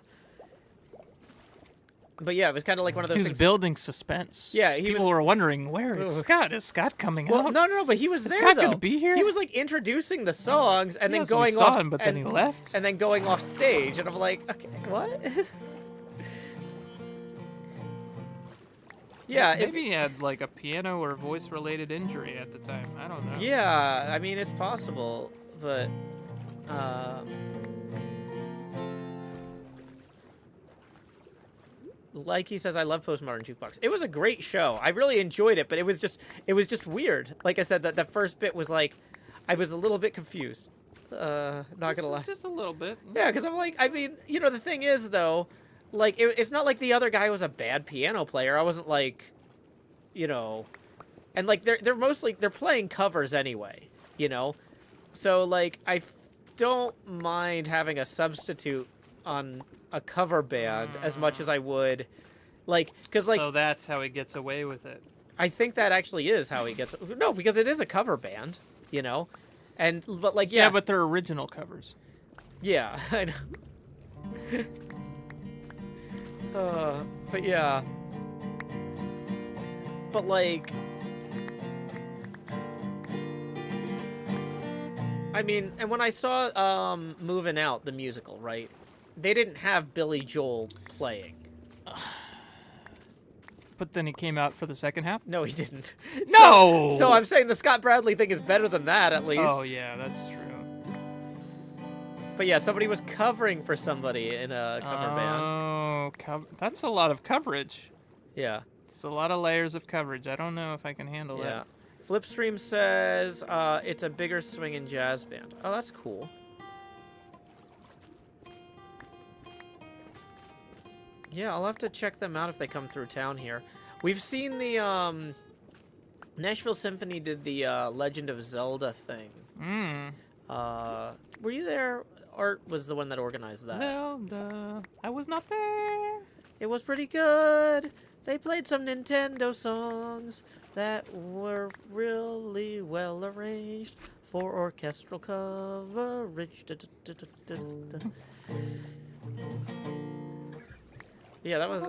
But yeah, it was kind of like one of those He was things. building suspense. Yeah, people were wondering, where is Ugh. Scott? Is Scott coming Well, out? no, but he was Is there Scott though. gonna be here? He was like introducing the songs and then Yeah, so we going saw off. him, but then he left. And then going off stage, and I'm like, okay, what? Yeah, Maybe he had like a piano or voice-related injury at the time. I don't know. Yeah, I mean it's possible, but like he says, I love Postmodern Jukebox. It was a great show. I really enjoyed it, but it was just weird. Like I said, that first bit was like, I was a little bit confused. Not gonna lie. Just a little bit. Yeah, because I'm like, I mean, the thing is though, like it's not like the other guy was a bad piano player. I wasn't like, and like they're playing covers anyway, so like don't mind having a substitute on a cover band as much as I would, because So that's how he gets away with it. I think that actually is how he gets no, because it is a cover band, but like Yeah, but they're original covers. yeah, I know. But yeah. But like, I mean, and when I saw Moving Out, the musical, right? They didn't have Billy Joel playing. But then he came out for the second half? No, he didn't. No! So I'm saying the Scott Bradley thing is better than that, at least. Oh, yeah, that's true. But yeah, somebody was covering for somebody in a cover band. Oh, that's a lot of coverage. Yeah. It's a lot of layers of coverage. I don't know if I can handle Yeah. that. Flipstream says it's a bigger swing and jazz band. Oh, that's cool. Yeah, I'll have to check them out if they come through town here. We've seen the Nashville Symphony did the Legend of Zelda thing. Were you there? Art was the one that organized that. Zelda. I was not there. It was pretty good. They played some Nintendo songs that were really well arranged for orchestral coverage. Yeah, that was.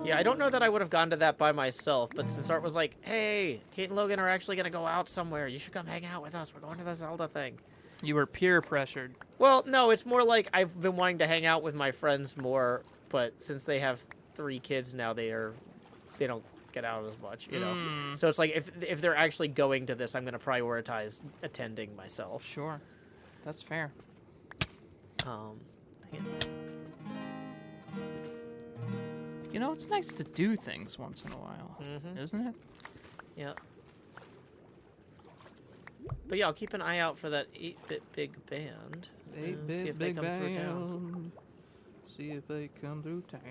Yeah, I don't know that I would have gone to that by myself, but since Art was like, "Hey, Kate and Logan are actually gonna go out somewhere. You should come hang out with us. We're going to the Zelda thing." You were peer pressured. Well, no, it's more like I've been wanting to hang out with my friends more, but since they have 3 kids now, they don't get out as much, you know. So it's like if they're actually going to this, I'm gonna prioritize attending myself. Sure. That's fair. You know, it's nice to do things once in a while, isn't it? Yeah. But yeah, I'll keep an eye out for that 8-bit big band. See if they come through town. See if they come through town.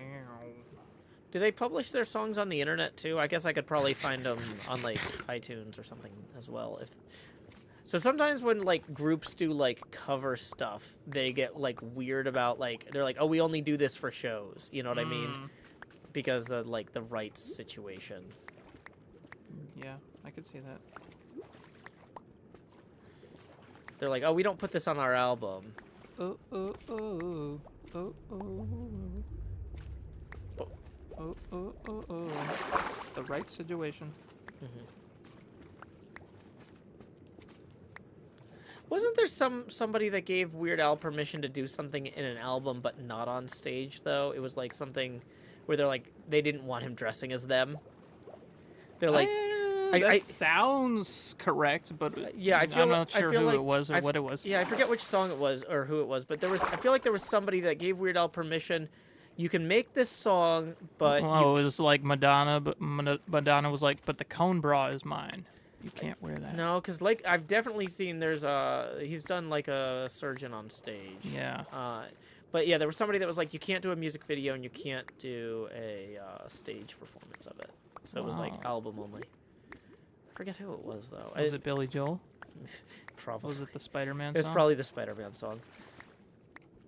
Do they publish their songs on the internet too? I guess I could probably find them on like iTunes or something as well. So sometimes when like groups do like cover stuff, they get like weird about like they're like, oh, we only do this for shows. You know what I mean? Because of like the rights situation. Yeah, I could see that. They're like, oh, we don't put this on our album. Oh, oh, oh, oh, oh. Oh, oh, oh, oh. The right situation. Wasn't there somebody that gave Weird Al permission to do something in an album but not on stage though? It was like something where they're like they didn't want him dressing as them. They're like that sounds correct, but yeah, I'm not sure who like, it was or what it was. Yeah, I forget which song it was or who it was, but I feel like there was somebody that gave Weird Al permission. You can make this song, but oh, it was like Madonna, but Madonna was like, but the cone bra is mine. You can't wear that. No, because like I've definitely seen he's done like a surgeon on stage. Yeah. But yeah, there was somebody that was like, you can't do a music video and you can't do a stage performance of it. So it was like album only. I forget who it was though. Was it Billy Joel? Probably. Was it the Spider-Man It was song? probably the Spider-Man song.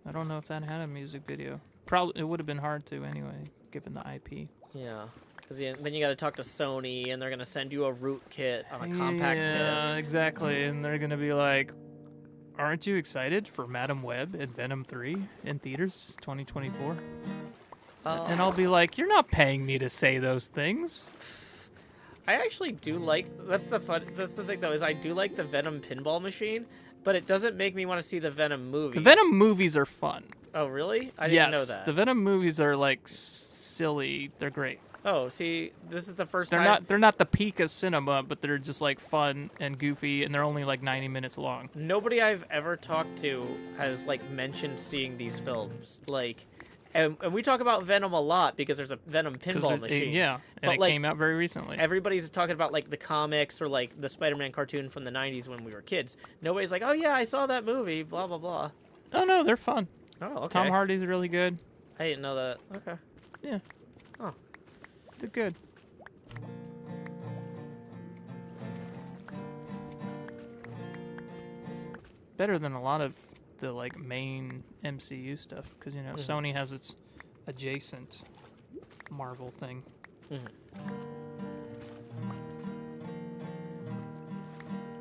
I don't know if that had a music video. Probably it would have been hard to anyway, given the IP. Yeah. Because then you got to talk to Sony, and they're going to send you a root kit on a compact disc. Yeah, exactly. And they're going to be like, aren't you excited for Madam Web and Venom 3 in theaters 2024? And I'll be like, you're not paying me to say those things. I actually do like, that's the thing though, is I do like the Venom pinball machine, but it doesn't make me want to see the Venom movies. The Venom movies are fun. Oh, really? I didn't know that. The Venom movies are like silly. They're great. Oh, see, this is the first time. They're not the peak of cinema, but they're just like fun and goofy, and they're only like 90 minutes long. Nobody I've ever talked to has like mentioned seeing these films. Like, and we talk about Venom a lot because there's a Venom pinball machine. Yeah, and but it like, came out very recently. Everybody's talking about like the comics or like the Spider-Man cartoon from the 90s when we were kids. Nobody's like, oh yeah, I saw that movie, blah, blah, blah. Oh no, they're fun. Oh, okay. Tom Hardy's really good. I didn't know that. Okay. Yeah. Oh. They're good. Better than a lot of the like main MCU stuff, because you know Sony has its adjacent Marvel thing.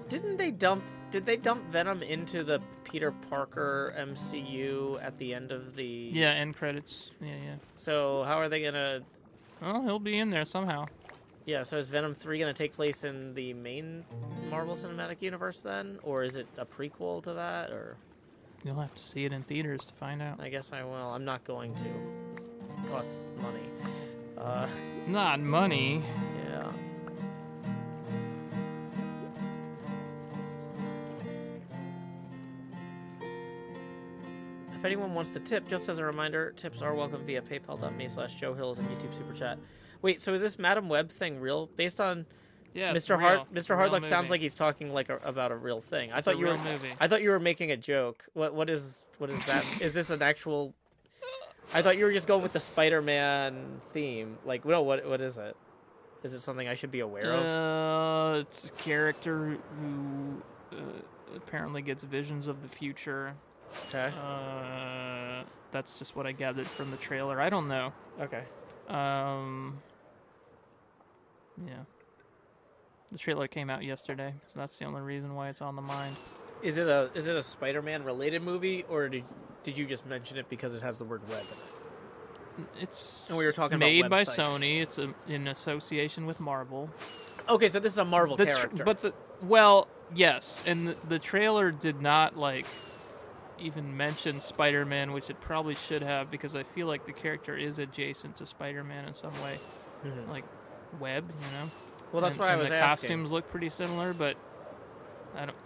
Did they dump Venom into the Peter Parker MCU at the end of the... Yeah, end credits. Yeah. So how are they gonna... Well, he'll be in there somehow. Yeah, so is Venom 3 gonna take place in the main Marvel Cinematic Universe then? Or is it a prequel to that, or... You'll have to see it in theaters to find out. I guess I will. I'm not going to. costs money. Not money. Yeah. If anyone wants to tip, just as a reminder, tips are welcome via paypal.me/JoeHills and YouTube Super Chat. Wait, so is this Madam Web thing real? Based on Yeah, it's Mr. real. It's Mr. a real Hardluck sounds movie. like he's talking like about a real thing. I It's thought a you real were movie. I thought you were making a joke. What is that? Is this an actual? I thought you were just going with the Spider-Man theme. Like, no, what is it? Is it something I should be aware of? It's a character who apparently gets visions of the future. Okay. That's just what I gathered from the trailer. I don't know. Okay. Yeah. The trailer came out yesterday, so that's the only reason why it's on the mind. Is it a Spider-Man related movie, or did you just mention it because it has the word web in it? It's And we were talking about made by websites. Sony. It's in association with Marvel. Okay, so this is a Marvel character. Yes, and the trailer did not even mention Spider-Man, which it probably should have, because I feel like the character is adjacent to Spider-Man in some way, like Web, Well, that's why I was the asking. costumes look pretty similar, but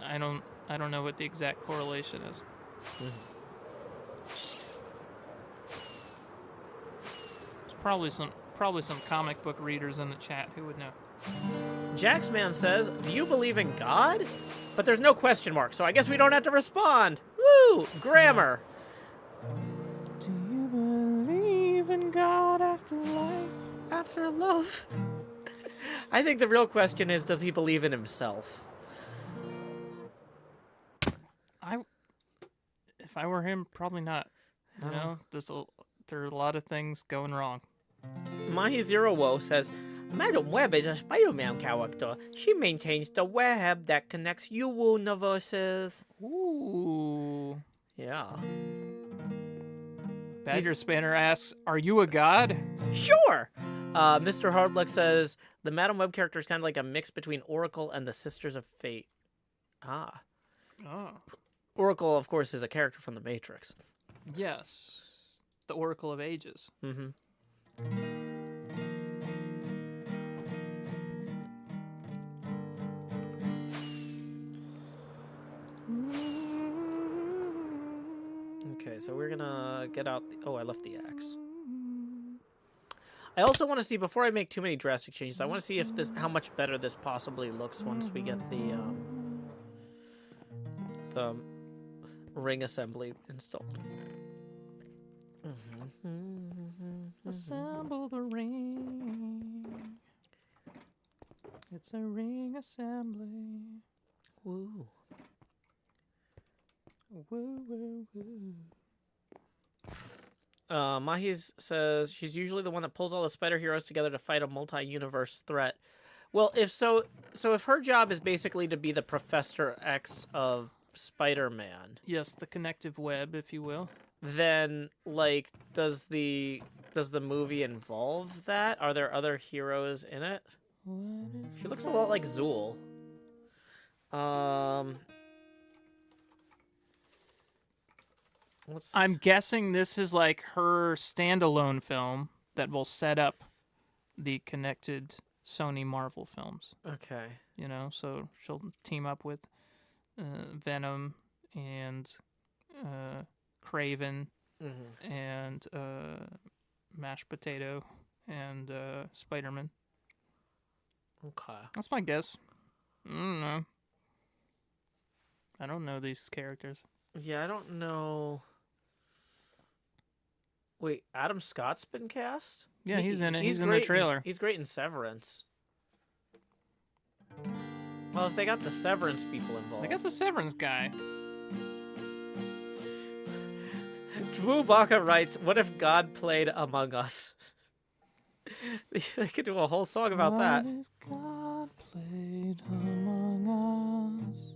I don't know what the exact correlation is. There's probably some comic book readers in the chat who would know. Jaxman says, "Do you believe in God?" But there's no question mark, so I guess we don't have to respond. Woo! Grammar. Do you believe in God after life? After love. I think the real question is, does he believe in himself? If I were him, probably not. You know, there are a lot of things going wrong. Mahi Zero Woe says, Madam Web is a Spider-Man character. She maintains the web that connects universes. Ooh. Yeah. Badger Spanner asks, "Are you a god?" Sure. Mr. Hardluck says, the Madam Web character is kind of like a mix between Oracle and the Sisters of Fate. Ah. Oh. Oracle, of course, is a character from The Matrix. Yes. The Oracle of Ages. Mm-hmm. Okay, so we're gonna get out. Oh, I left the axe. I also want to see, before I make too many drastic changes, I want to see if how much better this possibly looks once we get the ring assembly installed. Assemble the ring. It's a ring assembly. Woo. Woo, woo, woo. Mahis says she's usually the one that pulls all the spider heroes together to fight a multi-universe threat. Well, if her job is basically to be the Professor X of Spider-Man, Yes, the connective web, if you will. then like does the movie involve that? Are there other heroes in it? She looks a lot like Zool. I'm guessing this is like her standalone film that will set up the connected Sony Marvel films. Okay. So she'll team up with Venom and Craven and Mashed Potato and Spider-Man. Okay. That's my guess. I don't know. I don't know these characters. Yeah, I don't know. Wait, Adam Scott's been cast? Yeah, he's in it. He's in the great trailer. He's great in Severance. Well, if they got the Severance people involved. They got the Severance guy. Drew Baca writes, "What if God played Among Us?" They could do a whole song about that. What if God played Among Us?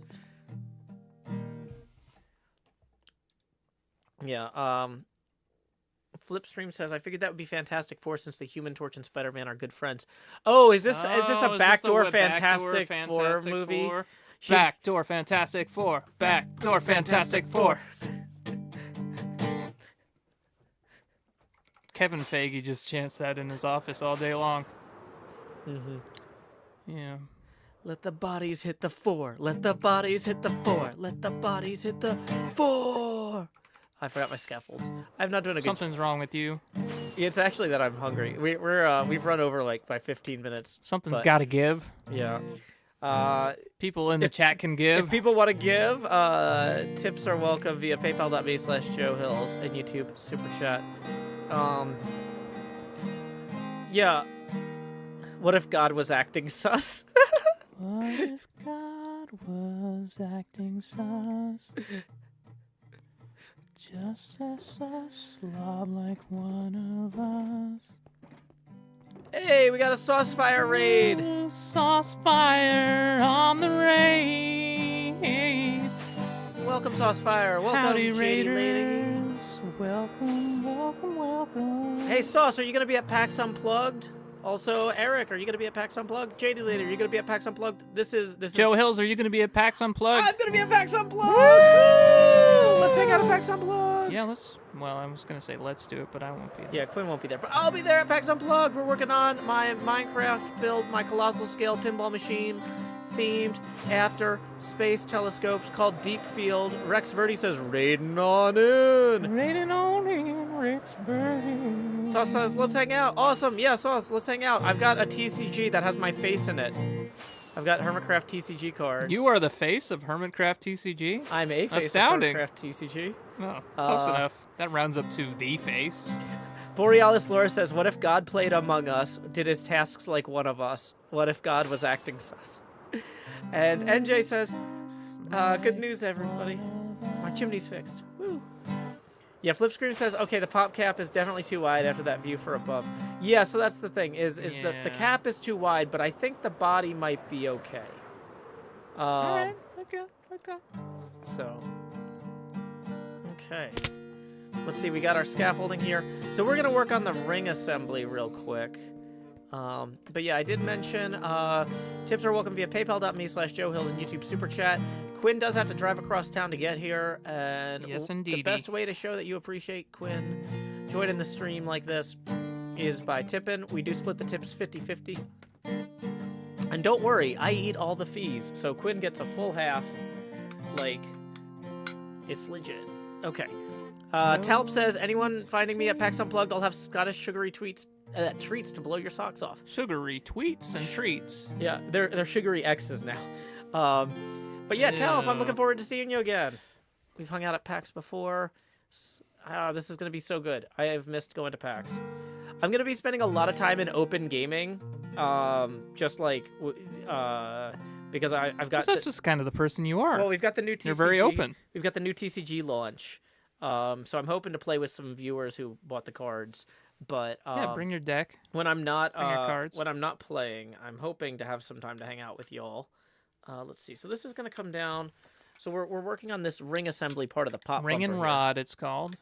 Yeah, Flipstream says, I figured that would be Fantastic Four since the Human Torch and Spider-Man are good friends. Oh, is this a backdoor Fantastic Four movie? Backdoor Fantastic Four. Backdoor Fantastic Four. Kevin Feige just chants that in his office all day long. Mm-hmm. Yeah. Let the bodies hit the 4. Let the bodies hit the 4. Let the bodies hit the 4. I forgot my scaffolds. I'm not doing a good Something's wrong with you. It's actually that I'm hungry. We've run over like by 15 minutes. Something's but, got to give. Yeah. People in the chat can If give. people want to give, tips are welcome via paypal.me/Joe Hills and YouTube Super Chat. Yeah. What if God was acting sus? What if God was acting sus? Just as a slob like one of us. Hey, we got a sauce fire raid. Sauce fire on the raid. Welcome, sauce fire. Welcome, Howdy, JD raiders. lady. Welcome, welcome, welcome. Hey, Sauce, are you gonna be at PAX Unplugged? Also, Eric, are you gonna be at PAX Unplugged? JD later, are you gonna be at PAX Unplugged? This is Joe Hills, are you going to be at PAX Unplugged? I'm gonna be at PAX Unplugged. Woo! Let's hang out at PAX Unplugged. Yeah, let's. Well, I was going to say let's do it, but I won't be. Yeah, Quinn won't be there, but I'll be there at PAX Unplugged. We're working on my Minecraft build, my colossal scale pinball machine, themed after space telescopes called Deep Field. Rex Verdi says, raiding on in. Raiding on in, Rex Verdi. Sauce says, let's hang out. Awesome. Yeah, Sauce, let's hang out. I've got a TCG that has my face in it. I've got HermitCraft TCG cards. You are the face of HermitCraft TCG? I'm a face Astounding. of HermitCraft TCG. Oh, close enough. That rounds up to the face. Borealis Lore says, what if God played Among Us, did his tasks like one of us? What if God was acting sus? And NJ says, good news, everybody. My chimney's fixed. Woo. Yeah, Flipscreen says, okay, the pop cap is definitely too wide after that view for above. Yeah, so that's the thing, is the Yeah. cap is too wide, but I think the body might be okay. Alright, okay. So, okay. Let's see, we got our scaffolding here. So we're going to work on the ring assembly real quick. But yeah, I did mention tips are welcome via paypal.me/Joe Hills and YouTube Super Chat. Quinn does have to drive across town to get here, and Yes, the indeedy. best way to show that you appreciate Quinn joining the stream like this is by tipping. We do split the tips 50-50. And don't worry, I eat all the fees, so Quinn gets a full half. Like, it's legit. Okay. Talp says, anyone finding me at PAX Unplugged, I'll have Scottish sugary treats to blow your socks off. Sugary tweets and treats. Yeah, they're sugary X's now. But yeah, Talp, I'm looking forward to seeing you again. We've hung out at PAX before. This is going to be so good. I have missed going to PAX. I'm going to be spending a lot of time in open gaming. Just like, because I've got... That's just kind of the person you are. Well, we've got the new TCG. You're very open. We've got the new TCG launch. So I'm hoping to play with some viewers who bought the cards. But yeah, bring your deck. when I'm not Bring your cards. when I'm not playing, I'm hoping to have some time to hang out with y'all. Let's see. So this is gonna come down. So we're working on this ring assembly part of the pop Ring and bumper here. rod, it's called.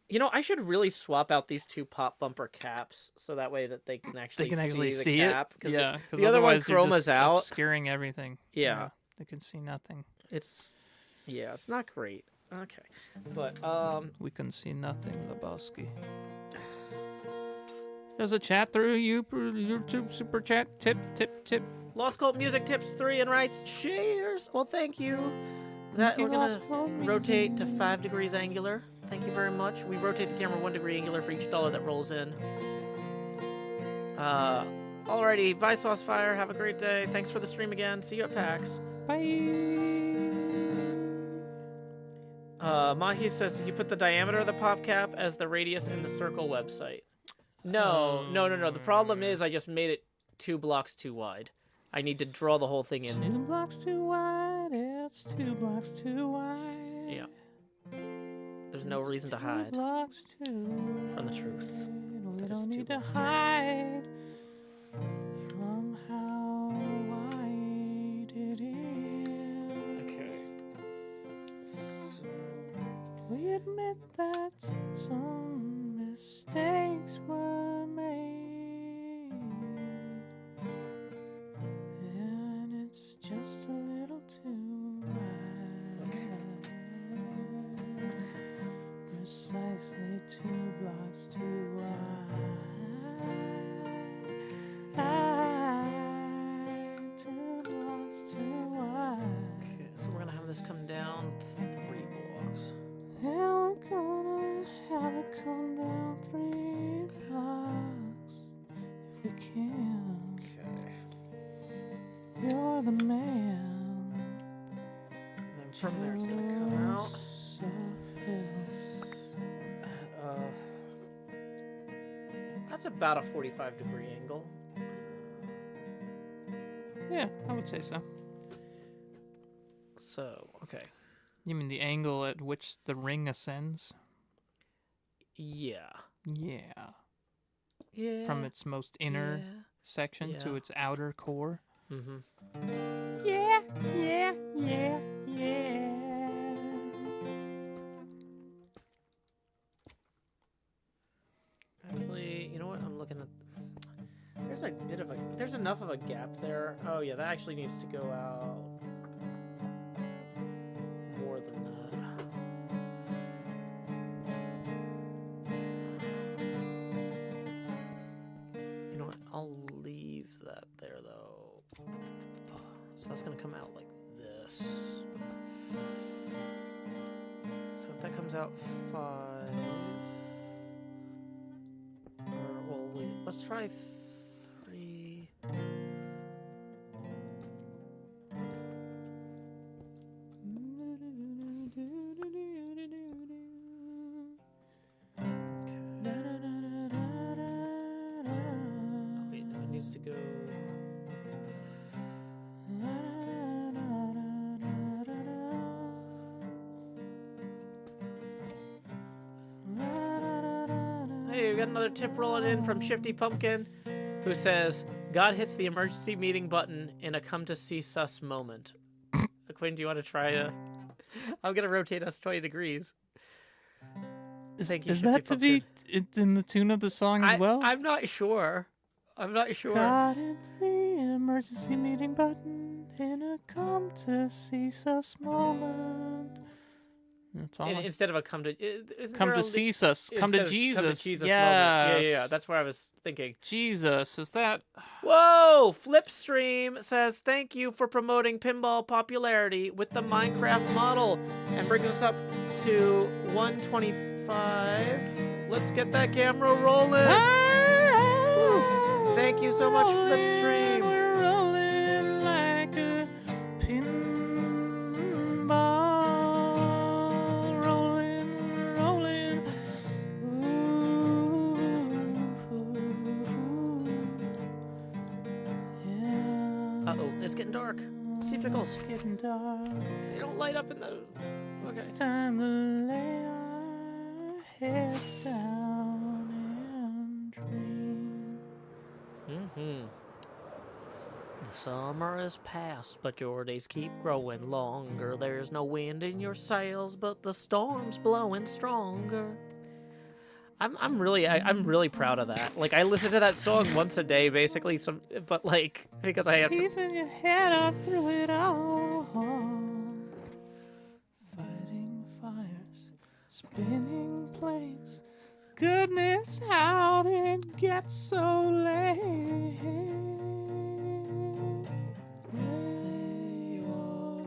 You know, I should really swap out these two pop bumper caps so that way that they can actually, see the cap. it. Yeah, the other one otherwise you're chroma's just out. obscuring everything. Yeah. They can see nothing. It's not great. Okay, but We can see nothing, Lebowski. There's a chat through YouTube Super Chat. Tip. Lost Cult Music tips 3 and writes, cheers. Well, thank you. That we're gonna rotate to 5 degrees angular. Thank you very much. We rotate the camera 1 degree angular for each dollar that rolls in. Alrighty, bye Sauce Fire. Have a great day. Thanks for the stream again. See you at PAX. Bye. Mahi says, did you put the diameter of the pop cap as the radius in the circle website? No. The problem is I just made it 2 blocks too wide. I need to draw the whole thing in. 2 blocks too wide. It's 2 blocks too wide. Yeah. There's no reason to hide from the truth. We That is don't 2 need to blocks. hide from how wide it is. Okay. So, We admit that some mistakes were made, and it's just a little too wide. Precisely 2 blocks you can. Okay. You're the man. And then from there, it's gonna come out. That's about a 45-degree angle. Yeah, I would say so. So, okay. You mean the angle at which the ring ascends? Yeah. Yeah. Yeah. From its most inner section to Yeah. its outer core. Mm-hmm. Yeah, yeah, yeah, yeah. Actually, you know what? I'm looking at... There's enough of a gap there. Oh, yeah, that actually needs to go out more than that. You know what? I'll leave that there, though. So that's going to come out like this. So if that comes out 5... Well, wait. Let's try 3. Wait, no, it needs to go. Hey, we got another tip rolling in from Shifty Pumpkin, who says, God hits the emergency meeting button in a come to see sus moment. Quinn, do you want to try to... I'm going to rotate us 20 degrees. Thank you, Is Shifty that to be Pumpkin. in the tune of the song as well? I'm not sure. I'm not sure. God hits the emergency meeting button in a come to see us moment. That's all. Instead of a come to... Come to cease us. Come to Jesus. Come to Jesus Yes. moment. Yeah. That's where I was thinking. Jesus, is that... Whoa! Flipstream says, thank you for promoting pinball popularity with the Minecraft model. And brings us up to 125. Let's get that camera rolling. Woo. Thank you so much, Flipstream. We're rolling like a pinball. Rolling. Yeah. Uh-oh, it's getting dark. See pickles. It's getting dark. They don't light up in the... It's Okay. time to lay our heads down and dream. Mm-hmm. The summer is past, but your days keep growing longer. There's no wind in your sails, but the storm's blowing stronger. I'm really proud of that. Like, I listen to that song once a day, basically. But like, because I have to. Keeping your head up through it all. Fighting fires, spinning plates. Goodness, how did it get so late? Lay your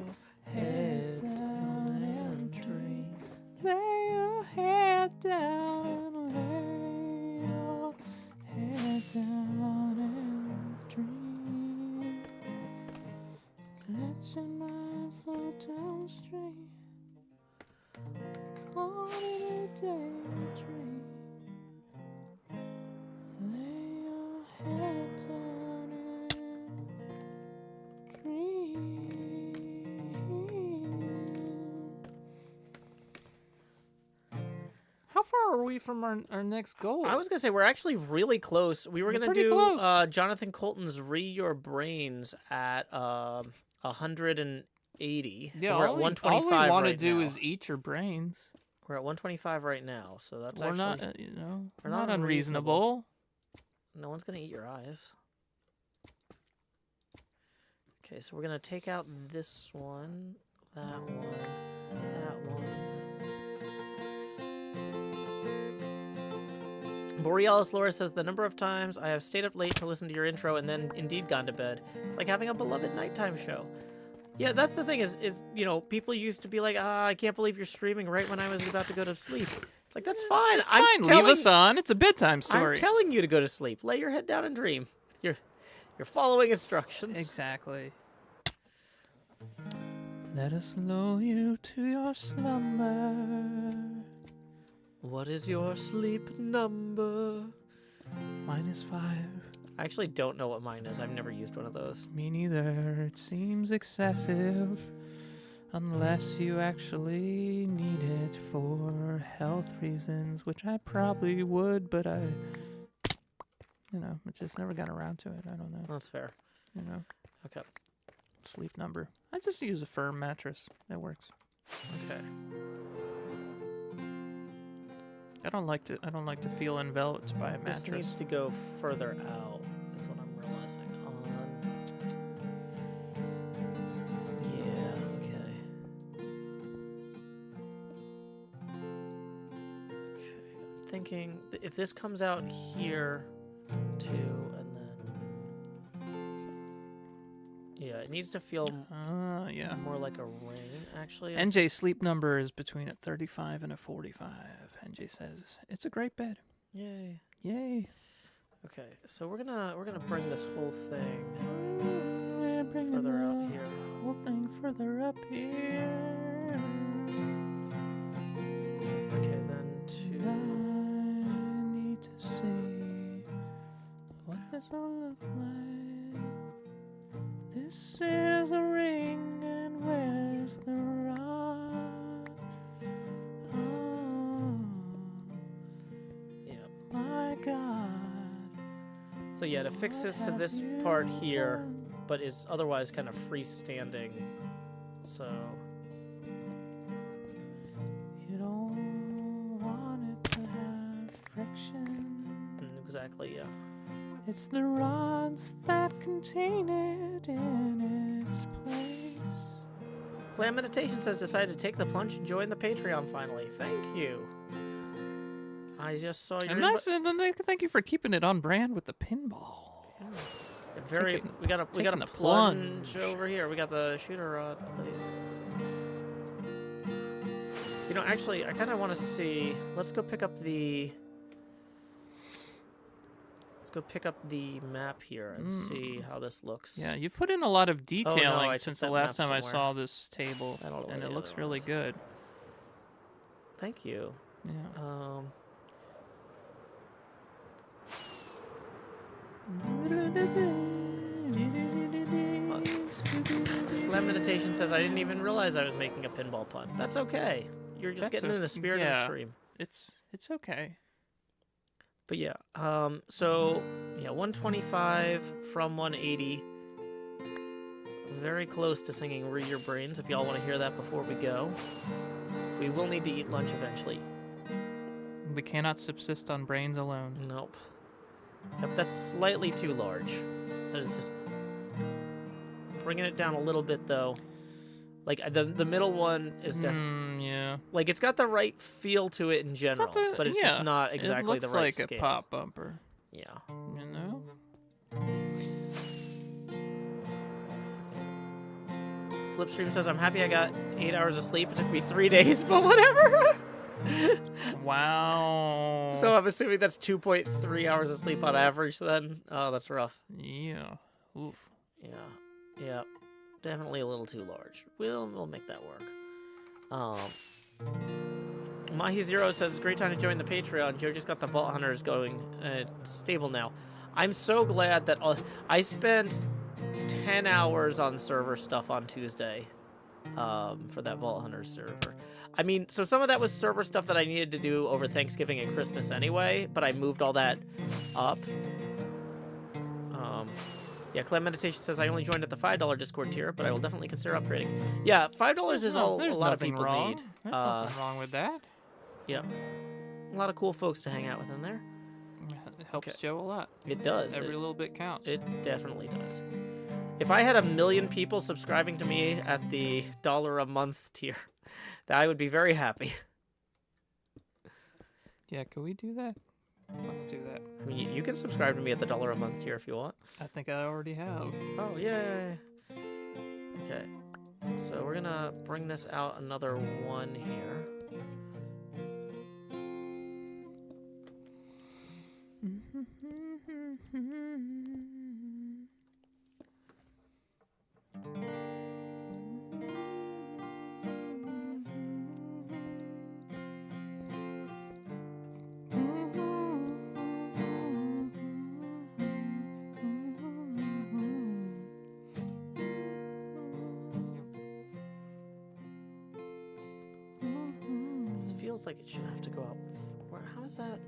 head down and dream. Lay your head down and lay your head down and dream. Let your mind float downstream. Call it a daydream. Lay your head down and dream. How far are we from our next goal? I was gonna say we're actually really close. We were We're gonna pretty do close. Jonathan Colton's "Re Your Brains" at 180. Yeah, we're at all 125 we want to right do now. is eat your brains. We're at 125 right now, so that's We're actually not, we're not not unreasonable. no one's gonna eat your eyes. Okay, so we're gonna take out this one, that one, that one. Borealis Laura says, the number of times I have stayed up late to listen to your intro and then indeed gone to bed. It's like having a beloved nighttime show. Yeah, that's the thing is, you know, people used to be like, I can't believe you're streaming right when I was about to go to sleep. It's like, that's fine. It's fine. Leave us on. It's a bedtime story. I'm telling you to go to sleep. Lay your head down and dream. You're following instructions. Exactly. Let us lull you to your slumber. What is your sleep number? Mine is 5. I actually don't know what mine is. I've never used one of those. Me neither. It seems excessive. Unless you actually need it for health reasons, which I probably would, but I just never got around to it. I don't know. That's fair. Okay. Sleep number. I just use a firm mattress. That works. Okay. I don't like to feel enveloped by a mattress. This needs to go further out. That's what I'm realizing. Yeah, okay. Okay. I'm thinking if this comes out here too, and then yeah, it needs to feel yeah. more like a ring, actually. NJ's sleep number is between a 35 and a 45. NJ says it's a great bed. Yay. Yay. Okay, so we're gonna bring this whole thing further out here. Whole thing further up here. Okay, then I need to see what this will look like. This is a ring, and where's the rod? Oh, yeah. my God. So yeah, to fix this to this part here, but it's otherwise kind of freestanding. So You don't want it to have friction. exactly, yeah. It's the rods that contain it in its place. Clam Meditation says decided to take the plunge and join the Patreon finally. Thank you. I just saw your And then thank you for keeping it on brand with the pinball. we got a taking the plunge plunge. over here. We got the shooter rod. Actually, I kind of want to see. Let's go pick up the map here and see how this looks. Yeah, you've put in a lot of detailing I took since the that last map time I somewhere. saw this table, I don't know and where it the looks other really one is. good. Thank you. Yeah. Clam Meditation says I didn't even realize I was making a pinball pun. That's okay. You're just getting in the spirit of the stream. It's okay. But yeah, so yeah, 125 from 180. Very close to singing Read Your Brains if y'all want to hear that before we go. We will need to eat lunch eventually. We cannot subsist on brains alone. Nope. Yep, that's slightly too large. That is just bringing it down a little bit though. Like the middle one is definitely yeah. like it's got the right feel to it in general, but it's just not exactly it the looks right like scale. a pop bumper. Yeah. You know. Flipstream says I'm happy I got 8 hours of sleep. It took me 3 days, but whatever. Wow. So I'm assuming that's 2.3 hours of sleep on average then. Oh, that's rough. Yeah. Oof. Yeah. Yeah. Definitely a little too large. We'll make that work. Mahi Zero says, great time to join the Patreon. Joe just got the Vault Hunters going stable now. I'm so glad that I spent 10 hours on server stuff on Tuesday for that Vault Hunters server. I mean, so some of that was server stuff that I needed to do over Thanksgiving and Christmas anyway, but I moved all that up. Yeah, Clem Meditation says I only joined at the $5 Discord tier, but I will definitely consider upgrading. Yeah, $5 is all a lot of people need. There's nothing wrong with that. Yeah, a lot of cool folks to hang out with in there. It helps Joe a lot. It does. Every little bit counts. It definitely does. If I had 1 million people subscribing to me at the $1 a month tier, I would be very happy. Yeah, can we do that? Let's do that. I mean, you can subscribe to me at the $1 a month tier if you want. I think I already have. Oh, yay. Okay. So we're gonna bring this out another one here. feels like it should have to go out. How is that?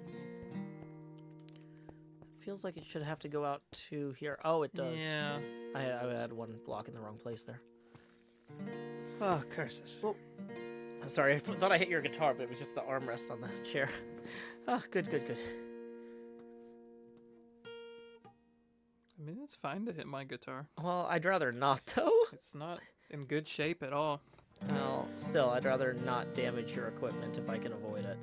Feels like it should have to go out to here. Oh, it does. Yeah. I had one block in the wrong place there. Oh, curses. Whoa. I'm sorry, I thought I hit your guitar, but it was just the armrest on the chair. Oh, good. I mean, it's fine to hit my guitar. Well, I'd rather not, though. It's not in good shape at all. Well, still, I'd rather not damage your equipment if I can avoid it.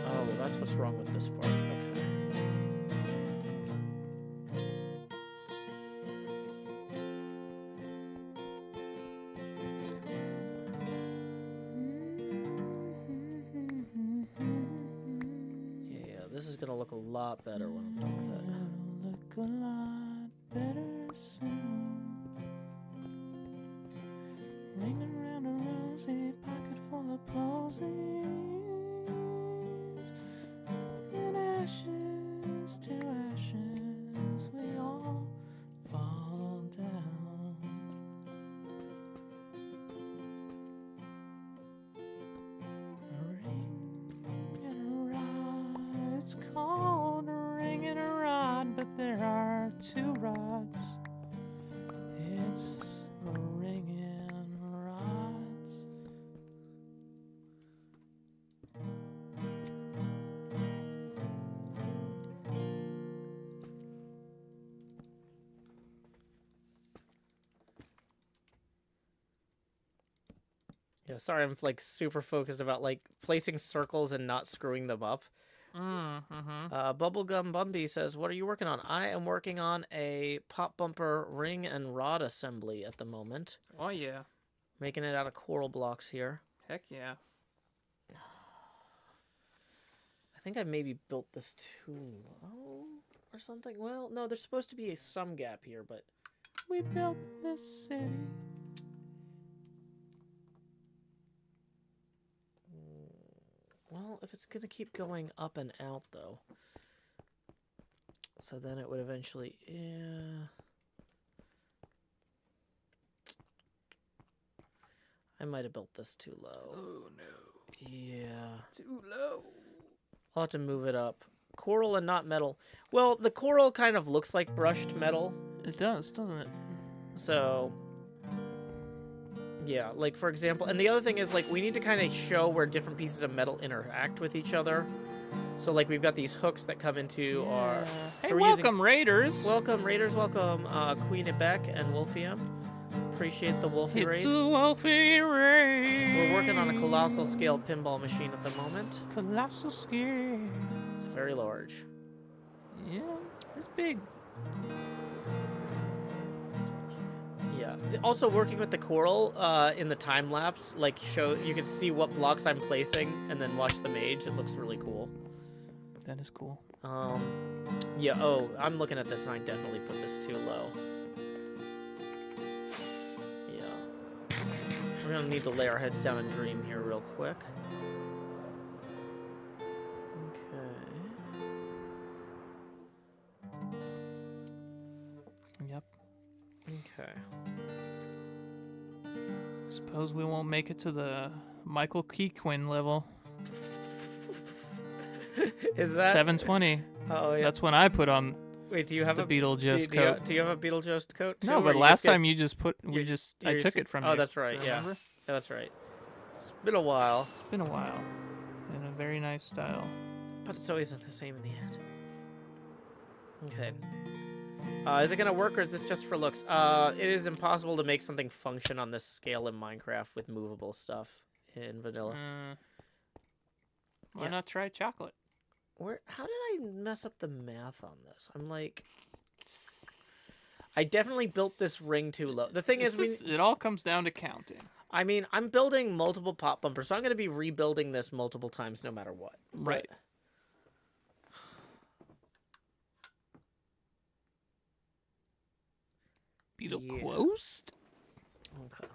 Oh, that's what's wrong with this part. Okay. This is gonna look a lot better when I'm done with it. It'll look a lot better soon. Ringing around a rosy pocket full of posies. And ashes to ashes, we all fall down. It's called a ring and a rod, but there are two rods. It's a ring and rods. Yeah, sorry, I'm like super focused about like placing circles and not screwing them up. Bubblegum Bumby says, "What are you working on?" I am working on a pop bumper ring and rod assembly at the moment. Oh, yeah. Making it out of coral blocks here. Heck yeah. I think I maybe built this too low or something. Well, no, there's supposed to be some gap here, but We built this city. well, if it's gonna keep going up and out though, so then it would eventually, yeah. I might have built this too low. Oh, no. Yeah. Too low. I'll have to move it up. Coral and not metal. Well, the coral kind of looks like brushed metal. It does, doesn't it? So, yeah, like for example, and the other thing is like we need to kind of show where different pieces of metal interact with each other. So like we've got these hooks that come into our... Hey, so we're welcome, Raiders. Welcome, Raiders. Welcome, Queen Beck and Wolfiam. Appreciate the Wolfie It's raid. a Wolfie raid. We're working on a colossal scale pinball machine at the moment. Colossal scale. It's very large. Yeah, it's big. Yeah. Also working with the coral in the time lapse, like you can see what blocks I'm placing and then watch them age. It looks really cool. That is cool. Yeah. Oh, I'm looking at this and I definitely put this too low. Yeah. We're gonna need to lay our heads down and dream here real quick. Okay. Yep. Okay. Suppose we won't make it to the Michael Quinn level. Is that 720. Oh yeah. That's when I put on Wait, do you have the a Beetlejuice coat. Do you have a Beetlejuice coat too? No, or but you last just get- time you just put, I took it from you. Oh, that's right. Do you Yeah. remember? Yeah, that's right. It's been a while, It's been a while. In a very nice style. but it's always the same in the end. Okay. Is it gonna work or is this just for looks? It is impossible to make something function on this scale in Minecraft with movable stuff in vanilla. Why Yeah. not try chocolate? How did I mess up the math on this? I'm like, I definitely built this ring too low. The thing is, It all comes down to counting. I mean, I'm building multiple pop bumpers, so I'm gonna be rebuilding this multiple times no matter what. Right. But- Beetlejuice? Okay.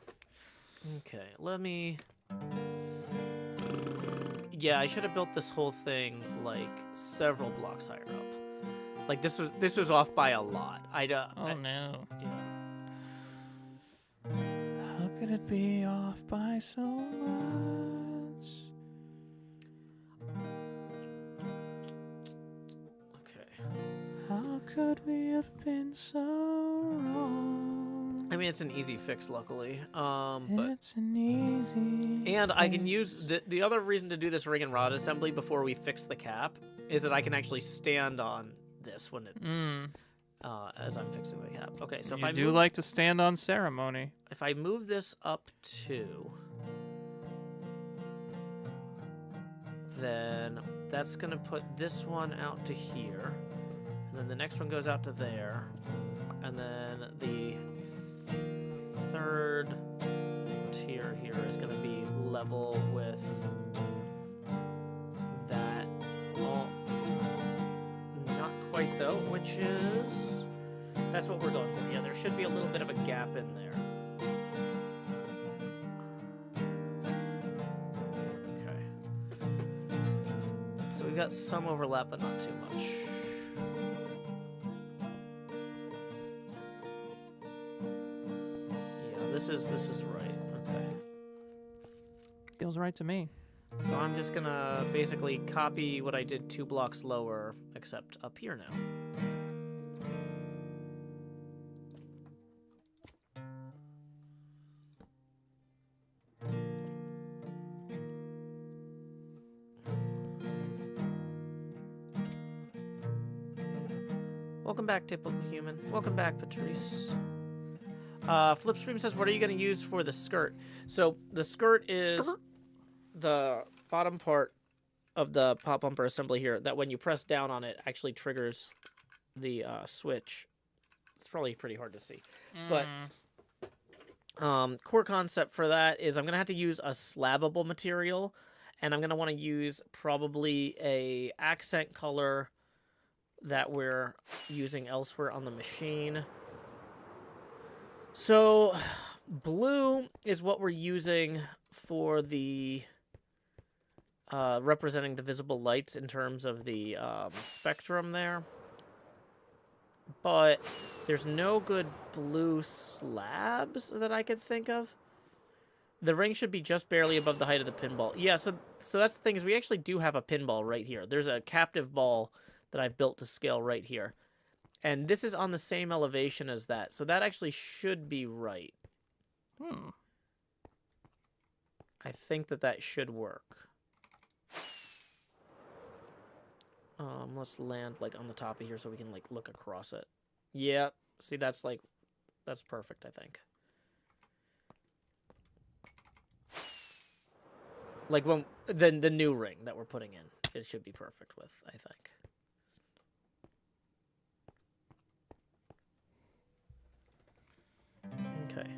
Okay, let me... Yeah, I should have built this whole thing, like, several blocks higher up. Like this was off by a lot. Oh no. Yeah. How could it be off by so much? Okay. How could we have been so wrong? I mean, it's an easy fix, luckily. But It's an easy. and I can use the other reason to do this ring and rod assembly before we fix the cap is that I can actually stand on this when it as I'm fixing the cap. Okay, so if I do move, like to stand on ceremony. if I move this up to, then that's gonna put this one out to here, and then the next one goes out to there, and then the third tier here is gonna be level with that. Well, not quite though, which is that's what we're going for. Yeah, there should be a little bit of a gap in there. Okay. So we've got some overlap, but not too much. Yeah, this is right. Okay. Feels right to me. So I'm just gonna basically copy what I did 2 blocks lower, except up here now. Welcome back, Typical Human. Welcome back, Patrice. Flipstream says, what are you going to use for the skirt? So the skirt is the bottom part of the pop bumper assembly here that when you press down on it actually triggers the switch. It's probably pretty hard to see. But core concept for that is I'm going to have to use a slabbable material, and I'm going to want to use probably a accent color that we're using elsewhere on the machine. So blue is what we're using for the representing the visible lights in terms of the spectrum there. But there's no good blue slabs that I could think of. The ring should be just barely above the height of the pinball. Yeah, so that's the thing is we actually do have a pinball right here. There's a captive ball that I've built to scale right here. And this is on the same elevation as that. So that actually should be right. I think that should work. Let's land like on the top of here so we can like look across it. Yeah, see that's perfect, I think. Like when the new ring that we're putting in, it should be perfect with, I think. Okay.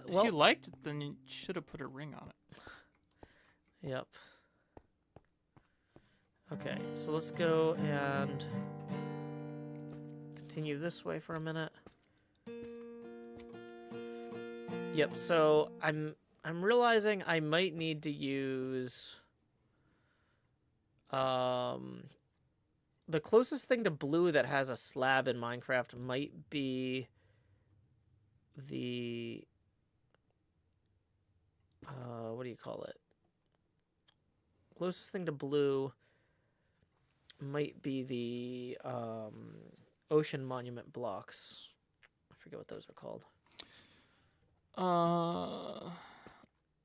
If you liked it, then you should have put a ring on it. Yep. Okay, so let's go and continue this way for a minute. Yep, so I'm realizing I might need to use the closest thing to blue that has a slab in Minecraft might be the what do you call it? Closest thing to blue might be the ocean monument blocks. I forget what those are called.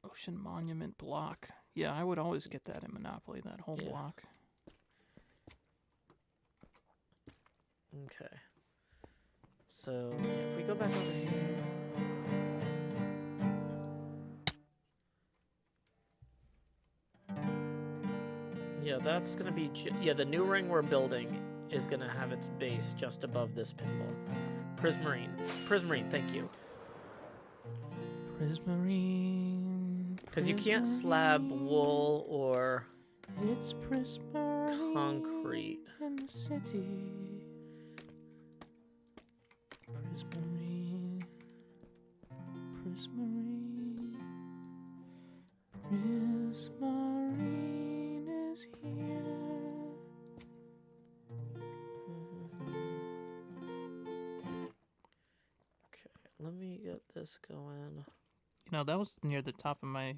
Ocean monument block. Yeah, I would always get that in Monopoly, that whole block. Okay. So if we go back over here. Yeah, that's gonna be the new ring we're building is gonna have its base just above this pinball. Prismarine, thank you. Prismarine. Because you can't slab wool or it's prismarine concrete in the city. Prismarine. Prismarine. Prismarine is here. this going? You know, that was near the top of my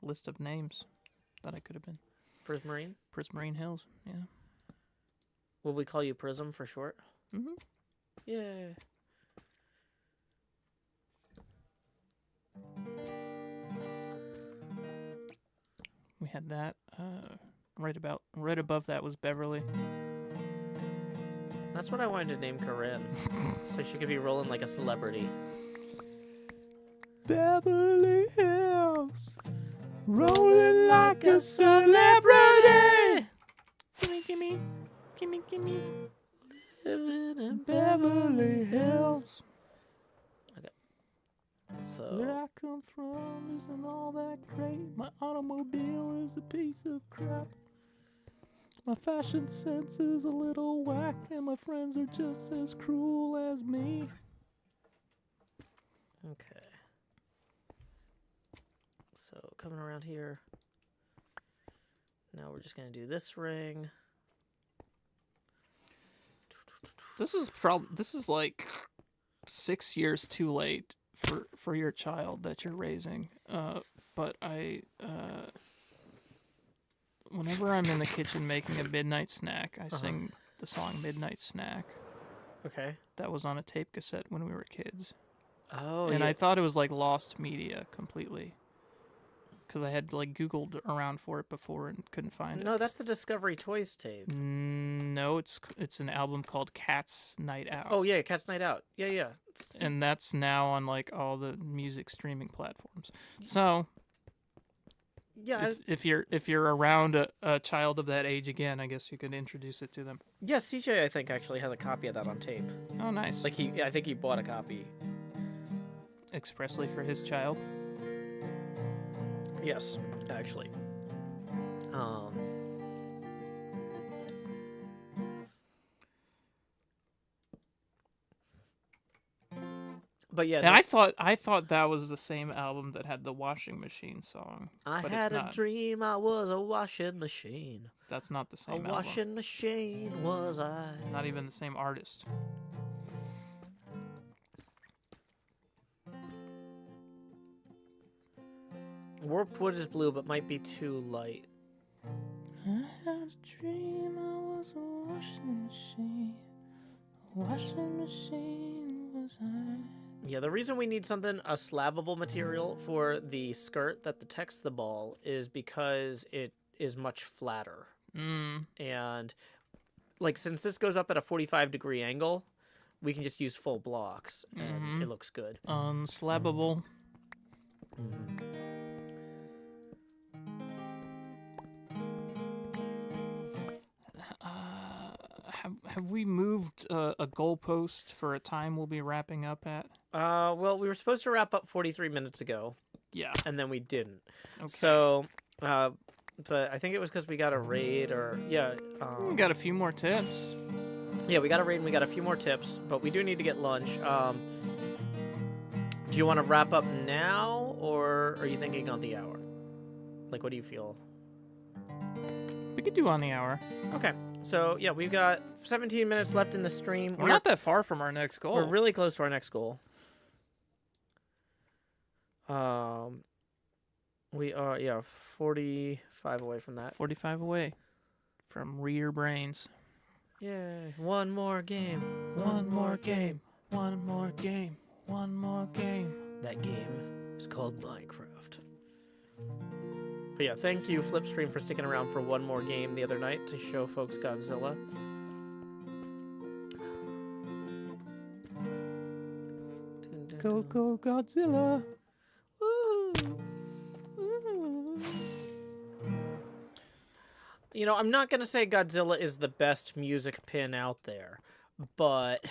list of names that I could have been. Prismarine? Prismarine Hills, yeah. Will we call you Prism for short? Mm-hmm. Yay. We had that. Right above that was Beverly. That's what I wanted to name Corinne. So she could be rolling like a celebrity. Beverly Hills, rolling like a celebrity. Gimme. Living in Beverly Hills. So Where I come from isn't all that great. My automobile is a piece of crap. My fashion sense is a little whack, and my friends are just as cruel as me. okay. So coming around here. Now we're just gonna do this ring. This is like 6 years too late for your child that you're raising. But whenever I'm in the kitchen making a midnight snack, I sing the song Midnight Snack. Okay. That was on a tape cassette when we were kids. Oh, And yeah. I thought it was like lost media completely. Because I had like Googled around for it before and couldn't find it. No, that's the Discovery Toys tape. No, it's an album called Cat's Night Out. Oh yeah, Cat's Night Out. Yeah. And that's now on like all the music streaming platforms. So Yeah, if you're around a child of that age again, I guess you could introduce it to them. yeah. CJ, I think actually has a copy of that on tape. Oh, nice. Like I think he bought a copy. Expressly for his child. Yes, actually. But yeah, And I thought that was the same album that had the washing machine song. I but had it's a not. dream I was a washing machine. That's not the A same album. washing machine was I. Not even the same artist. Warped Wood is blue, but might be too light. I had a dream I was a washing machine. A washing machine was I. Yeah, the reason we need a slabbable material for the skirt that detects the ball is because it is much flatter. And like since this goes up at a 45-degree angle, we can just use full blocks and it looks good. Unslabbable. Have we moved a goalpost for a time we'll be wrapping up at? Well, we were supposed to wrap up 43 minutes ago, Yeah. and then we didn't. Okay. So, but I think it was because we got a raid or, yeah. We got a few more tips. Yeah, we got a raid and we got a few more tips, but we do need to get lunch. Do you want to wrap up now, or are you thinking on the hour? Like, what do you feel? We could do on the hour. Okay, so yeah, we've got 17 minutes left in the stream. We're not that far from our next goal. We're really close to our next goal. We are, yeah, 45 away from that. 45 away from Rear Brains. Yay, one more game. One more game. One more game. One more game. That game is called Minecraft. But yeah, thank you, Flipstream, for sticking around for one more game the other night to show folks Godzilla. Go, go, Godzilla. Woo! Woo! You know, I'm not going to say Godzilla is the best music pin out there, but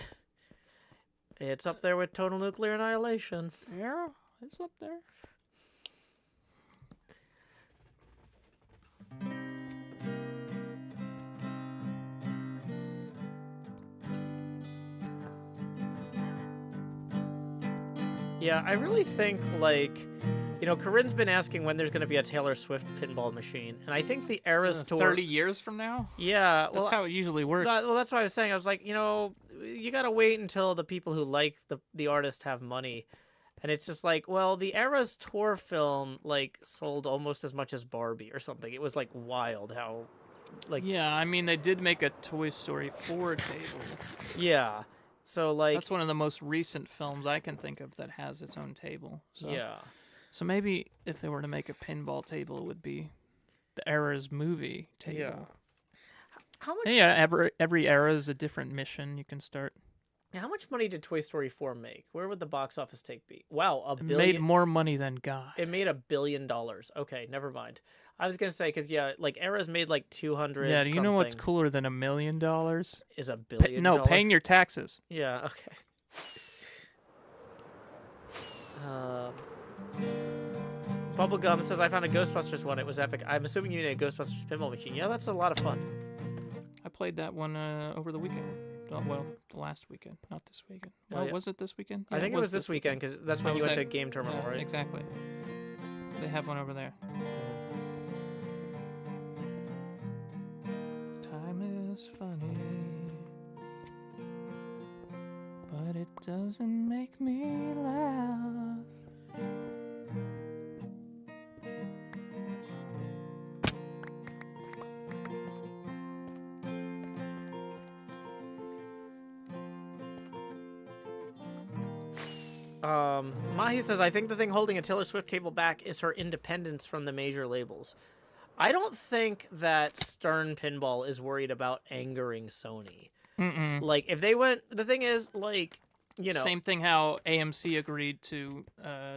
it's up there with Total Nuclear Annihilation. Yeah, it's up there. Yeah, I really think, like, you know, Corinne's been asking when there's going to be a Taylor Swift pinball machine, and I think the Eras Tour... 30 years from now? Yeah, well, That's how it usually works. well, that's what I was saying. I was like, you know, you gotta wait until the people who like the artist have money. And it's just like, well, the Era's tour film like sold almost as much as Barbie or something. It was like wild how, like, Yeah, I mean, they did make a Toy Story 4 table. yeah. So like, That's one of the most recent films I can think of that has its own table. So, yeah, So maybe if they were to make a pinball table, it would be the Era's movie table. yeah. How much? And yeah, every era is a different mission you can start. How much money did Toy Story 4 make? Where would the box office take be? Wow, It made more money than God. It made $1 billion. Okay, never mind. I was gonna say because yeah, like Era's made like 200. Yeah, do you know what's something. cooler than $1 million? Is $1 billion? No, paying your taxes. Yeah. Okay. Bubblegum says I found a Ghostbusters one. It was epic. I'm assuming you need a Ghostbusters pinball machine. Yeah, that's a lot of fun. I played that one over the weekend. Oh, well, the last weekend, not this weekend. Oh, Well, yeah. was it this weekend? I think it was this weekend because that's when Oh, you was went to that- Game Terminal, Yeah, right? exactly. They have one over there. Time is funny, but it doesn't make me laugh. Mahi says, I think the thing holding a Taylor Swift table back is her independence from the major labels. I don't think that Stern Pinball is worried about angering Sony. Mm-mm. Like, if they went, the thing is, like, you know, Same thing how AMC agreed to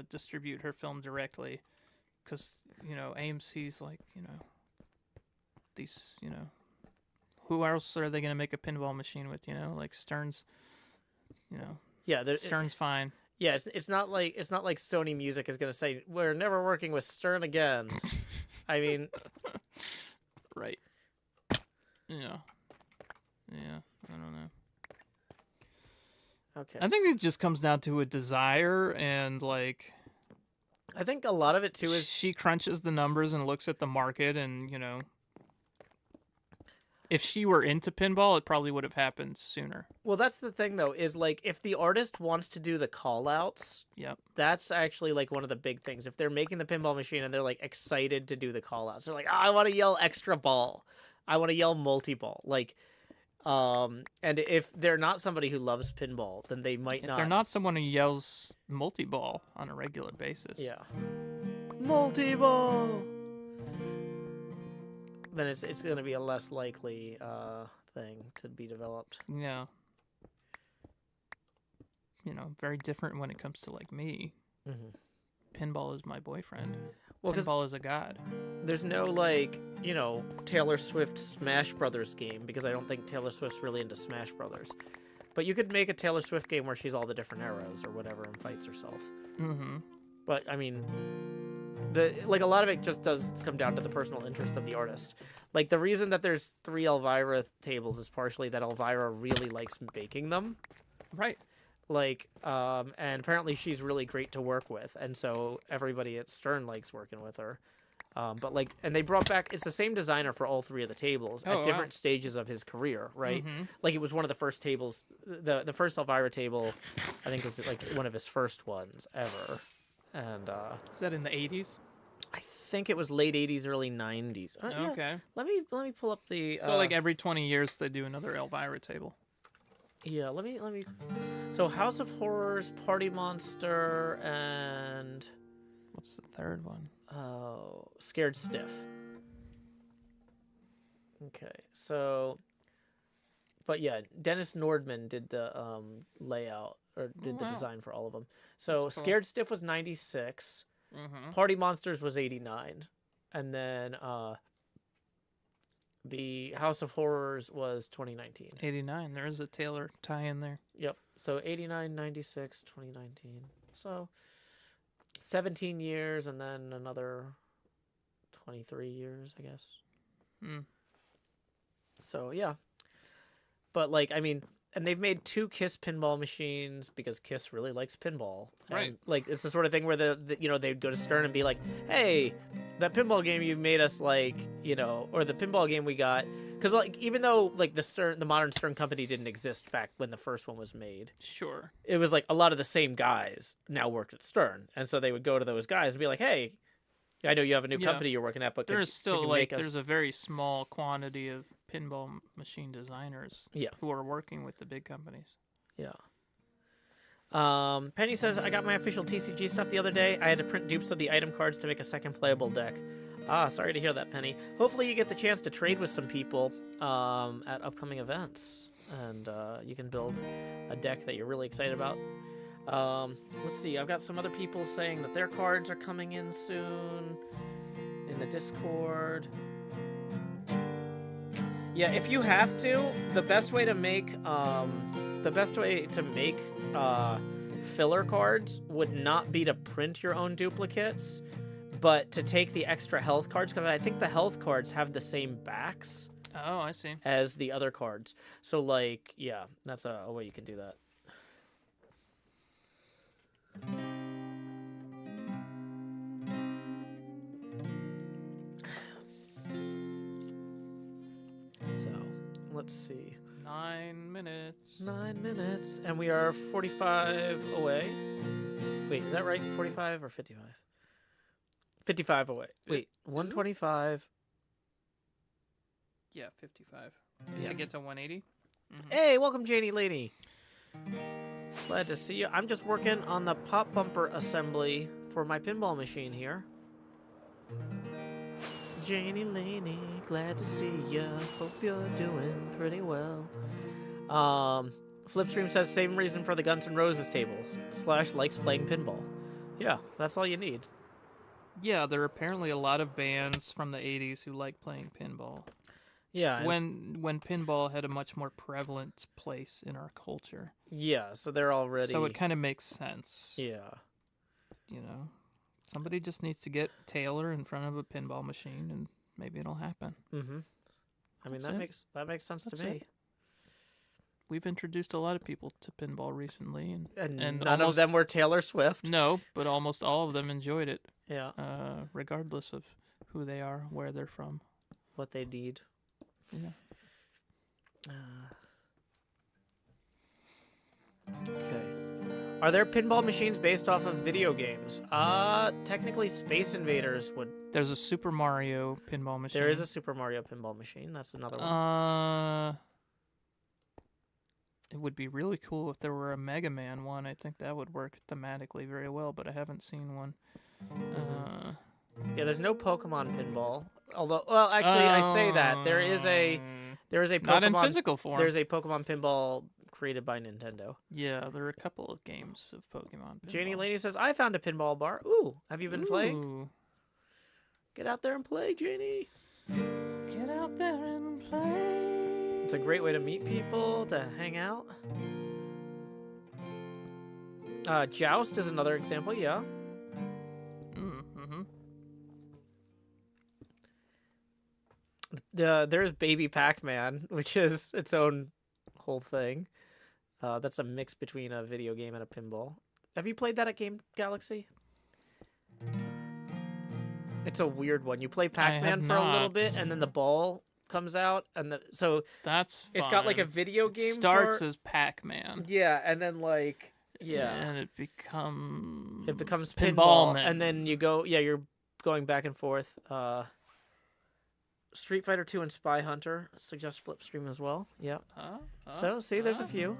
distribute her film directly. Because, AMC's like, these, who else are they going to make a pinball machine with, Like Stern's, yeah, Stern's fine. yeah, it's not like Sony Music is gonna say we're never working with Stern again. I mean, Right. Yeah. Yeah, I don't know. okay. I think it just comes down to a desire and, like, I think a lot of it too is she crunches the numbers and looks at the market and, if she were into pinball, it probably would have happened sooner. well, that's the thing though, is like if the artist wants to do the call outs, Yep. that's actually like one of the big things. If they're making the pinball machine and they're like excited to do the call outs, they're like, I want to yell extra ball. I want to yell multi-ball. Like, and if they're not somebody who loves pinball, then they might If not. they're not someone who yells multi-ball on a regular basis. Yeah. Multi-ball. Then it's going to be a less likely thing to be developed. Yeah. Very different when it comes to, like, me. Mm-hmm. Pinball is my boyfriend. Well, because Pinball is a god. there's no, like, Taylor Swift Smash Brothers game, because I don't think Taylor Swift's really into Smash Brothers. But you could make a Taylor Swift game where she's all the different eras or whatever and fights herself. Mm-hmm. But, I mean, a lot of it just does come down to the personal interest of the artist. Like, the reason that there's 3 Elvira tables is partially that Elvira really likes making them. Right. Like, and apparently she's really great to work with, and so everybody at Stern likes working with her. But like, and they brought back, it's the same designer for all 3 of the tables Oh, at wow. different stages of his career, right? Mhm. Like, it was one of the first tables, the first Elvira table, I think was like one of his first ones ever. And Is that in the 80s? I think it was late 80s, early 90s. Yeah. Okay. Let me pull up the. So, like, every 20 years, they do another Elvira table. Yeah, let me. So House of Horrors, Party Monster, and What's the third one? Scared Stiff. Okay, so, but yeah, Dennis Nordman did the layout or did the Wow. design for all of them. So That's cool. Scared Stiff was 96, Mm-hmm. Party Monsters was 89, and then the House of Horrors was 2019. 89. There is a Taylor tie-in there. Yep. So 89, 96, 2019. So 17 years and then another 23 years, I guess. Hmm. So yeah. But like, I mean, and they've made 2 Kiss pinball machines because Kiss really likes pinball. And, Right. like, it's the sort of thing where they'd go to Stern and be like, "Hey, that pinball game you made us like, or the pinball game we got, because like even though like the modern Stern company didn't exist back when the first one was made, Sure. it was like a lot of the same guys now worked at Stern, and so they would go to those guys and be like, hey, I know you have a new Yeah. company you're working at, but There's could still you like make us... there's a very small quantity of pinball machine designers who are working with the big companies. Yeah. Penny says, I got my official TCG stuff the other day. I had to print dupes of the item cards to make a second playable deck. Ah, sorry to hear that, Penny. Hopefully you get the chance to trade with some people at upcoming events, and you can build a deck that you're really excited about. Let's see, I've got some other people saying that their cards are coming in soon in the Discord. Yeah, if you have to, the best way to make filler cards would not be to print your own duplicates, but to take the extra health cards, because I think the health cards have the same backs Oh, I see. as the other cards. So, like, yeah, that's a way you can do that. So, let's see. 9 minutes. 9 minutes, and we are 45 away. Wait, is that right? 45 or 55? 55 away. Wait, 125. Yeah, 55. Yeah. To get to 180. Hey, welcome, Janie Laney. Glad to see you. I'm just working on the pop bumper assembly for my pinball machine here. Janie Laney, glad to see ya. Hope you're doing pretty well. Flipstream says same reason for the Guns N' Roses table. / likes playing pinball. Yeah, that's all you need. Yeah, there are apparently a lot of bands from the 80s who like playing pinball. Yeah. When pinball had a much more prevalent place in our culture. Yeah, so they're already... So it kind of makes sense. Yeah. You know, somebody just needs to get Taylor in front of a pinball machine and maybe it'll happen. Mm-hmm. I mean, That's that makes sense That's to me. it. We've introduced a lot of people to pinball recently, and none of almost, them were Taylor Swift. No, but almost all of them enjoyed it. Yeah. Regardless of who they are, where they're from. What they need. Yeah. Okay. Are there pinball machines based off of video games? Technically Space Invaders would... There's a Super Mario pinball machine. There is a Super Mario pinball machine. That's another one. It would be really cool if there were a Mega Man one. I think that would work thematically very well, but I haven't seen one. Yeah, there's no Pokemon pinball. Although, well, actually, I say that there is a Pokemon, not in physical form. There's a Pokemon pinball created by Nintendo. Yeah, there are a couple of games of Pokemon pinball. Janie Laney says, I found a pinball bar. Ooh, have you been playing? Ooh. Get out there and play, Janie. Get out there and play. It's a great way to meet people, to hang out. Joust is another example, yeah. Mm-hmm. There's Baby Pac-Man, which is its own whole thing. That's a mix between a video game and a pinball. Have you played that at Game Galaxy? It's a weird one. You play Pac-Man for a little bit, and then the ball comes out, and so that's fun. It's got like a video game. It starts part. as Pac-Man. Yeah, and then like and it becomes pinball, Man. and then you go. Yeah, you're going back and forth. Street Fighter 2 and Spy Hunter suggest Flipstream as well. Yeah. So see, there's a few.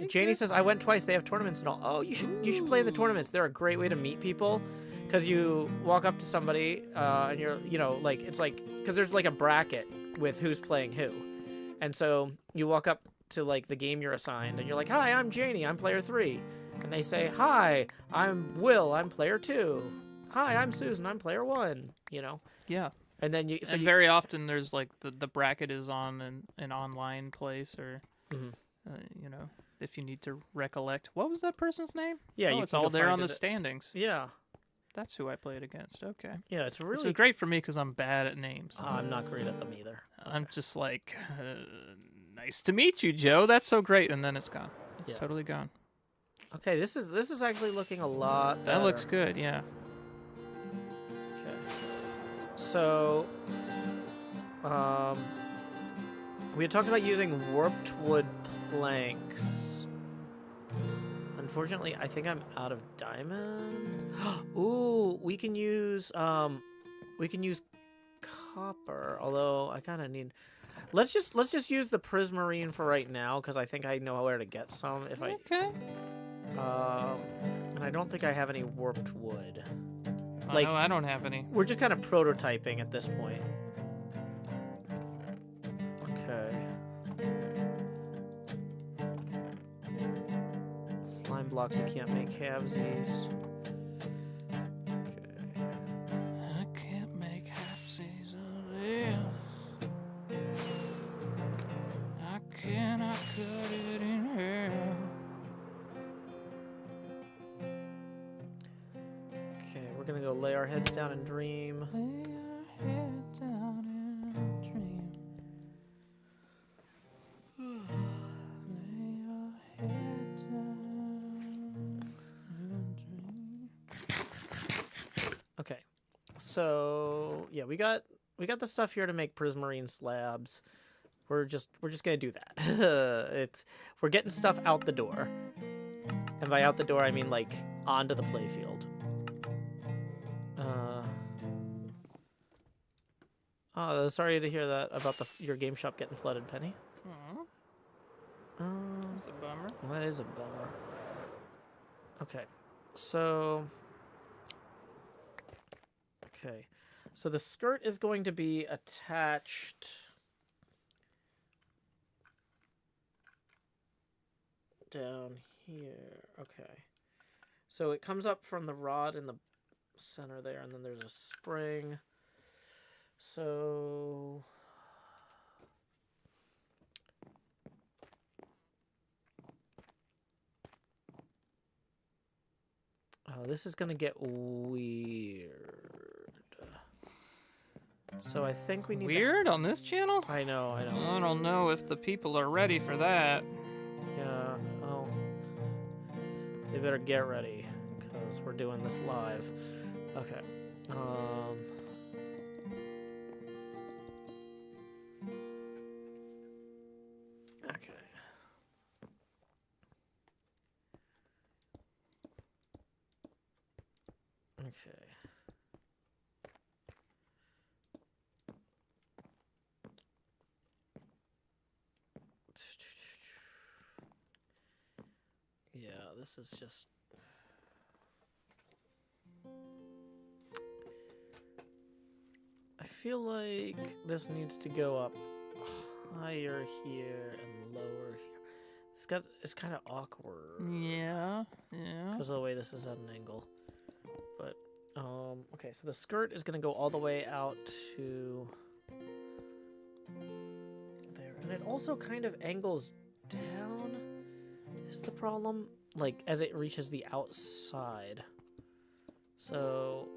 Janie says I went twice. They have tournaments and all. Oh, you should play in the tournaments. They're a great way to meet people, because you walk up to somebody and you're like it's like because there's like a bracket with who's playing who, and so you walk up to like the game you're assigned and you're like, hi, I'm Janie, I'm player 3, and they say, hi, I'm Will, I'm player 2. Hi, I'm Susan, I'm player 1. Yeah. And then very often there's like the bracket is on an online place or if you need to recollect what was that person's name. Yeah, it's all there on the standings. Yeah, that's who I played against. Okay. Yeah, it's really great for me because I'm bad at names. I'm not great at them either. I'm just like nice to meet you, Joe. That's so great, and then it's gone. It's totally gone. Okay, this is actually looking a lot better. That looks good. Yeah. Okay. So, we had talked about using warped wood planks. Unfortunately, I think I'm out of diamonds. Ooh, we can use copper. Although I kind of need. Let's just use the prismarine for right now because I think I know where to get some. If I Okay. and I don't think I have any warped wood. Like, no, I don't have any. We're just kind of prototyping at this point. Okay. Slime blocks you can't make halvesies. Okay. I can't make halfsies of this. I cannot cut it in half. Okay, we're gonna go lay our heads down and dream. Lay your head down and dream. Lay your head down and dream. Okay. So yeah, we got the stuff here to make prismarine slabs. We're just gonna do that. We're getting stuff out the door. And by out the door I mean like onto the playfield. Oh, sorry to hear that about your game shop getting flooded, Penny. That's a bummer. Well, that is a bummer. Okay, so the skirt is going to be attached down here. Okay, so it comes up from the rod in the center there, and then there's a spring. So oh, this is gonna get weird. So I think we need Weird on this channel? I know. I don't know if the people are ready for that. Yeah. Oh. They better get ready because we're doing this live. Okay. Okay. Okay. Yeah, this is just... I feel like this needs to go up higher here and lower here. It's kind of awkward. Yeah. Because of the way this is at an angle. But, okay, so the skirt is going to go all the way out to there. And it also kind of angles down, is the problem. Like, as it reaches the outside. So,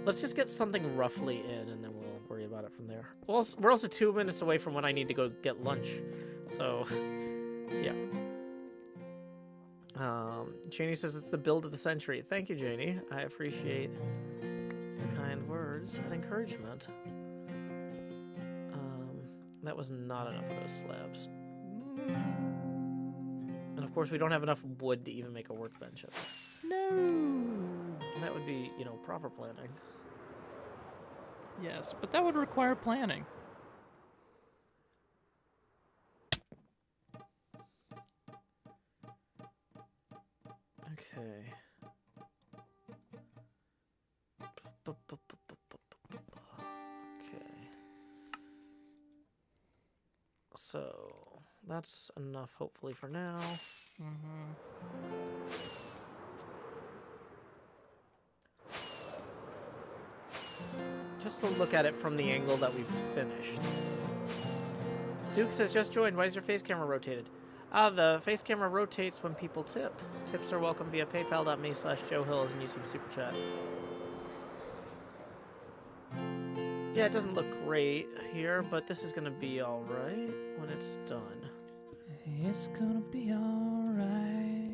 let's just get something roughly in, and then we'll worry about it from there. Well, we're also 2 minutes away from when I need to go get lunch. So, yeah. Janie says it's the build of the century. Thank you, Janie. I appreciate the kind words and encouragement. That was not enough of those slabs. And of course, we don't have enough wood to even make a workbench of it. No. That would be, proper planning. Yes, but that would require planning. Okay. Okay. So, that's enough, hopefully, for now. Just to look at it from the angle that we've finished. Duke says, just joined. Why is your face camera rotated? The face camera rotates when people tip. Tips are welcome via paypal.me/Joe Hills and YouTube Super Chat. Yeah, it doesn't look great here, but this is going to be alright when it's done. It's gonna be alright.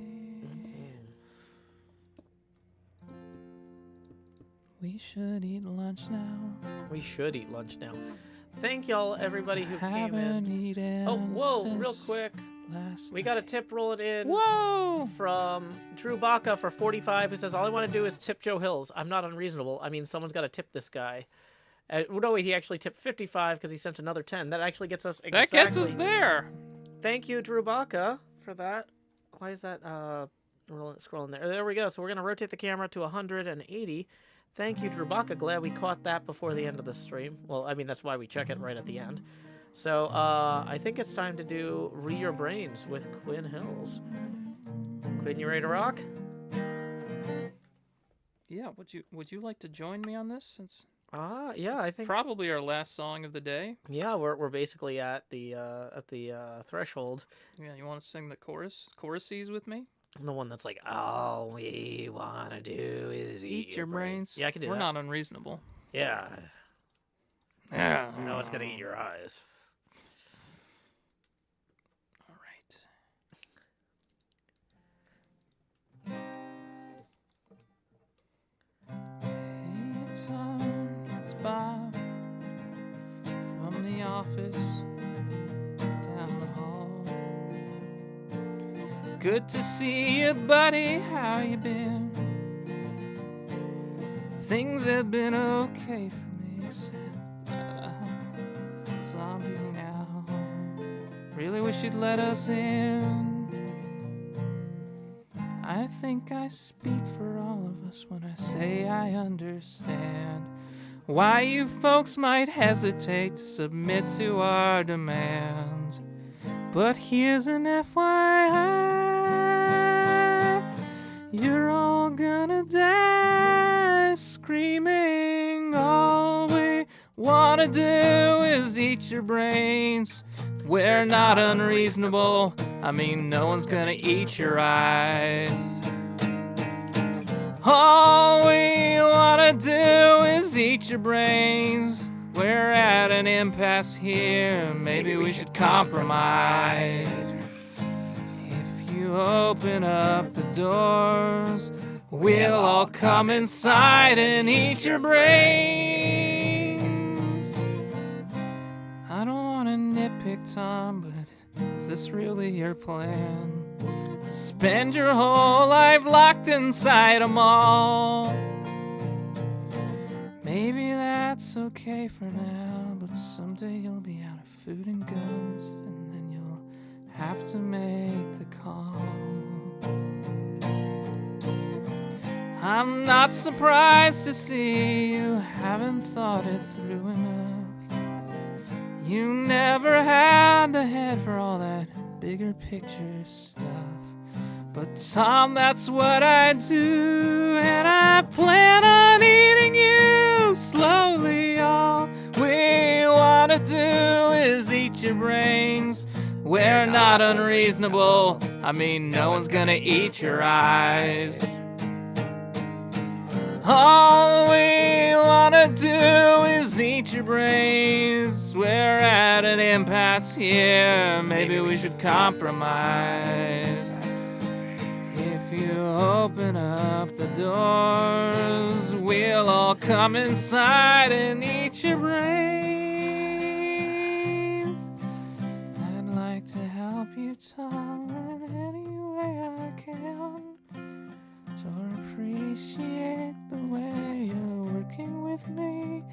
We should eat lunch now. We should eat lunch now. Thank y'all, everybody who came Haven't in. eaten Oh, whoa, real since quick. last We got a night. tip rolling in Whoa! from Drew Baca for 45, who says, all I want to do is tip Joe Hills. I'm not unreasonable. I mean, someone's got to tip this guy. No, wait, he actually tipped 55 because he sent another 10. That actually gets us exactly... That gets us there. Thank you, Drew Baca, for that. Why is that scrolling there? There we go. So we're going to rotate the camera to 180. Thank you, Drew Baca. Glad we caught that before the end of the stream. Well, I mean, that's why we check it right at the end. So I think it's time to do Re Your Brains with Quinn Hills. Quinn, you ready to rock? Yeah, would you like to join me on this since Yeah, I think probably our last song of the day? yeah, we're basically at the threshold. Yeah, you want to sing the choruses with me? I'm the one that's like, all we wanna do is Eat your brains. Yeah, I can do We're that. not unreasonable. Yeah. Yeah. No, it's gonna eat your eyes. All right. Hey, Tom, it's Bob from the office down the hall. Good to see you, buddy. How you been? Things have been okay for me, except zombie now. Really wish you'd let us in. I think I speak for all of us when I say I understand why you folks might hesitate to submit to our demands. But here's an FYI, you're all gonna die screaming. All we wanna do is eat your brains. We're not unreasonable. I mean, no one's gonna eat your eyes. All we wanna do is eat your brains. We're at an impasse here. Maybe we should compromise. If you open up the doors, we'll all come inside and eat your brains. I don't want to nitpick, Tom, but is this really your plan? To spend your whole life locked inside a mall? Maybe that's okay for now, but someday you'll be out of food and guns, and then you'll have to make the call. I'm not surprised to see you haven't thought it through enough. You never had the head for all that bigger picture stuff. But Tom, that's what I do, and I plan on eating you slowly. All we wanna do is eat your brains. We're not unreasonable. I mean, no one's gonna eat your eyes. All we wanna do is eat your brains. We're at an impasse here. Maybe we should compromise. If you open up the doors, we'll all come inside and eat your brains. I'd like to help you, Tom, in any way I can. So appreciate the way you're working with me.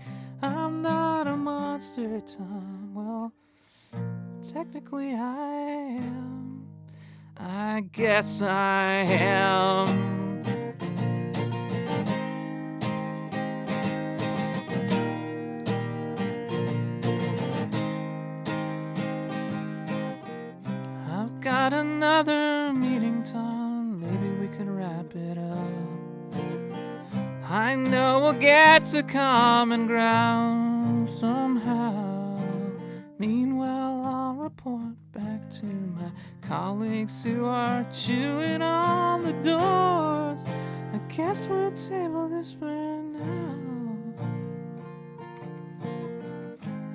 I'm not a monster, Tom. Well, technically I am. I guess I am. I've got another meeting, Tom. Maybe we can wrap it up. I know we'll get to common ground somehow. Meanwhile, I'll report back to my colleagues who are chewing on the doors. I guess we'll table this for now.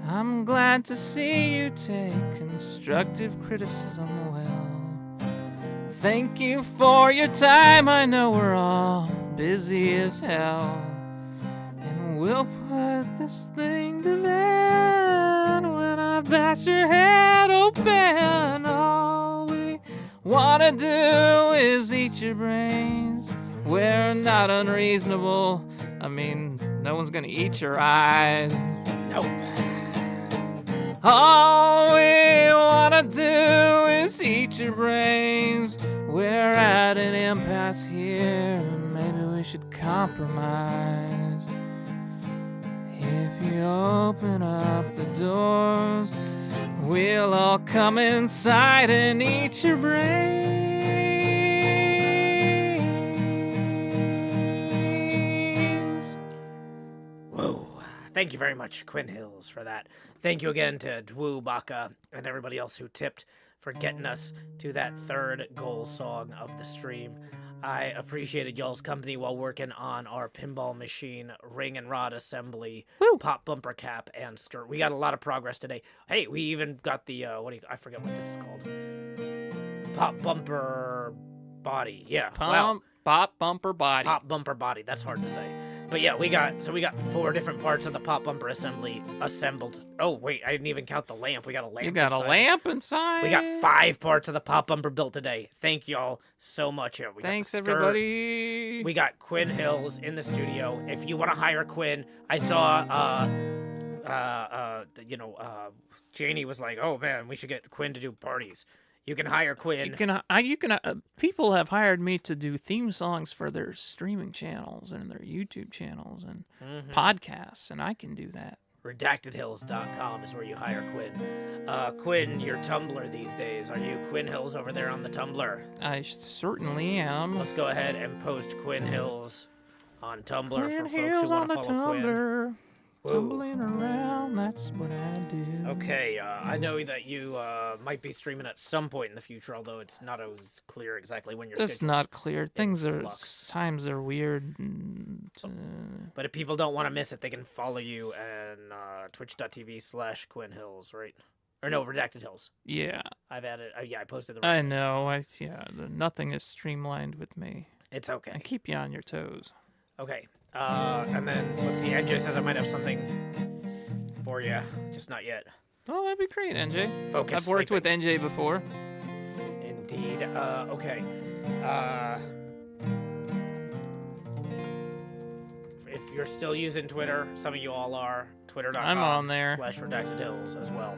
I'm glad to see you take constructive criticism well. Thank you for your time. I know we're all busy as hell. we'll put this thing to bed when I bash your head open. All we wanna do is eat your brains. We're not unreasonable. I mean, no one's gonna eat your eyes. Nope. All we wanna do is eat your brains. We're at an impasse here. Maybe we should compromise. If you open up the doors, we'll all come inside and eat your brains. Whoa. Thank you very much, Quinn Hills, for that. Thank you again to Dwu, Baka, and everybody else who tipped for getting us to that third goal song of the stream. I appreciated y'all's company while working on our pinball machine, ring and rod assembly, pop bumper cap, and skirt. We got a lot of progress today. Hey, we even got the, I forget what this is called. Pop bumper body. Yeah. Wow. Pop bumper body. Pop bumper body. That's hard to say. But yeah, we got 4 different parts of the pop bumper assembly assembled. Oh wait, I didn't even count the lamp. We got a lamp. You got inside. a lamp inside? We got 5 parts of the pop bumper built today. Thank y'all so much. Yeah, we Thanks, got the skirt. everybody. We got Quinn Hills in the studio. If you want to hire Quinn, I saw Janie was like, "Oh man, we should get Quinn to do parties." You can hire Quinn. You can. People have hired me to do theme songs for their streaming channels and their YouTube channels and podcasts, and I can do that. RedactedHills.com is where you hire Quinn. Quinn, your Tumblr these days. Are you Quinn Hills over there on the Tumblr? I certainly am. Let's go ahead and post Quinn Hills on Tumblr Quinn for folks Hills who want to on the follow Quinn. Tumblr. Whoa. Tumbling around, that's what I do. Okay, I know that you might be streaming at some point in the future, although it's not always clear exactly when your It's schedule's not clear. Things are flux. times are weird. And, But if people don't want to miss it, they can follow you at twitch.tv/Quinn Hills, right? Or no, Redacted Hills. yeah, I've added. I posted the. I know. Nothing is streamlined with me. It's okay. I keep you on your toes. Okay. And then let's see. NJ says I might have something for you, just not yet. Oh, that'd be great, NJ. Focus. I've worked with NJ before. Indeed. Okay. If you're still using Twitter, some of you all are. Twitter.com. I'm on there. /Redacted Hills as well.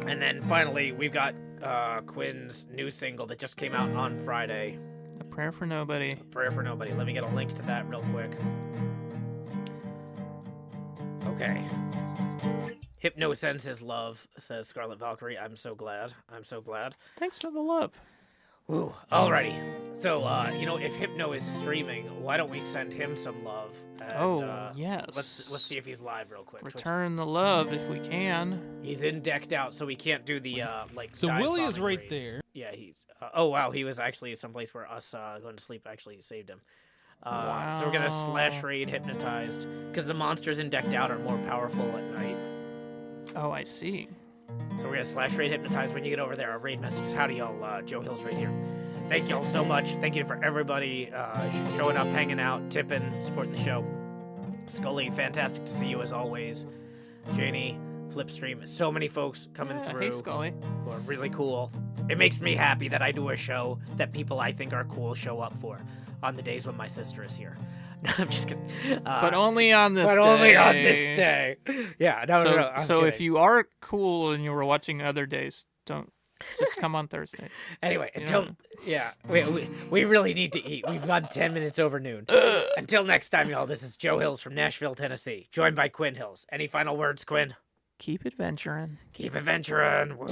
And then finally, we've got Quinn's new single that just came out on Friday. A Prayer for Nobody. Prayer for Nobody. Let me get a link to that real quick. Okay. Hypno sends his love, says Scarlet Valkyrie. I'm so glad. I'm so glad. Thanks for the love. Ooh, alrighty. So, if Hypno is streaming, why don't we send him some love? And, yes. Let's see if he's live real quick. Return the love if we can. He's in decked out, so he can't do the So dive Willie is bombing right raid. there. Yeah, he's. Oh wow, he was actually someplace where us going to sleep actually saved him. So we're gonna slash raid hypnotized because the monsters in decked out are more powerful at night. Oh, I see. So we're gonna slash raid hypnotize when you get over there. Our raid messages. Howdy y'all, Joe Hill's right here. Thank y'all so much. Thank you for everybody showing up, hanging out, tipping, supporting the show. Scully, fantastic to see you as always. Janie, Flipstream, so many folks coming through. Hey, Scully. Who are really cool. It makes me happy that I do a show that people I think are cool show up for on the days when my sister is here. No, I'm just kidding. But only on this day. But only on this day. Yeah, no. I'm so if kidding. you are cool and you were watching other days, don't just come on Thursday. Anyway, You until know. yeah, we really need to eat. We've gone 10 minutes over noon. Until next time, y'all. This is Joe Hills from Nashville, Tennessee, joined by Quinn Hills. Any final words, Quinn? Keep adventuring. Keep adventuring. Woo.